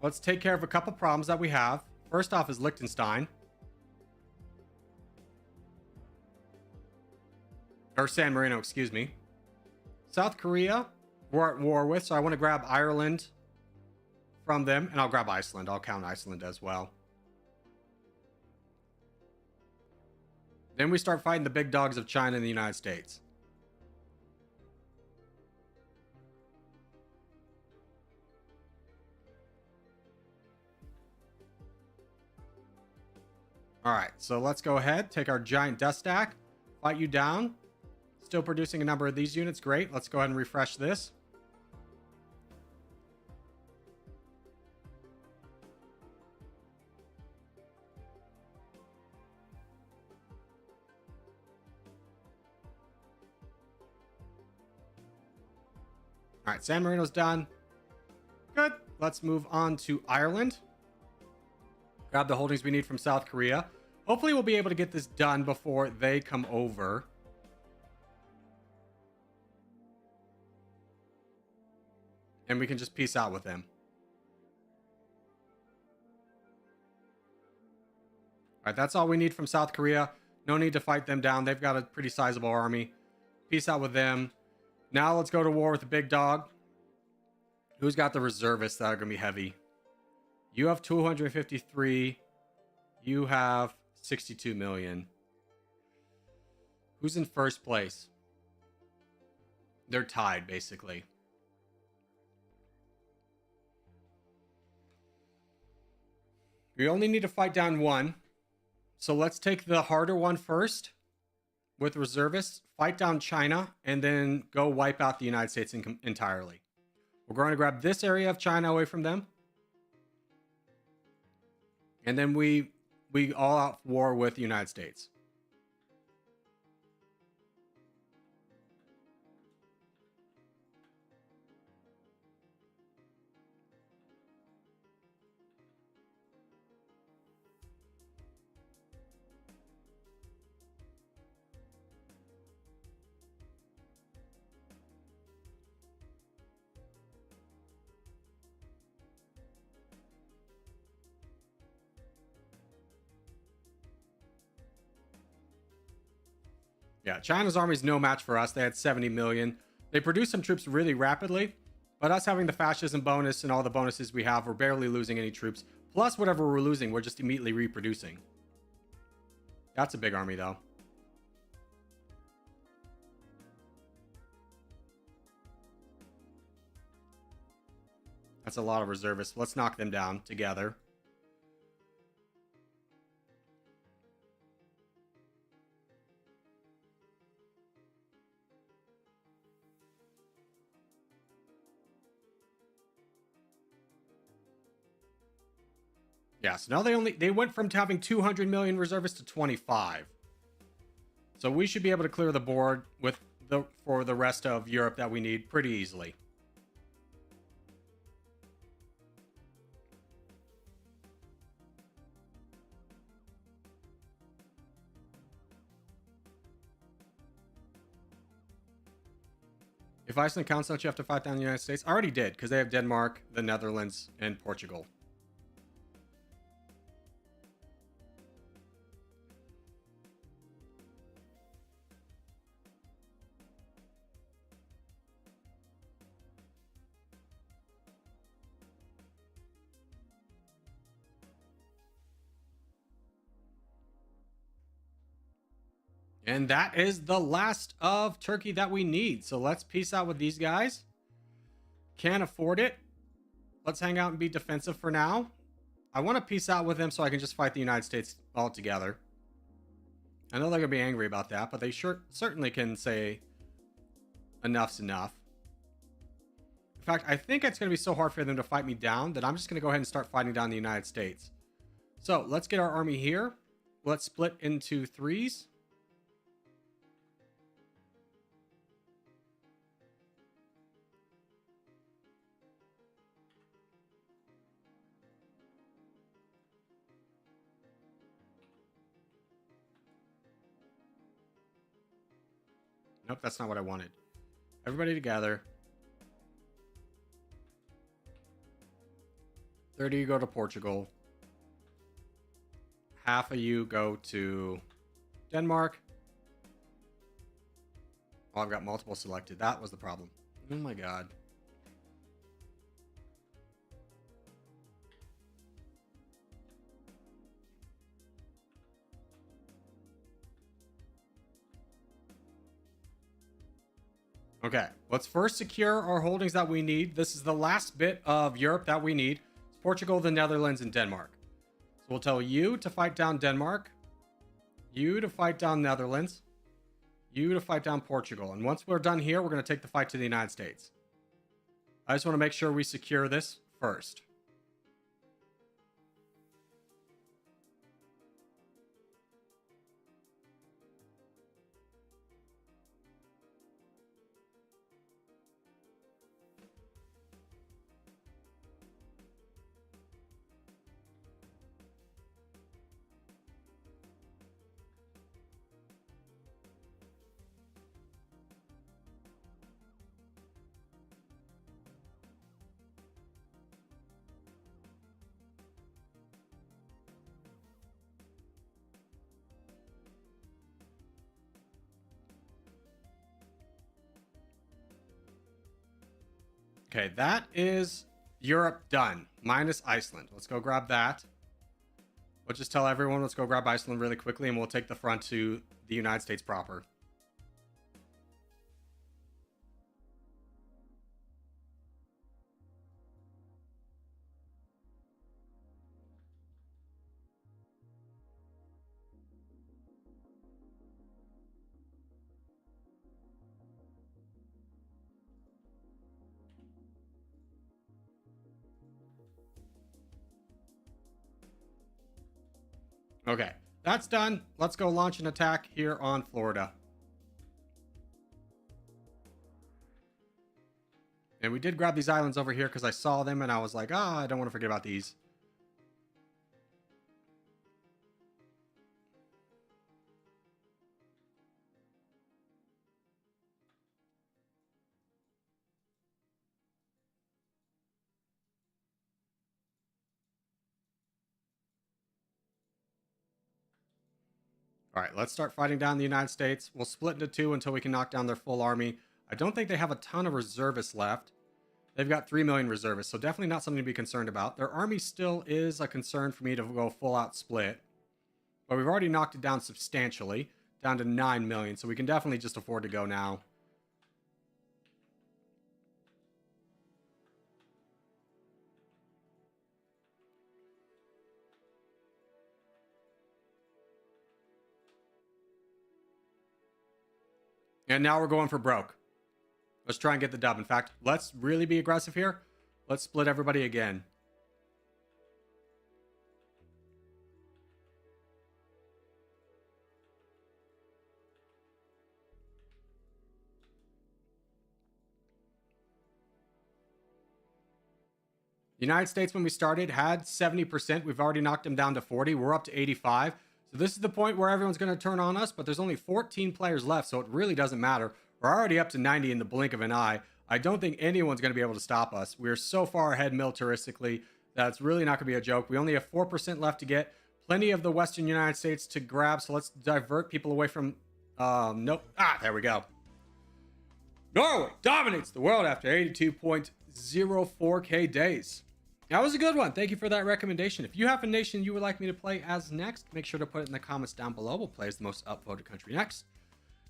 S2: Let's take care of a couple problems that we have. First off is Liechtenstein. Or San Marino, excuse me. South Korea, we're at war with, so I want to grab Ireland from them, and I'll grab Iceland. I'll count Iceland as well. Then we start fighting the big dogs of China and the United States. All right, so let's go ahead, take our giant dust stack, fight you down. Still producing a number of these units. Great. Let's go ahead and refresh this. All right, San Marino's done. Good. Let's move on to Ireland. Grab the holdings we need from South Korea. Hopefully we'll be able to get this done before they come over. And we can just peace out with them. All right, that's all we need from South Korea. No need to fight them down. They've got a pretty sizable army. Peace out with them. Now let's go to war with the big dog. Who's got the reservists that are going to be heavy? You have 253. You have 62 million. Who's in first place? They're tied, basically. We only need to fight down one. So let's take the harder one first with reservists, fight down China, and then go wipe out the United States entirely. We're going to grab this area of China away from them. And then we all out war with the United States. Yeah, China's army is no match for us. They had 70 million. They produced some troops really rapidly, but us having the fascism bonus and all the bonuses we have, we're barely losing any troops. Plus, whatever we're losing, we're just immediately reproducing. That's a big army, though. That's a lot of reservists. Let's knock them down together. Yeah, so now they went from having 200 million reservists to 25. So we should be able to clear the board for the rest of Europe that we need pretty easily. If Iceland counts, don't you have to fight down the United States? I already did, because they have Denmark, the Netherlands, and Portugal. And that is the last of Turkey that we need. So let's peace out with these guys. Can't afford it. Let's hang out and be defensive for now. I want to peace out with them so I can just fight the United States all together. I know they're going to be angry about that, but they certainly can say enough's enough. In fact, I think it's going to be so hard for them to fight me down that I'm just going to go ahead and start fighting down the United States. So let's get our army here. Let's split into threes. Nope, that's not what I wanted. Everybody together. 30 you go to Portugal. Half of you go to Denmark. Oh, I've got multiple selected. That was the problem. Oh my god. Okay, let's first secure our holdings that we need. This is the last bit of Europe that we need. It's Portugal, the Netherlands, and Denmark. So we'll tell you to fight down Denmark, you to fight down Netherlands, you to fight down Portugal. And once we're done here, we're going to take the fight to the United States. I just want to make sure we secure this first. Okay, that is Europe done. Minus Iceland. Let's go grab that. We'll just tell everyone, let's go grab Iceland really quickly, and we'll take the front to the United States proper. Okay, that's done. Let's go launch an attack here on Florida. And we did grab these islands over here because I saw them and I was like, I don't want to forget about these. All right, let's start fighting down the United States. We'll split into two until we can knock down their full army. I don't think they have a ton of reservists left. They've got 3 million reservists, so definitely not something to be concerned about. Their army still is a concern for me to go full out split. But we've already knocked it down substantially, down to 9 million, so we can definitely just afford to go now. And now we're going for broke. Let's try and get the dub. In fact, let's really be aggressive here. Let's split everybody again. The United States, when we started, had 70%. We've already knocked them down to 40. We're up to 85. So this is the point where everyone's going to turn on us, but there's only 14 players left, so it really doesn't matter. We're already up to 90 in the blink of an eye. I don't think anyone's going to be able to stop us. We're so far ahead militaristically that it's really not going to be a joke. We only have 4% left to get. Plenty of the Western United States to grab, so let's divert people away from... nope. There we go. Norway dominates the world after 82.04k days. That was a good one. Thank you for that recommendation. If you have a nation you would like me to play as next, make sure to put it in the comments down below. We'll play as the most upvoted country next.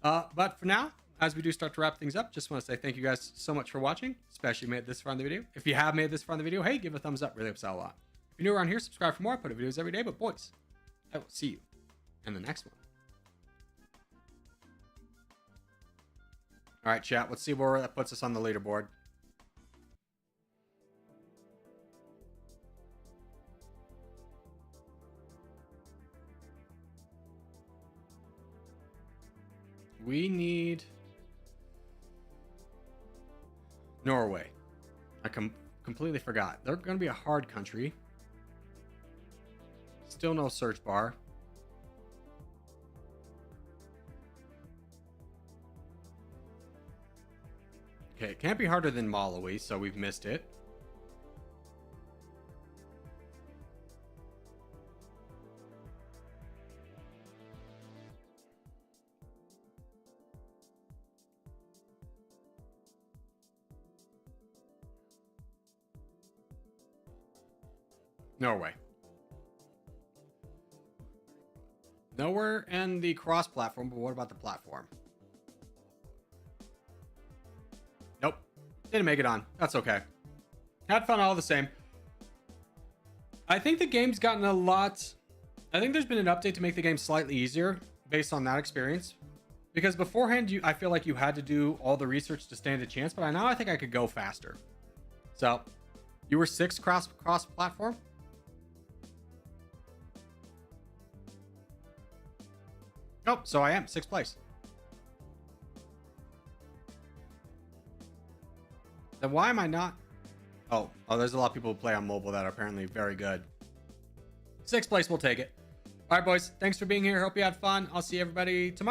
S2: But for now, as we do start to wrap things up, just want to say thank you guys so much for watching, especially if you made this far in the video. If you have made this far in the video, hey, give a thumbs up. Really helps out a lot. If you're new around here, subscribe for more. I put videos every day. But boys, I will see you in the next one. All right, chat. Let's see where that puts us on the leaderboard. We need Norway. I completely forgot. They're going to be a hard country. Still no search bar. Okay, it can't be harder than Malawi, so we've missed it. Norway. Nowhere in the cross-platform, but what about the platform? Nope. Didn't make it on. That's okay. Had fun all the same. I think the game's gotten a lot... I think there's been an update to make the game slightly easier based on that experience. Because beforehand, I feel like you had to do all the research to stand a chance, but now I think I could go faster. So, you were 6th cross-platform? Nope, so I am 6th place. Then why am I not? Oh, there's a lot of people who play on mobile that are apparently very good. 6th place, we'll take it. All right, boys. Thanks for being here. Hope you had fun. I'll see everybody tomorrow.